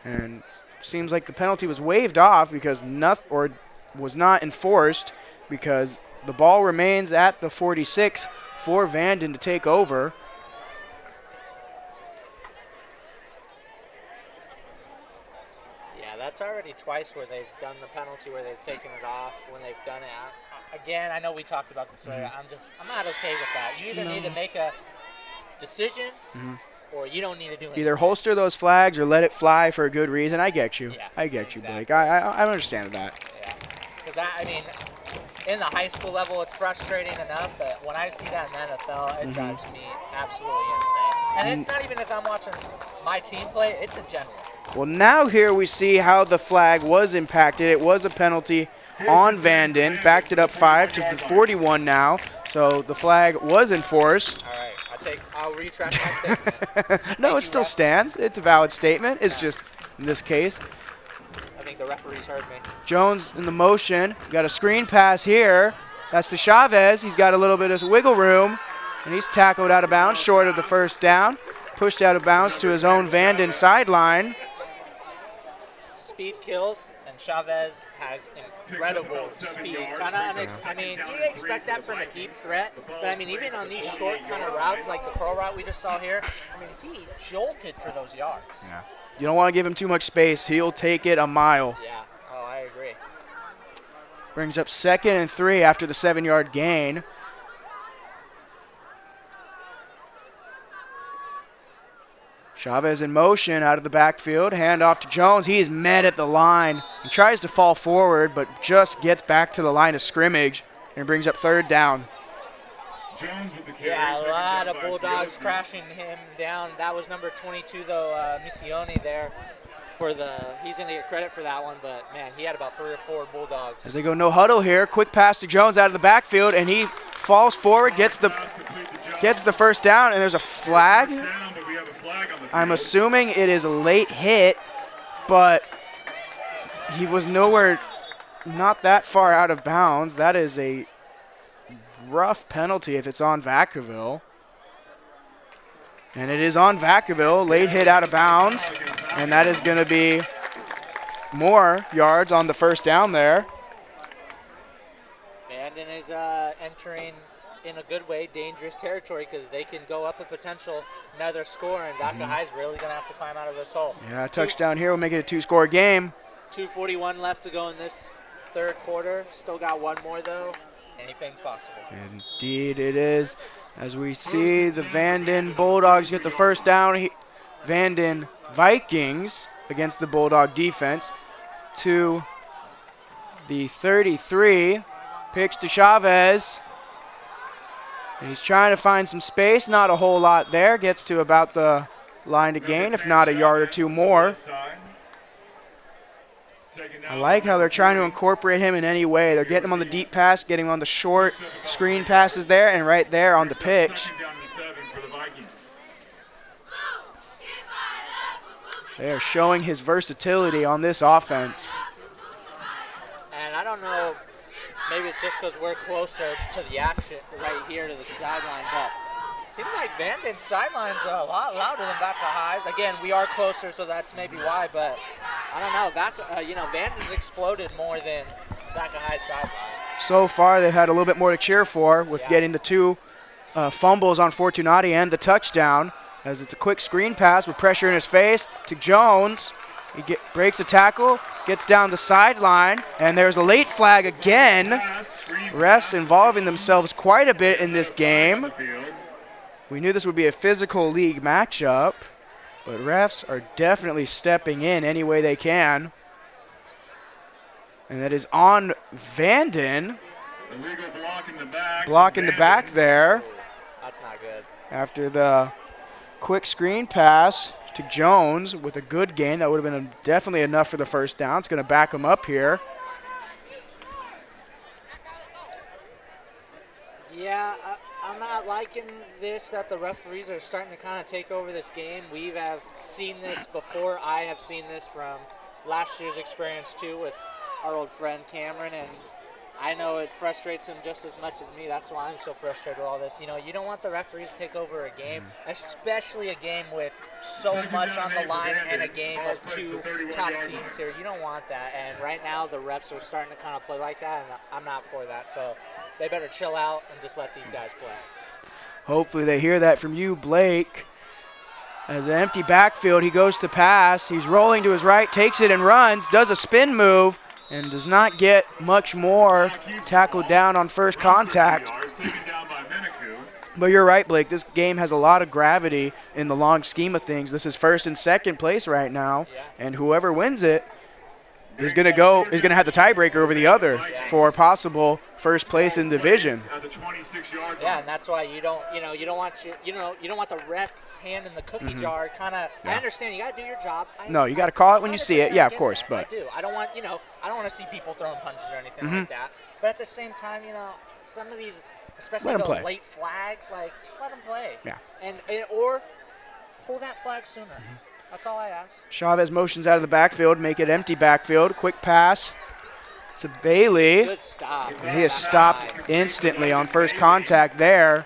And seems like the penalty was waved off because was not enforced, because the ball remains at the 46 for Vanden to take over. That's already twice where they've done the penalty, where they've taken it off when they've done it. Again, I know we talked about this earlier. I'm not okay with that. You either need to make a decision or you don't need to do anything. Either holster those flags or let it fly for a good reason. I get you. Yeah, I get you, Blake. I understand that. Yeah. Because I mean, in the high school level, it's frustrating enough, but when I see that in the NFL, it drives me absolutely insane. And it's not even as I'm watching my team play, it's in general. Well, now here we see how the flag was impacted. It was a penalty on Vanden, backed it up 5 to the 41 now. So the flag was enforced. All right, I'll retract my statement. No, it still stands. It's a valid statement. It's just, in this case, I think the referees heard me. Jones in the motion. Got a screen pass here. That's to Chavez. He's got a little bit of wiggle room, and he's tackled out of bounds, short of the first down. Pushed out of bounds to his own Vanden sideline. Speed kills, and Chavez has incredible speed. I mean, you expect that from a deep threat, but I mean, even on these short kind of routes, like the curl route we just saw here, I mean, he jolted for those yards. Yeah. You don't want to give him too much space. He'll take it a mile. Yeah. Oh, I agree. Brings up 2nd and 3 after the 7-yard gain. Chavez in motion out of the backfield. Hand off to Jones. He is met at the line. He tries to fall forward, but just gets back to the line of scrimmage and brings up 3rd down. Jones with the carry. Yeah, a lot of Bulldogs crashing him down. That was number 22, though, Missione there. He's going to get credit for that one, but, man, he had about 3 or 4 Bulldogs. As they go no huddle here, quick pass to Jones out of the backfield, and he falls forward, gets the first down, and there's a flag. I'm assuming it is a late hit, but he was not that far out of bounds. That is a rough penalty if it's on Vacaville. And it is on Vacaville, late hit out of bounds, and that is going to be more yards on the first down there. Vanden is entering in a good way dangerous territory because they can go up a potential another score, and Vaca High's really going to have to climb out of this hole. Yeah, a touchdown here will make it a 2-score game. 2:41 left to go in this 3rd quarter. Still got one more, though. Anything's possible. Indeed it is. As we see the Vanden Bulldogs get the first down. Vanden Vikings against the Bulldog defense to the 33. Pitch to Chavez. And he's trying to find some space. Not a whole lot there. Gets to about the line to gain, if not a yard or 2 more. I like how they're trying to incorporate him in any way. They're getting him on the deep pass, getting him on the short screen passes there, and right there on the pitch. They are showing his versatility on this offense. And I don't know, maybe it's just because we're closer to the action right here to the sideline, but Seems like Vanden's sideline's a lot louder than Vaca High's. Again, we are closer, so that's maybe why. But I don't know. Vanden's exploded more than Vaca High's sideline. So far, they've had a little bit more to cheer for with getting the 2 fumbles on Fortunati and the touchdown, as it's a quick screen pass with pressure in his face to Jones. He breaks a tackle, gets down the sideline, and there's a late flag again. Refs involving themselves quite a bit in this game. We knew this would be a physical league matchup, but refs are definitely stepping in any way they can. And that is on Vanden. Block in the back there. That's not good. After the quick screen pass to Jones with a good gain. That would have been definitely enough for the first down. It's going to back him up here. Yeah, I'm not liking this, that the referees are starting to kind of take over this game. We have seen this before. I have seen this from last year's experience, too, with our old friend Cameron, and I know it frustrates him just as much as me. That's why I'm so frustrated with all this. You know, you don't want the referees to take over a game, especially a game with so much on the line and a game of 2 top teams here. You don't want that. And right now the refs are starting to kind of play like that, and I'm not for that. So they better chill out and just let these guys play. Hopefully they hear that from you, Blake. As an empty backfield, he goes to pass. He's rolling to his right, takes it and runs, does a spin move, and does not get much more. Tackled down on first contact. But you're right, Blake. This game has a lot of gravity in the long scheme of things. This is first and second place right now, and whoever wins it is going to have the tiebreaker over the other for possible first place in division. Yeah, and that's why you don't want the ref's hand in the cookie jar. Kind of, I understand you got to do your job. No, you got to call it when you see it. Yeah, of course, but I do. I don't want to see people throwing punches or anything like that. But at the same time, some of these, especially the late flags, just let them play. Yeah. Or pull that flag sooner. That's all I ask. Chavez motions out of the backfield, make it empty backfield. Quick pass to Bailey. Good stop. He is stopped instantly on first contact there.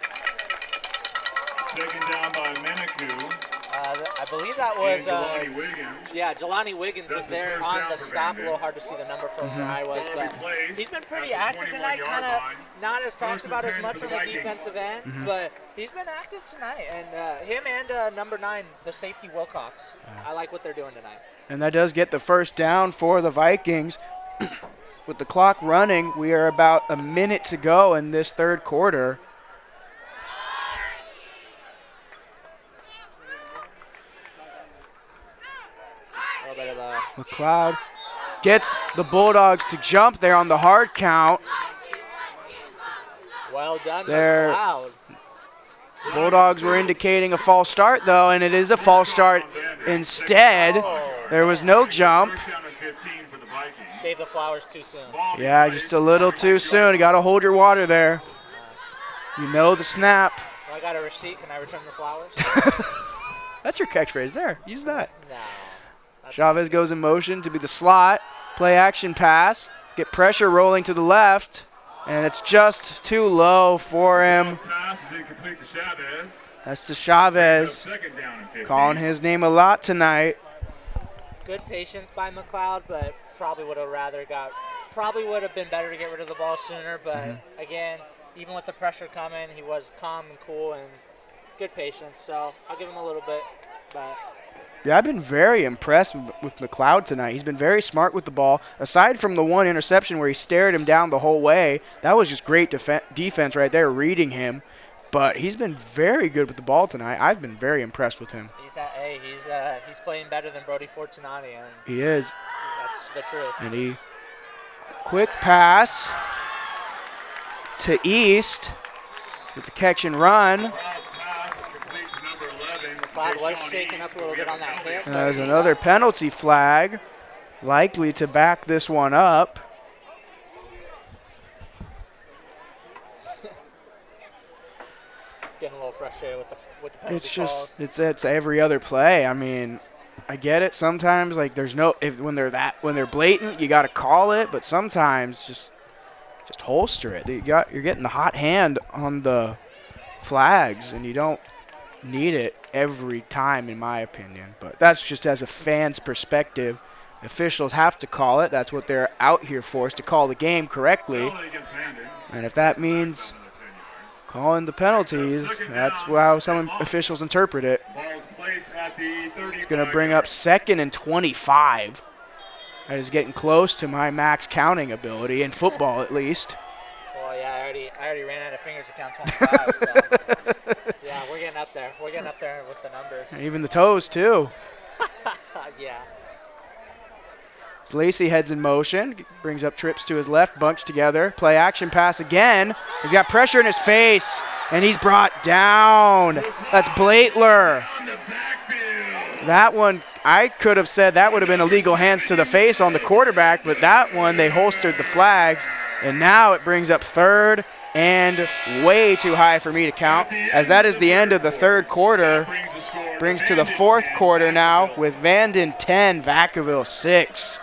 Taken down by Menaku. I believe that was Jelani Wiggins. Jelani Wiggins was there on the stop. A little hard to see the number from where I was, but he's been pretty active tonight. Kind of not as talked about as much on the defensive end, but he's been active tonight. And him and number 9, the safety Wilcox. I like what they're doing tonight. And that does get the first down for the Vikings. With the clock running, we are about a minute to go in this third quarter. McLeod gets the Bulldogs to jump there on the hard count. Well done, there. McLeod. Bulldogs were indicating a false start, though, and it is a false start instead. There was no jump. Gave the flowers too soon. Yeah, just a little too soon. You got to hold your water there. You know the snap. Well, I got a receipt. Can I return the flowers? That's your catchphrase there. Use that. No. Chavez goes in motion to be the slot. Play action pass. Get pressure rolling to the left. And it's just too low for him. That's to Chavez. Calling his name a lot tonight. Good patience by McLeod, but probably would have been better to get rid of the ball sooner. But again, even with the pressure coming, he was calm and cool and good patience. So I'll give him a little bit. But yeah, I've been very impressed with McLeod tonight. He's been very smart with the ball. Aside from the one interception where he stared him down the whole way, that was just great defense right there, reading him. But he's been very good with the ball tonight. I've been very impressed with him. He's playing better than Brody Fortunati. And he is. That's the truth. And he quick pass to East with the catch and run. McLeod was shaking up a little bit on that hit. There's another penalty flag, likely to back this one up. Getting a little frustrated with the penalty calls. It's every other play. I mean, I get it. Sometimes there's no when they're blatant, you got to call it. But sometimes just holster it. You're getting the hot hand on the flags, and you don't need it every time, in my opinion. But that's just as a fan's perspective. Officials have to call it. That's what they're out here for, is to call the game correctly. And if that means calling the penalties, that's how some officials interpret it. It's going to bring up 2nd and 25. That is getting close to my max counting ability, in football at least. Well, yeah, I already ran out of fingers to count 25, so yeah, we're getting up there. We're getting up there with the numbers. And even the toes, too. Yeah. So Lacey heads in motion, brings up trips to his left, bunch together. Play action pass again. He's got pressure in his face, and he's brought down. That's Blaitler. That one, I could have said that would have been illegal hands to the face on the quarterback, but that one, they holstered the flags, and now it brings up 3rd and way too high for me to count, as that is the end of the 3rd quarter. Brings to the 4th quarter now with Vanden 10, Vacaville 6.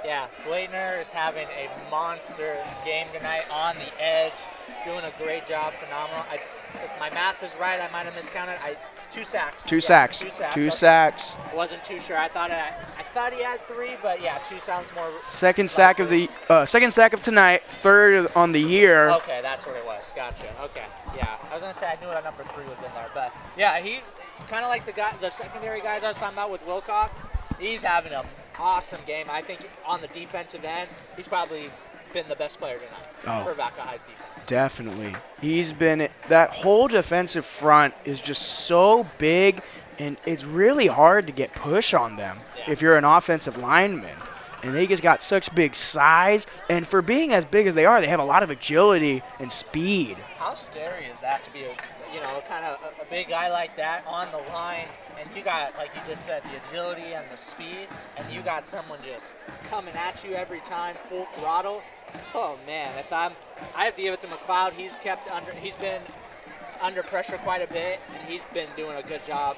Yeah, Blaitner is having a monster game tonight on the edge, doing a great job, phenomenal. If my math is right, I might have miscounted. 2 sacks. Two sacks. Two sacks. Wasn't too sure. I thought he had 3, but yeah, 2 sounds more. Second sack of tonight, 3rd on the year. Okay, that's what it was. Gotcha. Okay, yeah. I was gonna say I knew that number 3 was in there, but yeah, he's kind of like the secondary guys I was talking about with Wilcox. He's having an awesome game. I think on the defensive end, he's probably been the best player tonight for Vaca High's defense. Definitely. He's been – that whole defensive front is just so big, and it's really hard to get push on them if you're an offensive lineman. And they just got such big size, and for being as big as they are, they have a lot of agility and speed. How scary is that to be kind of a big guy like that on the line, and you got, like you just said, the agility and the speed, and you got someone just coming at you every time, full throttle. Oh man, I have to give it to McLeod. He's been under pressure quite a bit, and he's been doing a good job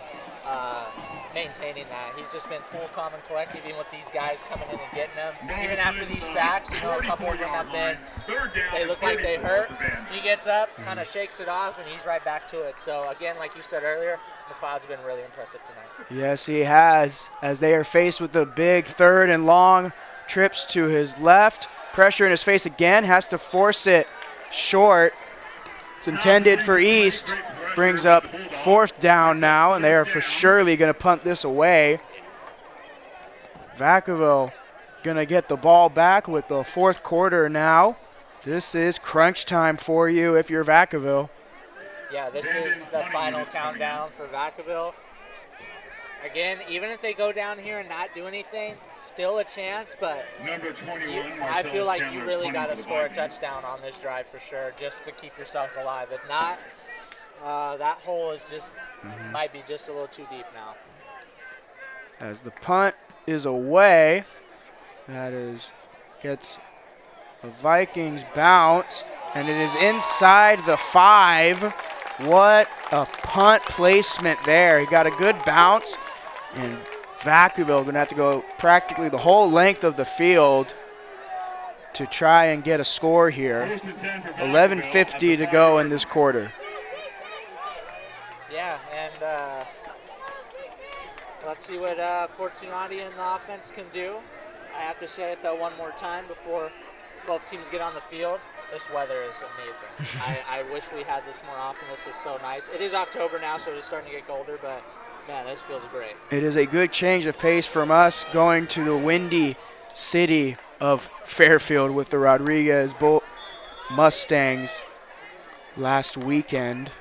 maintaining that. He's just been cool, calm, and collected, even with these guys coming in and getting them. Even after these sacks, a couple of them have been, they look like they hurt. He gets up, kind of shakes it off, and he's right back to it. So again, like you said earlier, McLeod's been really impressive tonight. Yes, he has, as they are faced with the big 3rd and long trips to his left. Pressure in his face again, has to force it short. It's intended for East. Brings up 4th down now, and they are for surely going to punt this away. Vacaville going to get the ball back with the 4th quarter now. This is crunch time for you if you're Vacaville. Yeah, this is the final countdown for Vacaville. Again, even if they go down here and not do anything, still a chance, but I feel like you really got to score a touchdown on this drive for sure, just to keep yourselves alive. If not, that hole is just might be just a little too deep now. As the punt is away, gets a Vikings bounce, and it is inside the 5. What a punt placement there. He got a good bounce, and Vacaville going to have to go practically the whole length of the field to try and get a score here. 11:50 to go in this quarter. Yeah, and let's see what Fortunati and the offense can do. I have to say it, though, one more time before both teams get on the field. This weather is amazing. I wish we had this more often. This is so nice. It is October now, so it's starting to get colder, but, man, this feels great. It is a good change of pace from us going to the windy city of Fairfield with the Rodriguez Mustangs last weekend.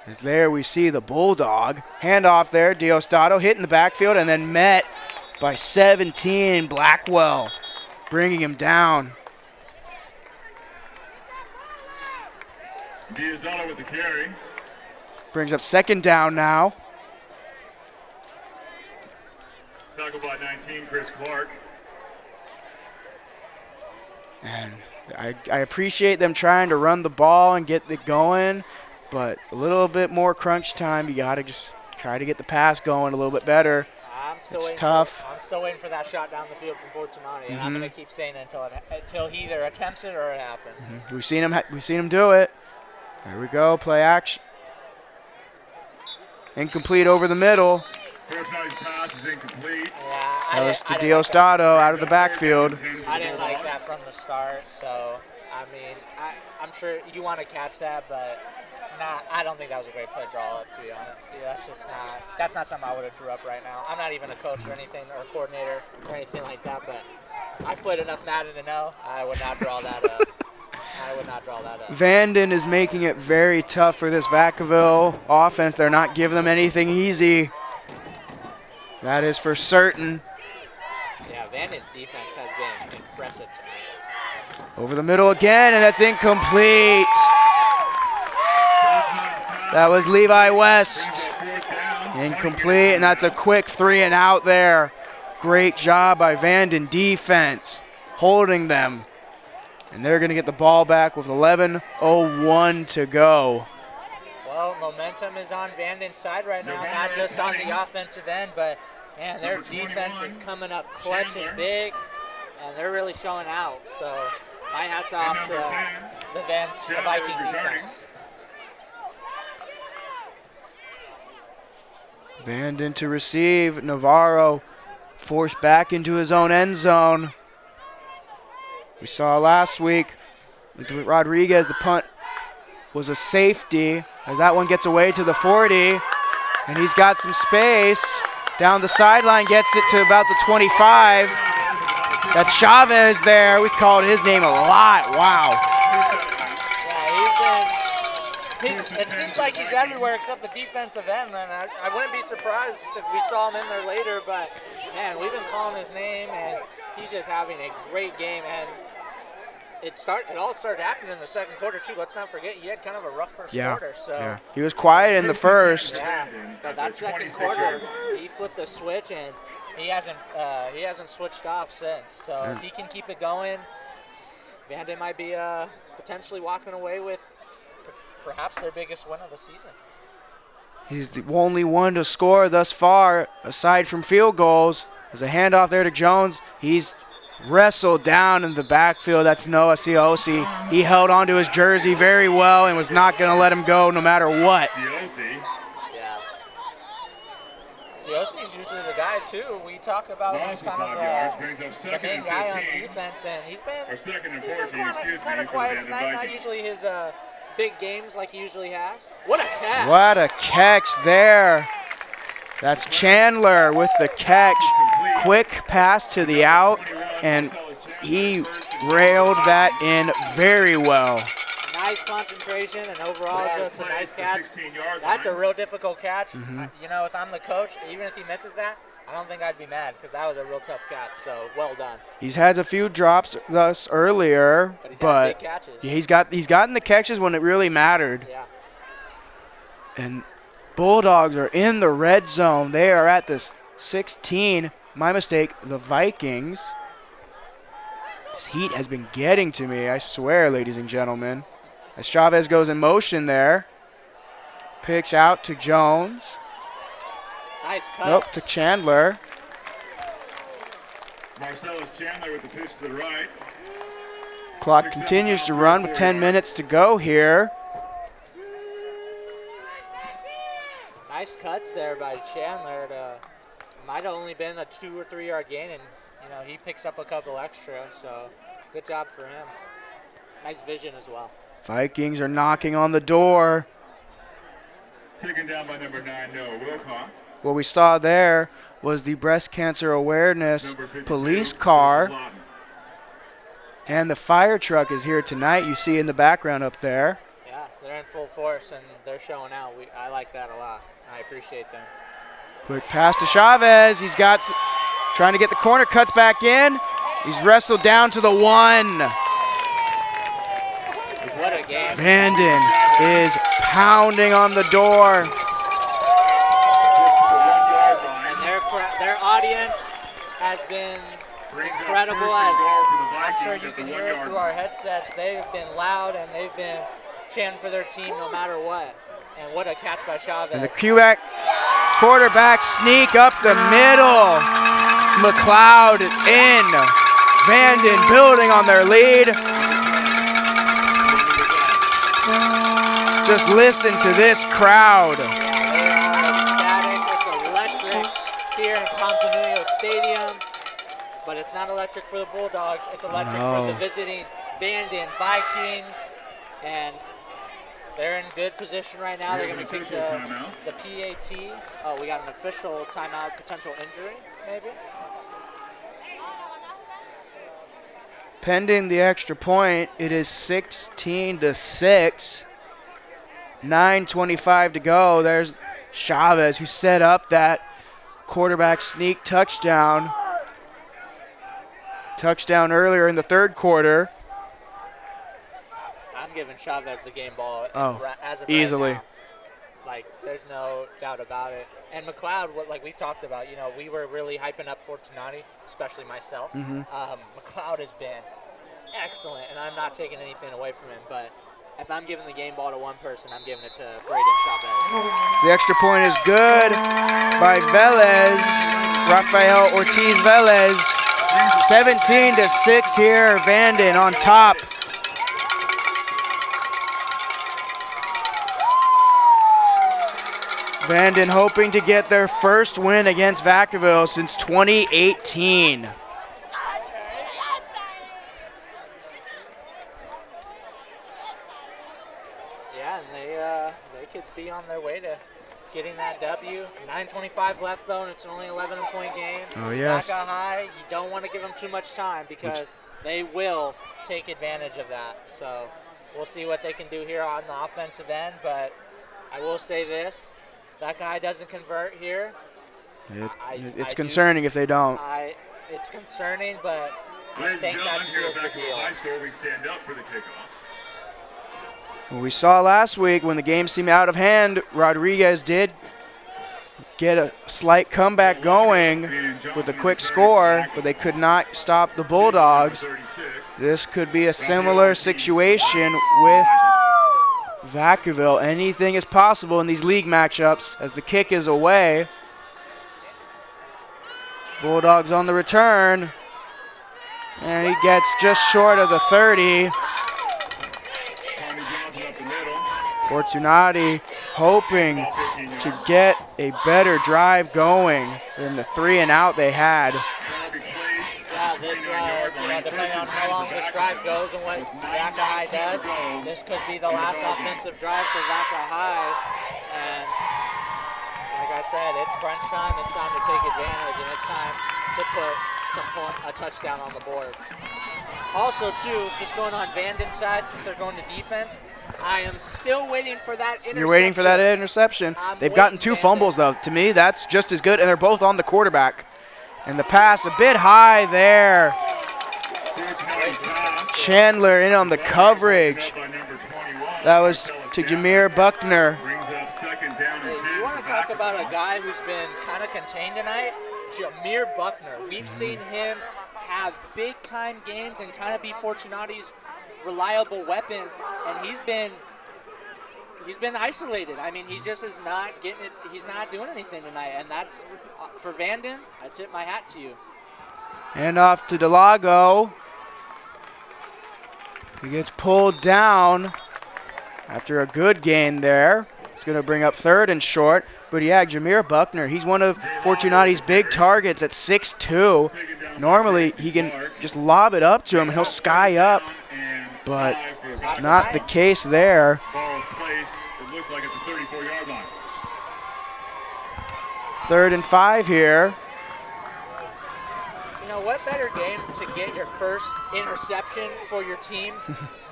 As there we see the Bulldog. Handoff there, Diostato hitting the backfield and then met by 17, Blackwell bringing him down. Diostato with the carry. Brings up 2nd down now. Tackled by 19, Chris Clark. And I appreciate them trying to run the ball and get it going, but a little bit more crunch time. You got to just try to get the pass going a little bit better. It's tough. I'm still waiting for that shot down the field from Fortunati, and I'm going to keep saying it until he either attempts it or it happens. We've seen him do it. There we go, play action. Incomplete over the middle. First nice pass is incomplete. Yeah, That was to Diostato out of the backfield. I didn't like that from the start, so, I mean, I'm sure you want to catch that, but I don't think that was a great play draw up, to be honest. Yeah, that's not something I would have drew up right now. I'm not even a coach or anything, or a coordinator or anything like that, but I've played enough Madden to know I would not draw that up. Vanden is making it very tough for this Vacaville offense. They're not giving them anything easy. That is for certain. Yeah, Vanden's defense has been impressive tonight. Over the middle again, and that's incomplete. That was Levi West. Incomplete, and that's a quick 3 and out there. Great job by Vanden defense, holding them. And they're going to get the ball back with 11:01 to go. Well, momentum is on Vanden's side right now, not just on the offensive end, but, man, their defense is coming up clutch and big, and they're really showing out. So my hat's off to the Viking defense. Vanden to receive. Navarro forced back into his own end zone. We saw last week with Rodriguez, the punt was a safety as that one gets away to the 40, and he's got some space. Down the sideline, gets it to about the 25. That's Chavez there. We called his name a lot. Wow. Yeah, it seems like he's everywhere except the defensive end, and I wouldn't be surprised if we saw him in there later, but, man, we've been calling his name, and he's just having a great game, and it all started happening in the second quarter, too. Let's not forget he had kind of a rough first quarter. So yeah. He was quiet in the first. Yeah, but that second quarter, he flipped the switch, and he hasn't switched off since. So if he can keep it going, Vanden might be potentially walking away with perhaps their biggest win of the season. He's the only one to score thus far, aside from field goals. There's a handoff there to Jones. He's wrestled down in the backfield. That's Noah Ciosi. He held onto his jersey very well and was not going to let him go no matter what. Yeah. Ciosi is usually the guy, too. We talk about him as kind of the main guy on defense, and he's been kind of quiet tonight. Not usually his big games like he usually has. What a catch. What a catch there. That's Chandler with the catch. Quick pass to the out, and he railed that in very well. Nice concentration, and overall just a nice catch. That's a real difficult catch. You know, if I'm the coach, even if he misses that, I don't think I'd be mad because that was a real tough catch, so well done. He's had a few drops thus earlier, but big catches. he's gotten the catches when it really mattered. Yeah. And Bulldogs are in the red zone. They are at this 16. My mistake, the Vikings. This heat has been getting to me, I swear, ladies and gentlemen. As Chavez goes in motion there. Pitch out to Jones. Nice cut. Nope, to Chandler. Marcellus Chandler with the pitch to the right. Clock continues to run with 10 minutes to go here. Nice cuts there by Chandler. Might have only been a 2 or 3 yard gain, and he picks up a couple extra, so good job for him. Nice vision as well. Vikings are knocking on the door. Taken down by number 9, Noah Wilcox. What we saw there was the breast cancer awareness police car, and the fire truck is here tonight. You see in the background up there. Yeah, they're in full force, and they're showing out. I like that a lot. I appreciate them. Quick pass to Chavez. He's got trying to get the corner, cuts back in. He's wrestled down to the 1. What a game. Vanden is pounding on the door. And their audience has been incredible. As I'm sure you can hear it through our headsets. They've been loud, and they've been chanting for their team no matter what. And what a catch by Chavez. And the quarterback sneak up the middle. McLeod in. Vanden building on their lead. Just listen to this crowd. They are ecstatic. It's electric here in Tanzania Stadium, but it's not electric for the Bulldogs. It's electric for the visiting Vanden Vikings, and they're in good position right now. They're going to kick the PAT. Oh, we got an official timeout, potential injury, maybe. Pending the extra point, it is 16-6. 9:25 to go. There's Chavez, who set up that quarterback sneak touchdown. Touchdown earlier in the third quarter. I'm giving Chavez the game ball as of easily. right now. Like, there's no doubt about it. And McLeod, like we've talked about, we were really hyping up Fortunati, especially myself. McLeod has been excellent, and I'm not taking anything away from him, but if I'm giving the game ball to one person, I'm giving it to Braden Chavez. So the extra point is good by Velez, Rafael Ortiz Velez. 17-6 here, Vanden on top. Vanden hoping to get their first win against Vacaville since 2018. Yeah, and they could be on their way to getting that W. 9:25 left though, and it's only 11-point game. Oh yes. Vaca High, you don't want to give them too much time because they will take advantage of that. So we'll see what they can do here on the offensive end, but I will say this. That guy doesn't convert here. It's concerning if they don't. It's concerning, but I Ladies and think that gentlemen, here at seals the Vacaville deal. High School, we stand up for the kickoff. Well, we saw last week when the game seemed out of hand, Rodriguez did get a slight comeback going with a quick score, but they could not stop the Bulldogs. This could be a similar situation with Vacaville. Anything is possible in these league matchups as the kick is away. Bulldogs on the return, and he gets just short of the 30. Fortunati hoping to get a better drive going than the 3-and-out they had. Yeah, this, depending on how long this drive goes and what Vaca High does, this could be the last offensive drive for Vaca High. And like I said, it's crunch time. It's time to take advantage, and it's time to put a touchdown on the board. Also, too, just going on Vanden's side, since they're going to defense, I am still waiting for that interception. You're waiting for that interception. They've gotten 2 fumbles, though. To me, that's just as good, and they're both on the quarterback. And the pass a bit high there. Chandler in on the coverage. That was to Jameer Buckner. You want to talk about a guy who's been kind of contained tonight? Jameer Buckner. We've seen him have big-time games and kind of be Fortunati's reliable weapon, and he's been isolated. I mean, he just is not getting it. He's not doing anything tonight, and that's for Vanden. I tip my hat to you. And off to Delago. He gets pulled down after a good gain there. It's going to bring up 3rd and short. But yeah, Jameer Buckner, he's one of Fortunati's big targets at 6'2". Normally, he can just lob it up to him. He'll sky up, but not the case there. Ball is placed, it looks like it's the 34-yard line. 3rd and 5 here. You know, what better game to get your first interception for your team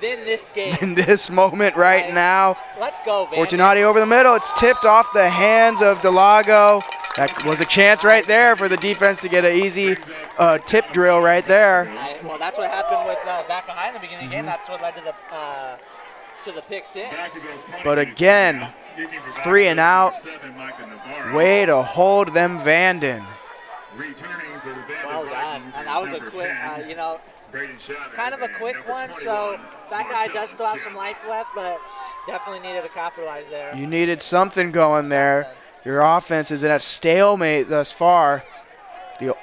than this game? In this moment right now. Let's go, Vanden. Fortunati over the middle. It's tipped off the hands of Delago. That was a chance right there for the defense to get an easy tip drill right there. Well, that's what happened with Vaca High in the beginning of the game. That's what led to the pick 6. But again, 3-and-out. Way to hold them, Vanden. Well done. And that was a quick, kind of a quick one. So that guy does still have some life left, but definitely needed to capitalize there. You needed something going there. Your offense is in a stalemate thus far.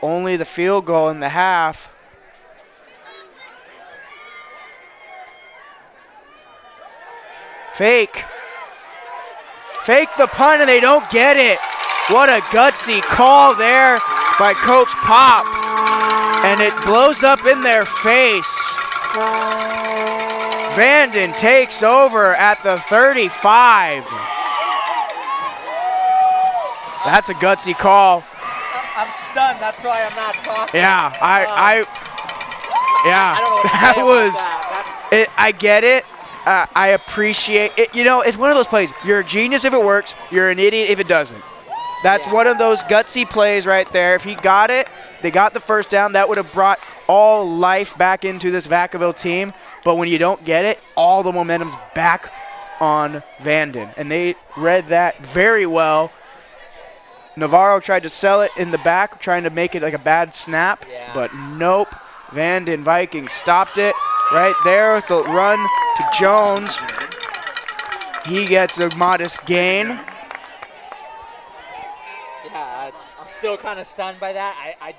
Only the field goal in the half. Fake. fake the punt, and they don't get it. What a gutsy call there by Coach Pop. And it blows up in their face. Vanden takes over at the 35. That's a gutsy call. I'm stunned. That's why I'm not talking. Yeah, I don't know what to say that about was. that. I get it. I appreciate it. You know, it's one of those plays. You're a genius if it works. You're an idiot if it doesn't. That's one of those gutsy plays right there. If he got it, they got the first down. That would have brought all life back into this Vacaville team. But when you don't get it, all the momentum's back on Vanden. And they read that very well. Navarro tried to sell it in the back, trying to make it like a bad snap. Yeah. But nope. Vanden Vikings stopped it right there with the run to Jones. He gets a modest gain. Yeah, I'm still kind of stunned by that. I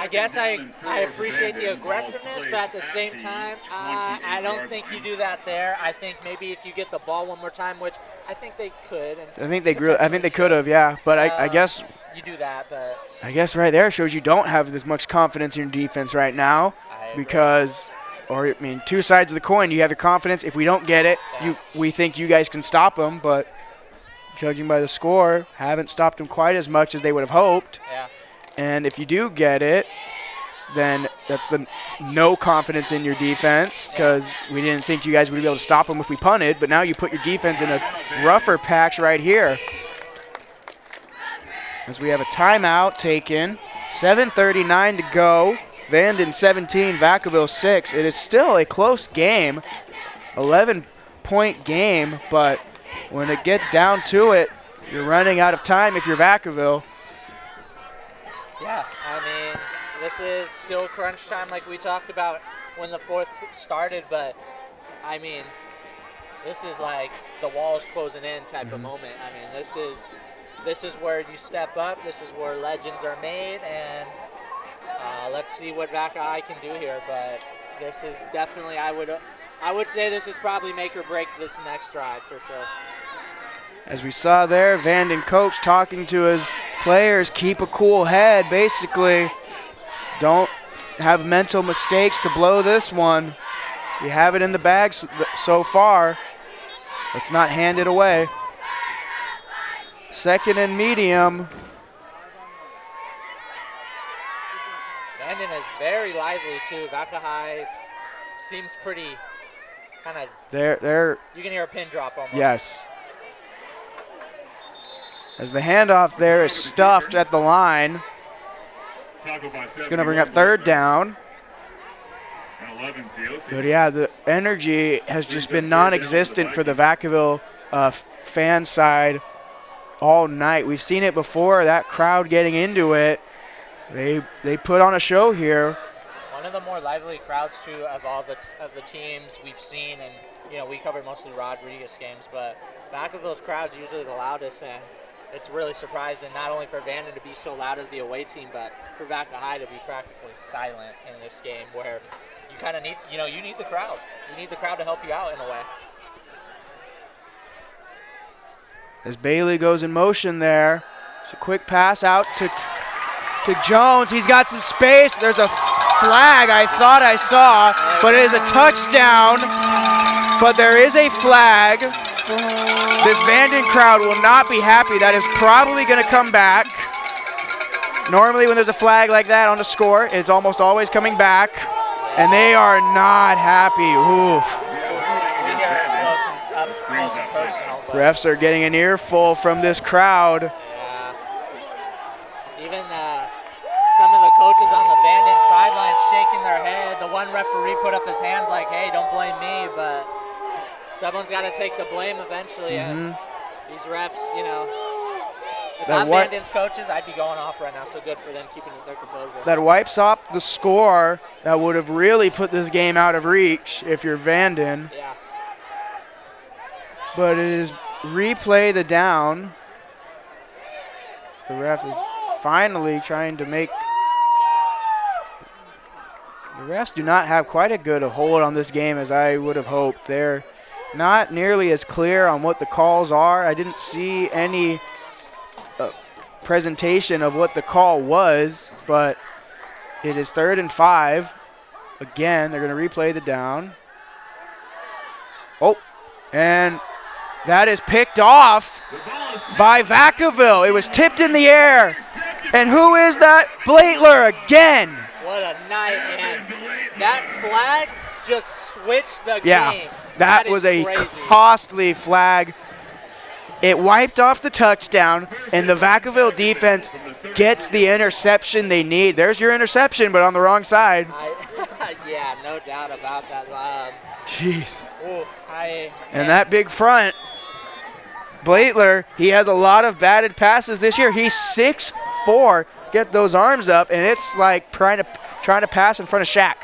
guess I appreciate the aggressiveness, but at the same time, I don't think you do that there. I think maybe if you get the ball one more time, which I think they could. And I think they could have, yeah. But I guess you do that, but I guess right there shows you don't have as much confidence in your defense right now, because, or I mean, two sides of the coin. You have your confidence. If we don't get it, we think you guys can stop them, but judging by the score, haven't stopped them quite as much as they would have hoped. Yeah. And if you do get it, then that's the no confidence in your defense, because we didn't think you guys would be able to stop them if we punted, but now you put your defense in a rougher patch right here. As we have a timeout taken, 7:39 to go. Vanden 17, Vacaville 6. It is still a close game, 11-point game, but when it gets down to it, you're running out of time if you're Vacaville. yeah, I mean, this is still crunch time like we talked about when the fourth started, but I mean, this is like the walls closing in type of moment. I mean, this is where you step up. This is where legends are made, and let's see what Vacaville can do here. But this is definitely, I would say this is probably make or break this next drive for sure. As we saw there, Vanden coach talking to his players, keep a cool head, basically. Don't have mental mistakes to blow this one. You have it in the bag so far. Let's not hand it away. Second and medium. Vanden is very lively too. Vacaville seems pretty kind of. They're. You can hear a pin drop almost. Yes. As the handoff there is stuffed at the line. It's going to bring up third down. But yeah, the energy has just been non-existent for the Vacaville fan side all night. We've seen it before, that crowd getting into it. They put on a show here. One of the more lively crowds too of all of the teams we've seen, and you know we covered mostly Rodriguez games, but Vacaville's crowd's usually the loudest, and it's really surprising not only for Vanden to be so loud as the away team, but for Vacaville to be practically silent in this game, where you kind of need, you need the crowd. You need the crowd to help you out in a way. As Bailey goes in motion there, it's a quick pass out to Jones. He's got some space. There's a flag I thought I saw, but it is a touchdown. But there is a flag. This Vanden crowd will not be happy. That is probably going to come back. Normally when there's a flag like that on the score, it's almost always coming back. And they are not happy. Oof. Refs are getting an earful from this crowd. Yeah. Even some of the coaches on the Vanden sideline shaking their head. The one referee put up his hands like, hey, don't blame me, but someone's got to take the blame eventually. And these refs, if I'm Vanden's coaches, I'd be going off right now. So good for them keeping their composure. That wipes up the score. That would have really put this game out of reach if you're Vanden. Yeah. But it is replay the down. The ref is finally trying to make. The refs do not have quite a good hold on this game as I would have hoped. They're not nearly as clear on what the calls are. I didn't see any presentation of what the call was, but it is 3rd and 5. Again, they're going to replay the down. Oh, and that is picked off by Vacaville. It was tipped in the air. And who is that? Blaitler again. What a night, and that flag just switched the Yeah, game. that was a crazy. costly flag. It wiped off the touchdown, and the Vacaville defense gets the interception they need. There's your interception, but on the wrong side. Yeah, no doubt about that. Jeez. And that big front, Blaitler, he has a lot of batted passes this year. He's 6'4". Get those arms up, and it's like trying to pass in front of Shaq.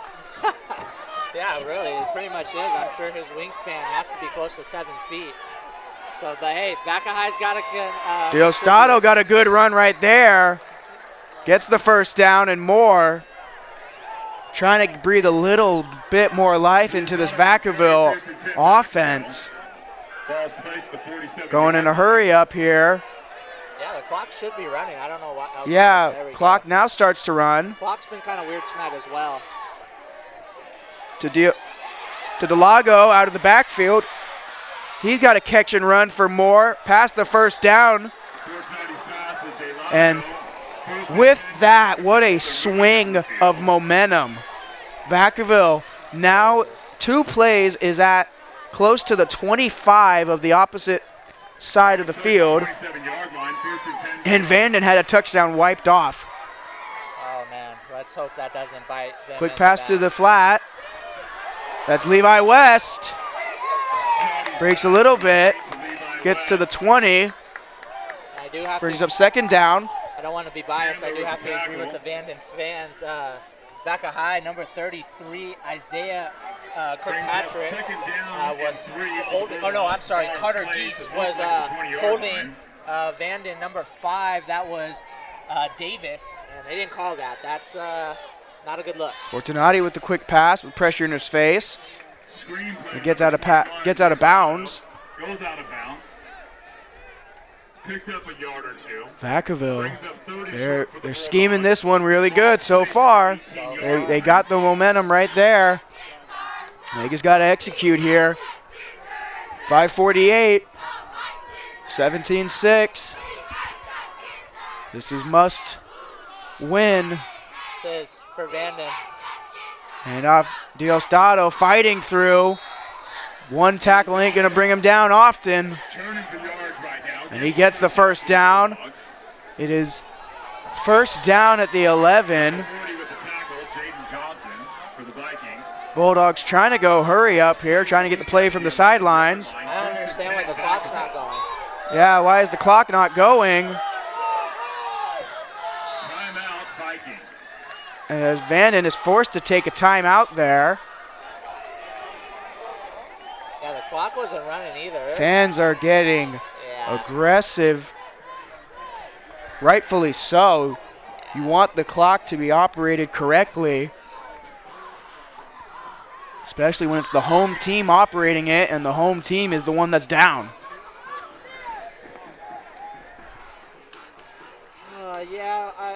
Yeah, really, it pretty much is. I'm sure his wingspan has to be close to 7 feet. So, but hey, Vaca High's got a Diostato got a good run right there. Gets the first down and more. Trying to breathe a little bit more life into this Vacaville offense. Going in a hurry up here. Yeah, the clock should be running. I don't know why. Okay, Yeah, clock now starts to run. Clock's been kind of weird tonight as well. To Delago out of the backfield. He's got a catch and run for more. Past the first down. And with that, what a swing of momentum. Vacaville now 2 plays is at close to the 25 of the opposite side of the field. And Vanden had a touchdown wiped off. Oh, man. Let's hope that doesn't bite them. Quick pass to the flat. That's Levi West. Breaks a little bit. Gets to the 20. I do have brings up 2nd down. I don't want to be biased. I do have to agree with the Vanden fans. Vaca High, number 33, Isaiah Kirkpatrick was holding. Oh, no, I'm sorry. Carter Geese was holding Vanden, number 5. That was Davis, and they didn't call that. That's not a good look. Fortunati with the quick pass with pressure in his face. It gets out of bounds. Goes out of bounds. Picks up a yard or 2. Vacaville, they're scheming this one really good so far. They got the momentum right there. They just got to execute here. 5:48, 17-6. This is must win. This is for Vanden. And off Diostato fighting through. One tackle ain't going to bring him down often. And he gets the first down. It is first down at the 11. Bulldogs trying to go hurry up here, trying to get the play from the sidelines. I don't understand why the clock's not going. Yeah, why is the clock not going? Timeout, Vikings. And as Vanden is forced to take a timeout there. Yeah, the clock wasn't running either. Fans are getting aggressive. Rightfully so. You want the clock to be operated correctly. Especially when it's the home team operating it and the home team is the one that's down.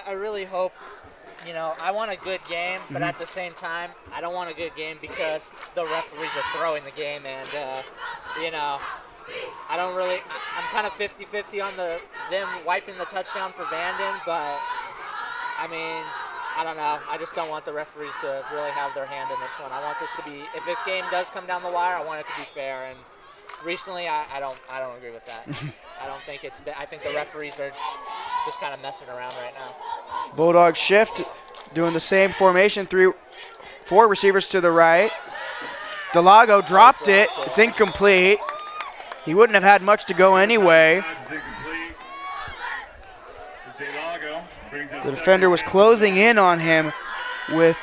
I really hope, I want a good game, but at the same time, I don't want a good game because the referees are throwing the game and, I don't really, I'm kind of 50-50 on them wiping the touchdown for Vanden, but, I don't know. I just don't want the referees to really have their hand in this one. I want this to be, if this game does come down the wire, I want it to be fair. And recently, I don't agree with that. I don't think it's been, I think the referees are just kind of messing around right now. Bulldogs shift, doing the same formation, 4 receivers to the right. Delago dropped it. It's incomplete. He wouldn't have had much to go anyway. The defender was closing in on him with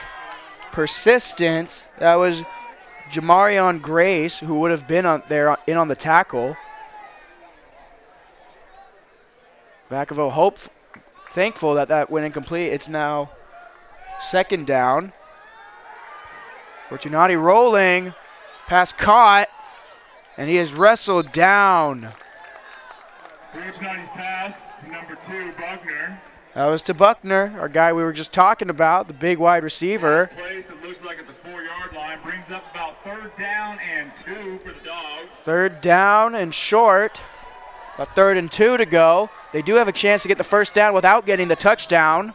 persistence. That was Jamarion Grace, who would have been on the tackle. Vacaville thankful that went incomplete. It's now 2nd down. Fortunati rolling. Pass caught. And he is wrestled down. Bridge 90's pass to number 2, Buckner. That was to Buckner, our guy we were just talking about, the big wide receiver. Place, it looks like at the 4-yard line, brings up about 3rd down and 2 for the Dogs. 3rd down and short. About 3rd and 2 to go. They do have a chance to get the first down without getting the touchdown.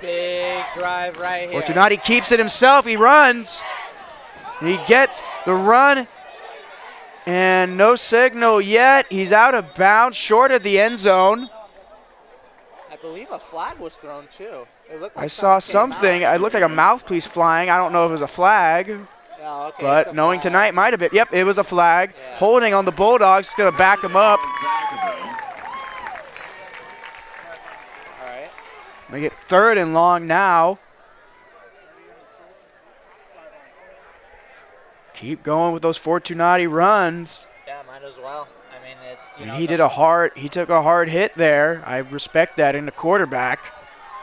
Big drive right here. Fortunati keeps it himself. He runs. He gets the run. And no signal yet. He's out of bounds, short of the end zone. I believe a flag was thrown too. It looked like I saw something. It looked like a mouthpiece flying. I don't know if it was a flag. Oh, okay, but knowing tonight might have been. Yep, it was a flag. Yeah. Holding on the Bulldogs. It's going to back him up. All right. Make it 3rd and long now. Keep going with those Fortunati runs. Yeah, might as well. I mean, it's he took a hard hit there. I respect that in the quarterback,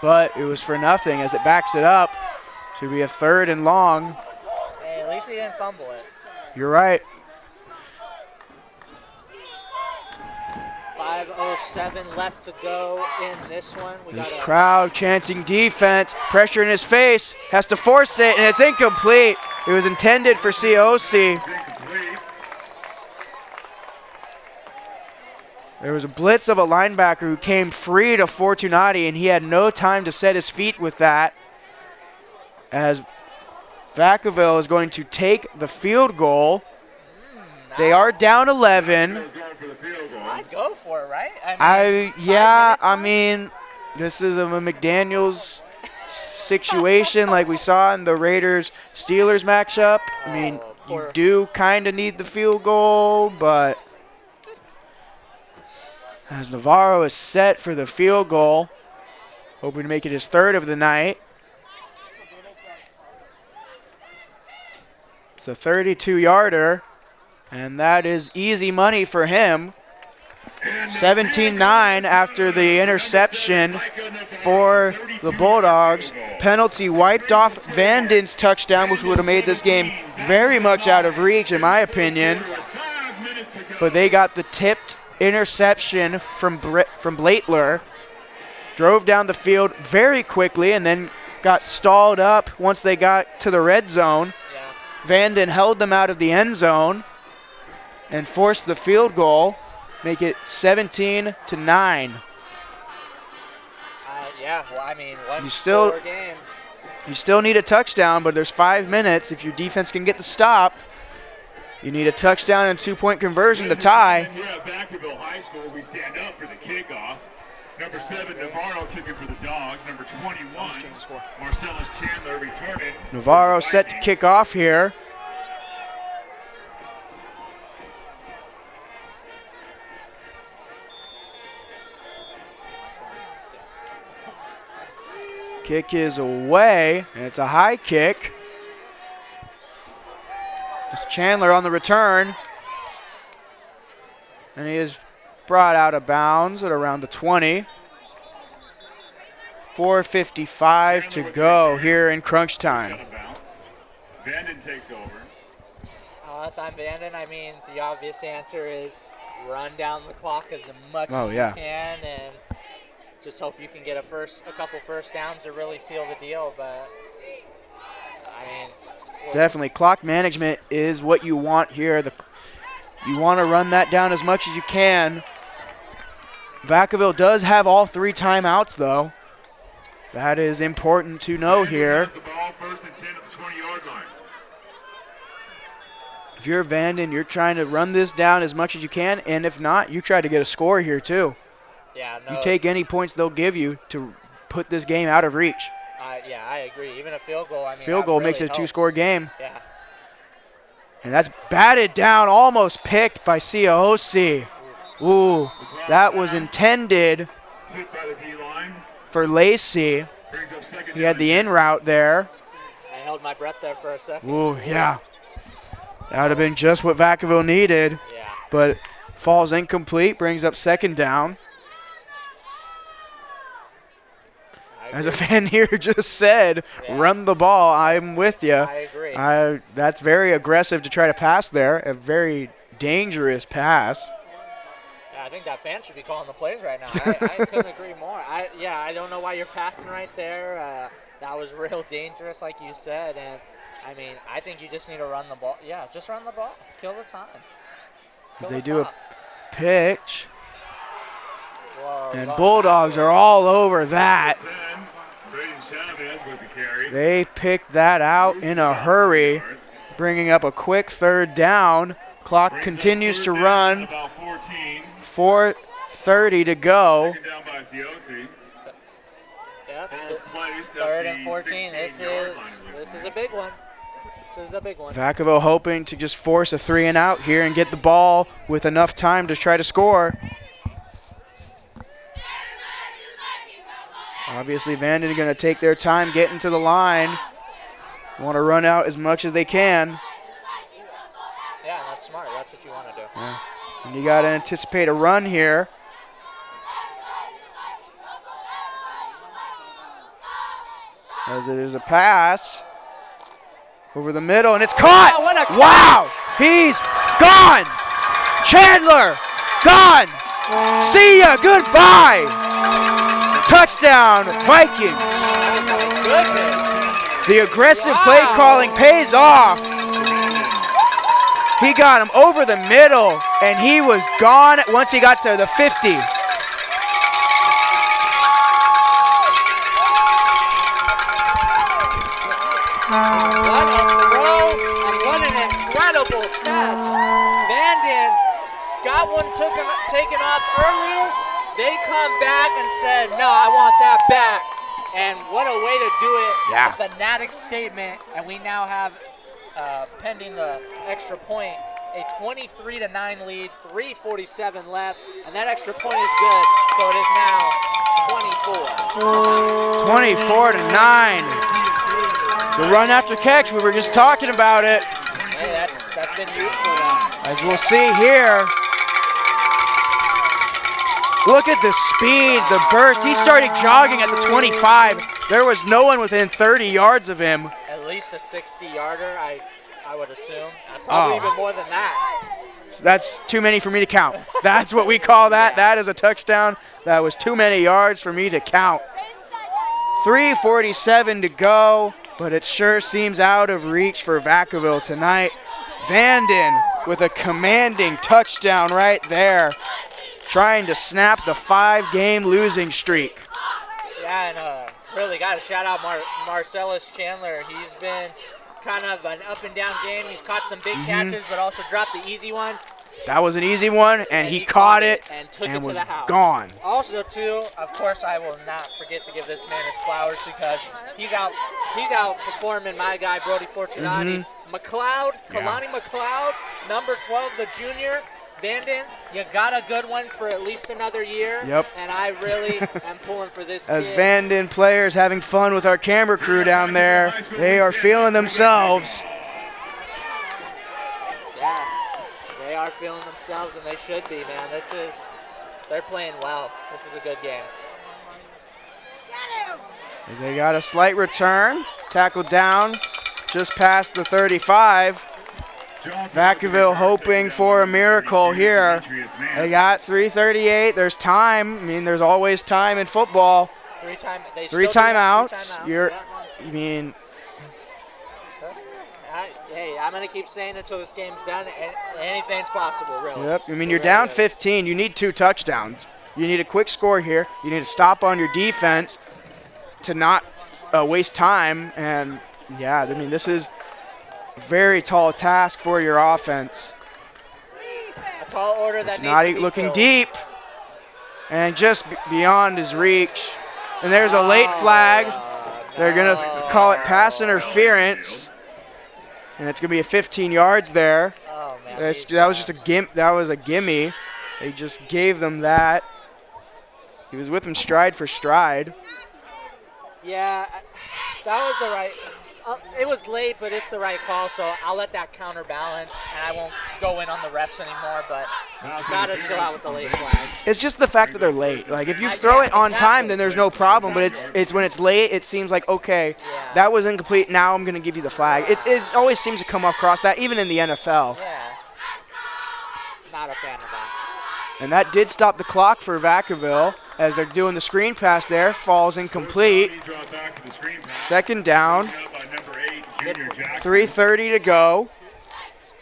but it was for nothing as it backs it up. Should be a 3rd and long. Hey, at least he didn't fumble it. You're right. 5:07 left to go in this one. This crowd chanting defense, pressure in his face, has to force it, and it's incomplete. It was intended for COC. There was a blitz of a linebacker who came free to Fortunati, and he had no time to set his feet with that, as Vacaville is going to take the field goal. They are down 11. I'd go for it, right? I mean, this is a McDaniels situation like we saw in the Raiders-Steelers matchup. I mean, you do kind of need the field goal, but as Navarro is set for the field goal, hoping to make it his 3rd of the night. It's a 32-yarder, and that is easy money for him. 17-9 after the interception for the Bulldogs. Penalty wiped off Vanden's touchdown, which would have made this game very much out of reach, in my opinion. But they got the tipped interception from Blaitler. Drove down the field very quickly and then got stalled up once they got to the red zone. Vanden held them out of the end zone and forced the field goal. Make it 17-9. Yeah, well, I mean, you still need a touchdown, but there's 5 minutes. If your defense can get the stop, you need a touchdown and 2-point conversion to tie. We're at Vacaville High School. We stand up for the kickoff. Number 7, Navarro kicking for the Dogs. Number 21, Marcellus Chandler returning. Navarro set to kick off here. Kick is away, and it's a high kick. It's Chandler on the return. And he is brought out of bounds at around the 20. 4:55 to go here in crunch time. Vanden takes over. If I'm Vanden, I mean, the obvious answer is run down the clock as much as you can and just hope you can get a couple first downs to really seal the deal. But I mean, definitely clock management is what you want here. You want to run that down as much as you can. Vacaville does have all 3 timeouts, though. That is important to know here. If you're Vanden, you're trying to run this down as much as you can, and if not, you try to get a score here too. Yeah, no. You take any points they'll give you to put this game out of reach. Yeah, I agree. Even a field goal, field goal really makes it a 2-score game. Yeah. And that's batted down, almost picked by COC. Ooh, that was intended for Lacey. He had the in route there. I held my breath there for a second. Ooh, yeah. That would have been just what Vacaville needed. Yeah. But falls incomplete, brings up 2nd down. As a fan here just said, run the ball. I'm with you. I agree. That's very aggressive to try to pass there. A very dangerous pass. Yeah, I think that fan should be calling the plays right now. I couldn't agree more. I don't know why you're passing right there. That was real dangerous, like you said. And, I mean, I think you just need to run the ball. Yeah, just run the ball. Kill the time. They do a pitch. Whoa, and Bulldogs are all over that. They picked that out in a hurry, bringing up a quick third down. Clock continues to run. 4:30 to go. Yep. 3rd and 14. This is a big one. This is a big one. Vacaville hoping to just force a 3 and out here and get the ball with enough time to try to score. Obviously, Vanden going to take their time getting to the line. Want to run out as much as they can. Yeah, that's smart. That's what you want to do. Yeah. And you got to anticipate a run here. As it is a pass over the middle, and it's caught. Wow, he's gone. Chandler, gone. See ya, goodbye. Touchdown, Vikings. The aggressive play calling pays off. He got him over the middle, and he was gone once he got to the 50. What a throw, and what an incredible catch. Vanden got one taken off earlier. They come back and said, no, I want that back. And what a way to do it. Yeah. A fanatic statement, and we now have, pending the extra point, a 23-9 lead, 3:47 left, and that extra point is good, so it is now 24. 24-9. The run after catch, we were just talking about it. Hey, that's been huge for them. As we'll see here. Look at the speed, the burst. He started jogging at the 25. There was no one within 30 yards of him. At least a 60-yarder, I would assume. Probably even more than that. That's too many for me to count. That's what we call that. That is a touchdown. That was too many yards for me to count. 3:47 to go, but it sure seems out of reach for Vacaville tonight. Vanden with a commanding touchdown right there, trying to snap the 5-game losing streak. Yeah, and really got to shout out Marcellus Chandler. He's been kind of an up-and-down game. He's caught some big catches, but also dropped the easy ones. That was an easy one, and he caught it and took it and to was the house. gone. Also, too, of course, I will not forget to give this man his flowers because he's out performing my guy Brody Fortunati. McLeod, Kalani McLeod, number 12, the junior. Vanden, you got a good one for at least another year. Yep. And I really am pulling for this As kid. Vanden players having fun with our camera crew down there, they are feeling themselves. Yeah, they are feeling themselves, and they should be, man. They're playing well. This is a good game. As they got a slight return, tackled down just past the 35. Vacaville hoping for a miracle here. They got 3:38. There's time. I mean, there's always time in football. Three timeouts. Hey, I'm going to keep saying it until this game's done. Anything's possible, really. Yep. I mean, you're down 15. You need 2 touchdowns. You need a quick score here. You need to stop on your defense to not waste time. And, yeah, I mean, this is a very tall task for your offense. A tall order that not needs to be looking filled. deep and just beyond his reach. And there's a late flag. They're going to call it pass interference. And it's going to be a 15 yards there. Oh, man, that was just a gimme. They just gave them that. He was with him stride for stride. Yeah, that was the right. It was late, but it's the right call, so I'll let that counterbalance, and I won't go in on the refs anymore, but gotta chill out with the late flags. It's just the fact that they're late. Like, if you throw it on time, then there's no problem, but it's when it's late, it seems like, okay, that was incomplete, now I'm going to give you the flag. It always seems to come across that, even in the NFL. Yeah. Not a fan of that. And that did stop the clock for Vacaville as they're doing the screen pass there. Falls incomplete. Second down. 3:30 to go.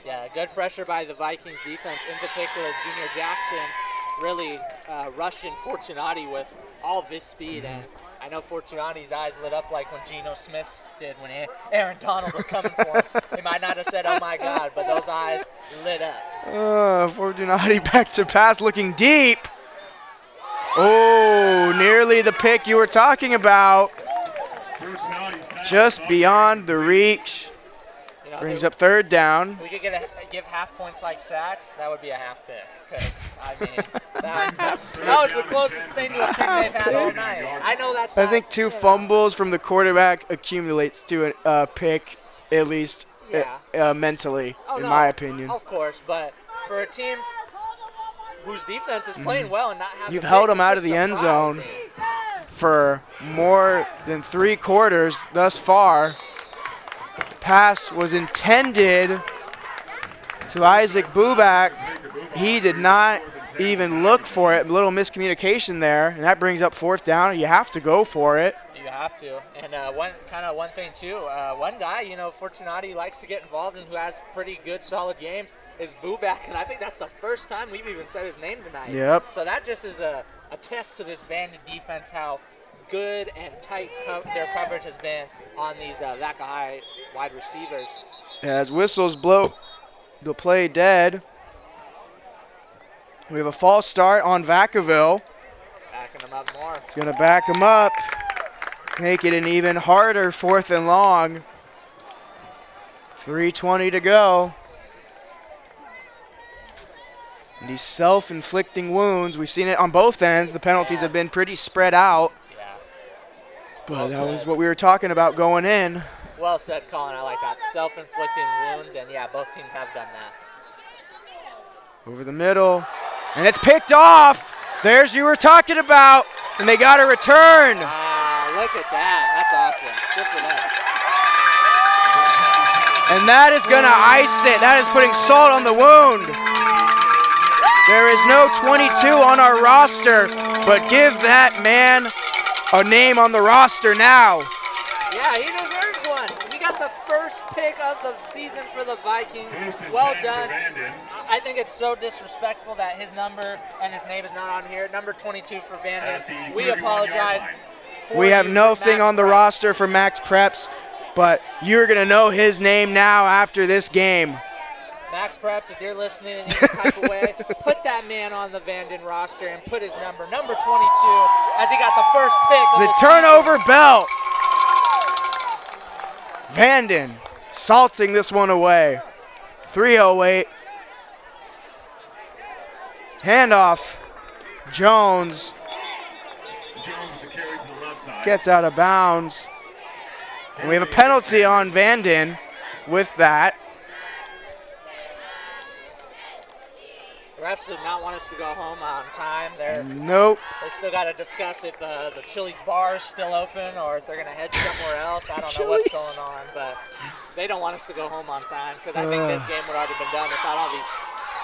Yeah, good pressure by the Vikings defense, in particular Junior Jackson, really rushing Fortunati with all of his speed. And I know Fortunati's eyes lit up like when Geno Smith's did when Aaron Donald was coming for him. He might not have said, "Oh my God," but those eyes lit up. Fortunati back to pass, looking deep. Oh, nearly the pick you were talking about. Just beyond the reach. Brings up third down. If we could give half points like sacks, that would be a half pick. Because, I mean, that was the closest thing to a pick they've had all night. I know that's I think 2 fumbles from the quarterback accumulates to a pick, at least mentally, in my opinion. Of course, but for a team whose defense is playing well and not having You've held them out of the end zone for more than 3 quarters thus far. Pass was intended to Isaac Bubak. He did not even look for it. A little miscommunication there, and that brings up fourth down. You have to go for it. You have to. And one thing, too, one guy, Fortunati likes to get involved in who has pretty good, solid games is Bubak, and I think that's the first time we've even said his name tonight. Yep. So that just is a test to this Vanden defense, how good and tight their coverage has been on these Vaca High wide receivers. As whistles blow the play dead. We have a false start on Vacaville. Backing them up more. It's going to back them up. Make it an even harder 4th and long. 3:20 to go. And these self-inflicting wounds, we've seen it on both ends. The penalties have been pretty spread out. Yeah. But that was what we were talking about going in. Well said, Colin. I like that. Self-inflicting wounds, and yeah, both teams have done that. Over the middle. And it's picked off. There's you were talking about. And they got a return. Look at that. That's awesome. Good for them. And that is going to ice it. That is putting salt on the wound. There is no 22 on our roster, but give that man a name on the roster now. Yeah, he deserves one. We got the first pick of the season for the Vikings. Well done. I think it's so disrespectful that his number and his name is not on here. Number 22 for Vanden. We apologize. We have nothing on the roster for Max Preps, but you're going to know his name now after this game. Max Preps, if you're listening in any type of way, put that man on the Vanden roster and put his number 22, as he got the first pick of the turnover belt. Vanden salting this one away. 3:08. Handoff. Jones gets out of bounds. And we have a penalty on Vanden with that. Refs did not want us to go home on time. Nope. They still got to discuss if the Chili's bar is still open or if they're going to head somewhere else. I don't know what's going on, but they don't want us to go home on time because I think this game would already been done without all these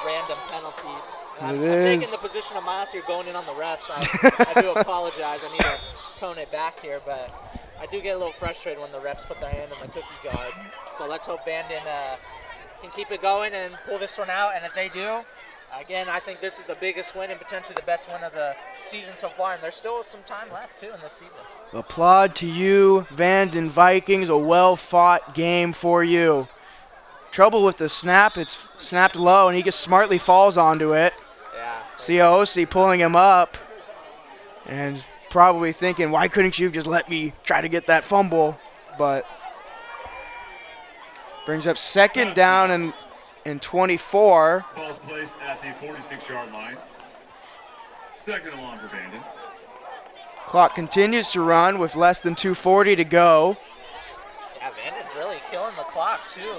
random penalties. I'm taking the position of Miles here going in on the refs. I do apologize. I need to tone it back here, but I do get a little frustrated when the refs put their hand in the cookie jar. So let's hope Vanden can keep it going and pull this one out, and if they do, again, I think this is the biggest win and potentially the best win of the season so far, and there's still some time left, too, in this season. Applaud to you, Vanden Vikings. A well-fought game for you. Trouble with the snap. It's snapped low, and he just smartly falls onto it. Yeah. COC pulling him up and probably thinking, why couldn't you just let me try to get that fumble? But brings up second down and 24. Ball's placed at the 46-yard line. Second and long for Vanden. Clock continues to run with less than 2:40 to go. Yeah, Vanden's killing the clock, too.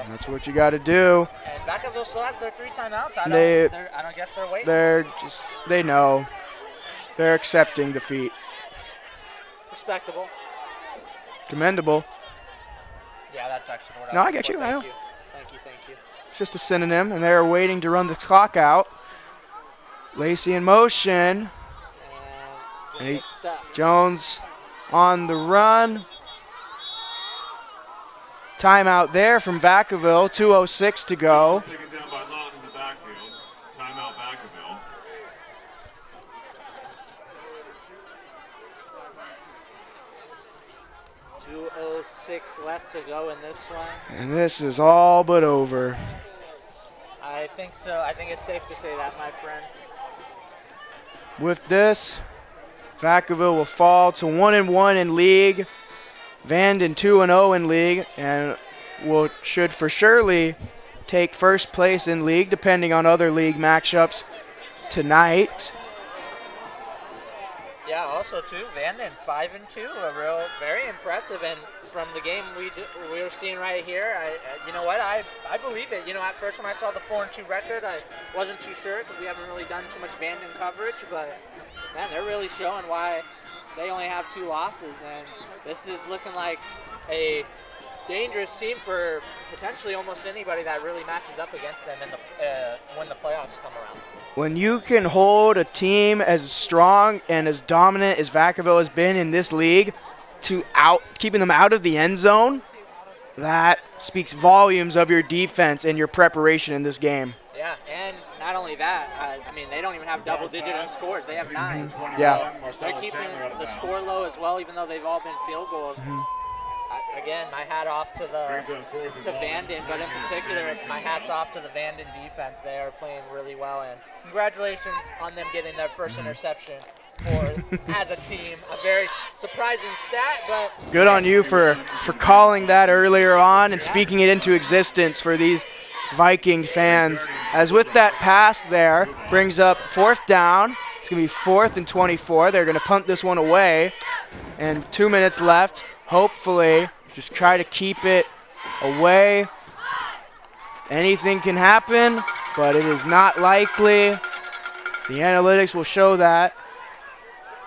That's what you got to do. And Vacaville still has their 3 timeouts. I don't guess they're waiting. They know. They're accepting defeat. Respectable. Commendable. Yeah, that's actually what No, I I get you. I know. Thank you. It's just a synonym, and they're waiting to run the clock out. Lacey in motion. And stuff. Jones on the run. Timeout there from Vacaville. 2:06 to go. Taken down by Lawton in the backfield. Timeout Vacaville. .206 left to go in this one. And this is all but over. I think so. I think it's safe to say that, my friend. With this, Vacaville will fall to 1-1 in league. Vanden 2-0 in league, and should for surely take first place in league, depending on other league matchups tonight. Yeah, also too, Vanden 5-2, very impressive. And from the game we were seeing right here, you know what, I believe it. You know, at first when I saw the 4-2 record, I wasn't too sure because we haven't really done too much Vanden coverage, but man, they're really showing why they only have 2 losses, and this is looking like a dangerous team for potentially almost anybody that really matches up against them when the playoffs come around. When you can hold a team as strong and as dominant as Vacaville has been in this league to keeping them out of the end zone, that speaks volumes of your defense and your preparation in this game. Yeah, and not only that, I mean, they don't even have double-digit in scores. They have 9. Yeah. So they're keeping the score low as well, even though they've all been field goals. Again, my hat off to Vanden, but in particular, my hat's off to the Vanden defense. They are playing really well, and congratulations on them getting their first interception as a team. A very surprising stat, but good on you for calling that earlier on and speaking it into existence for these Viking fans. As with that pass there, brings up 4th down. It's going to be 4th and 24. They're going to punt this one away, and 2 minutes left. Hopefully, just try to keep it away. Anything can happen, but it is not likely. The analytics will show that.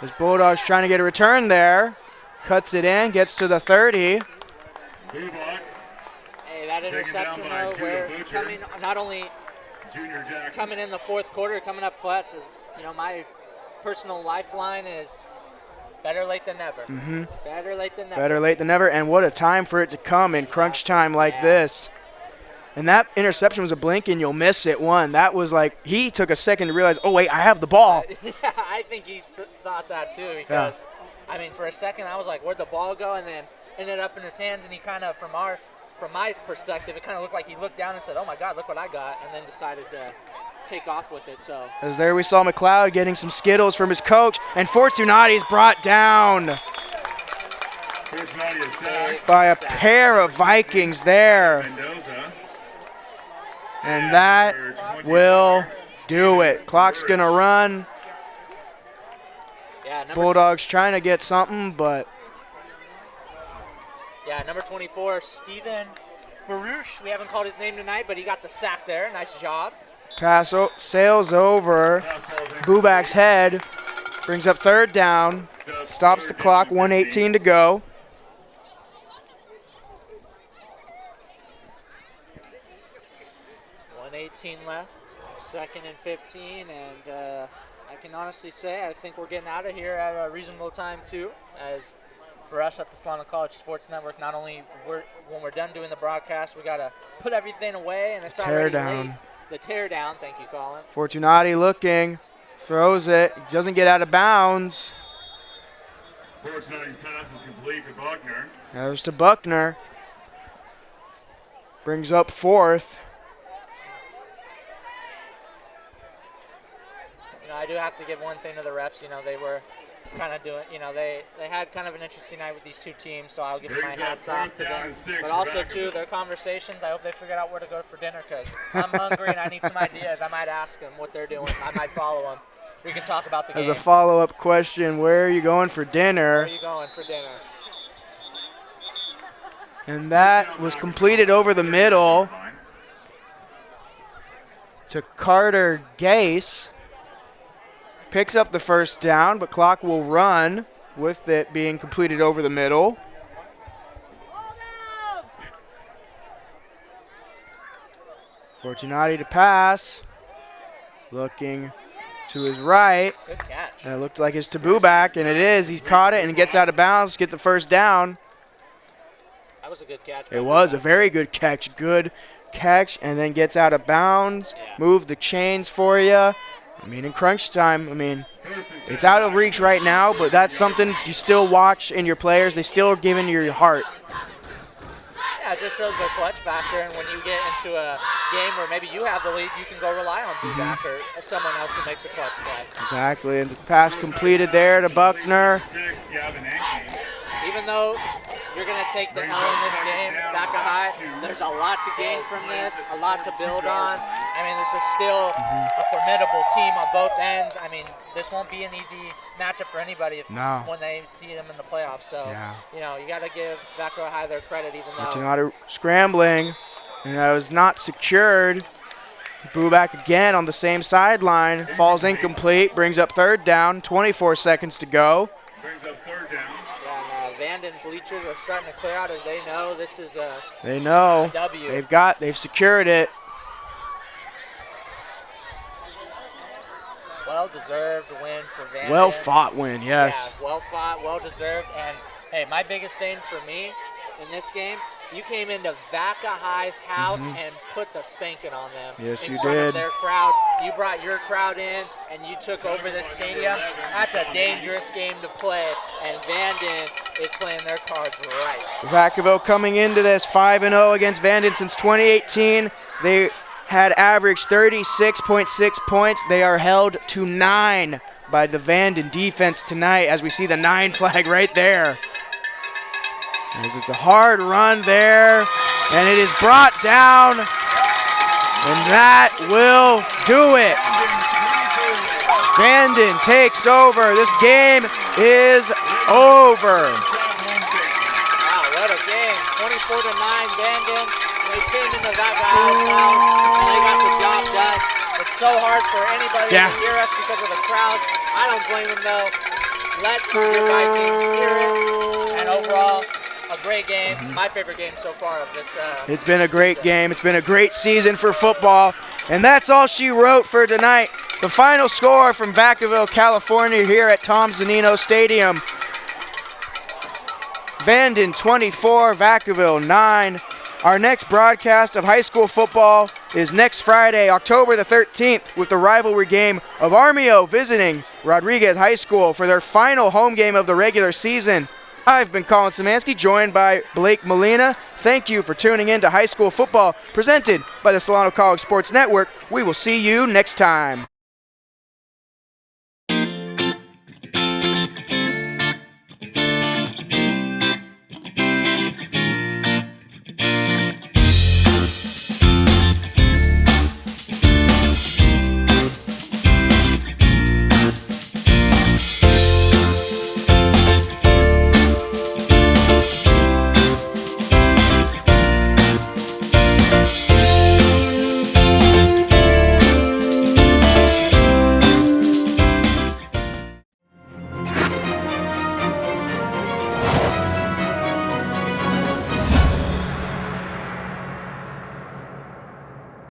As Bulldogs trying to get a return there. Cuts it in, gets to the 30. Hey, that interception, though, where coming not only coming in the 4th quarter, coming up clutch, is, you know, my personal lifeline is better late than never. Better late than never. Better late than never, and what a time for it to come in crunch time like this. And that interception was a blink and you'll miss it one. That was like, he took a second to realize, oh, wait, I have the ball. Yeah, I think he thought that too because, I mean, for a second I was like, where'd the ball go? And then ended up in his hands, and he kind of, from my perspective, it kind of looked like he looked down and said, oh, my God, look what I got, and then decided to take off with it. So as there we saw McLeod getting some Skittles from his coach, and Fortunati's brought down by a pair of Vikings there. And that will do it. Clock's going to run. Yeah, Bulldogs trying to get something, but. Yeah, number 24, Steven Baruch. We haven't called his name tonight, but he got the sack there. Nice job. Pass sails over Bubak's head. Brings up 3rd down. Stops the clock, 1:18 to go. Left, 2nd and 15, and I can honestly say I think we're getting out of here at a reasonable time too. As for us at the Solano College Sports Network, not only when we're done doing the broadcast, we gotta put everything away, and it's already late. The tear down. Thank you, Colin. Fortunati looking, throws it, doesn't get out of bounds. Fortunati's pass is complete to Buckner. Goes to Buckner. Brings up 4th. You know, I do have to give one thing to the refs. You know, they were kind of doing, you know, they had kind of an interesting night with these 2 teams, so I'll give my hats off to them. But also, too, their conversations, I hope they figured out where to go for dinner, because I'm hungry and I need some ideas. I might ask them what they're doing. I might follow them. We can talk about the game. As a follow-up question, where are you going for dinner? Where are you going for dinner? And that was completed over the middle to Carter Gase. Picks up the first down, but clock will run with it being completed over the middle. Fortunati to pass. Looking to his right. Good catch. That looked like his taboo back, and it is. He's caught it and gets out of bounds, get the first down. That was a good catch. It was a very good catch. Good catch, and then gets out of bounds. Yeah. Move the chains for you. I mean, in crunch time, I mean, it's out of reach right now, but that's something you still watch in your players. They still are giving you your heart. Yeah, it just shows their clutch factor, and when you get into a game where maybe you have the lead, you can go rely on Budak or someone else who makes a clutch play. Exactly, and the pass completed there to Buckner. Even though you're going to take the L in this game, Vaca High, there's a lot to gain from this, a lot to build on. I mean, this is still a formidable team on both ends. I mean, this won't be an easy matchup for anybody when they see them in the playoffs. So, you know, you got to give Vaca High their credit, even though. Fortunato scrambling, and that was not secured. Budak again on the same sideline, falls incomplete, brings up third down, 24 seconds to go. Brings up third down. Vanden bleachers are starting to clear out as they know this is a W. They've secured it. Well-deserved win for Vanden. Well-fought win, yes. Yeah, well-fought, well-deserved. And, hey, my biggest thing for me in this game, you came into Vaca High's house and put the spanking on them. Yes, in you front did. Of their crowd. You brought your crowd in, and you took over this stadium. That's a dangerous game to play, and Vanden is playing their cards right. Vacaville coming into this 5-0 against Vanden since 2018. They had averaged 36.6 points. They are held to 9 by the Vanden defense tonight, as we see the 9 flag right there. As it's a hard run there, and it is brought down, and that will do it. Vanden takes over. This game is over. Wow, what a game. 24-9 Vanden. They came into Vaca High's house, and they got the job done. It's so hard for anybody to hear us because of the crowd. I don't blame them, though. Let your Vikings hear it. And overall, a great game. My favorite game so far of this It's been a great game. It's been a great season for football. And that's all she wrote for tonight. The final score from Vacaville, California here at Tom Zanino Stadium. Vanden 24, Vacaville 9. Our next broadcast of high school football is next Friday, October the 13th, with the rivalry game of Armio visiting Rodriguez High School for their final home game of the regular season. I've been Colin Szymanski, joined by Blake Molina. Thank you for tuning in to high school football, presented by the Solano College Sports Network. We will see you next time.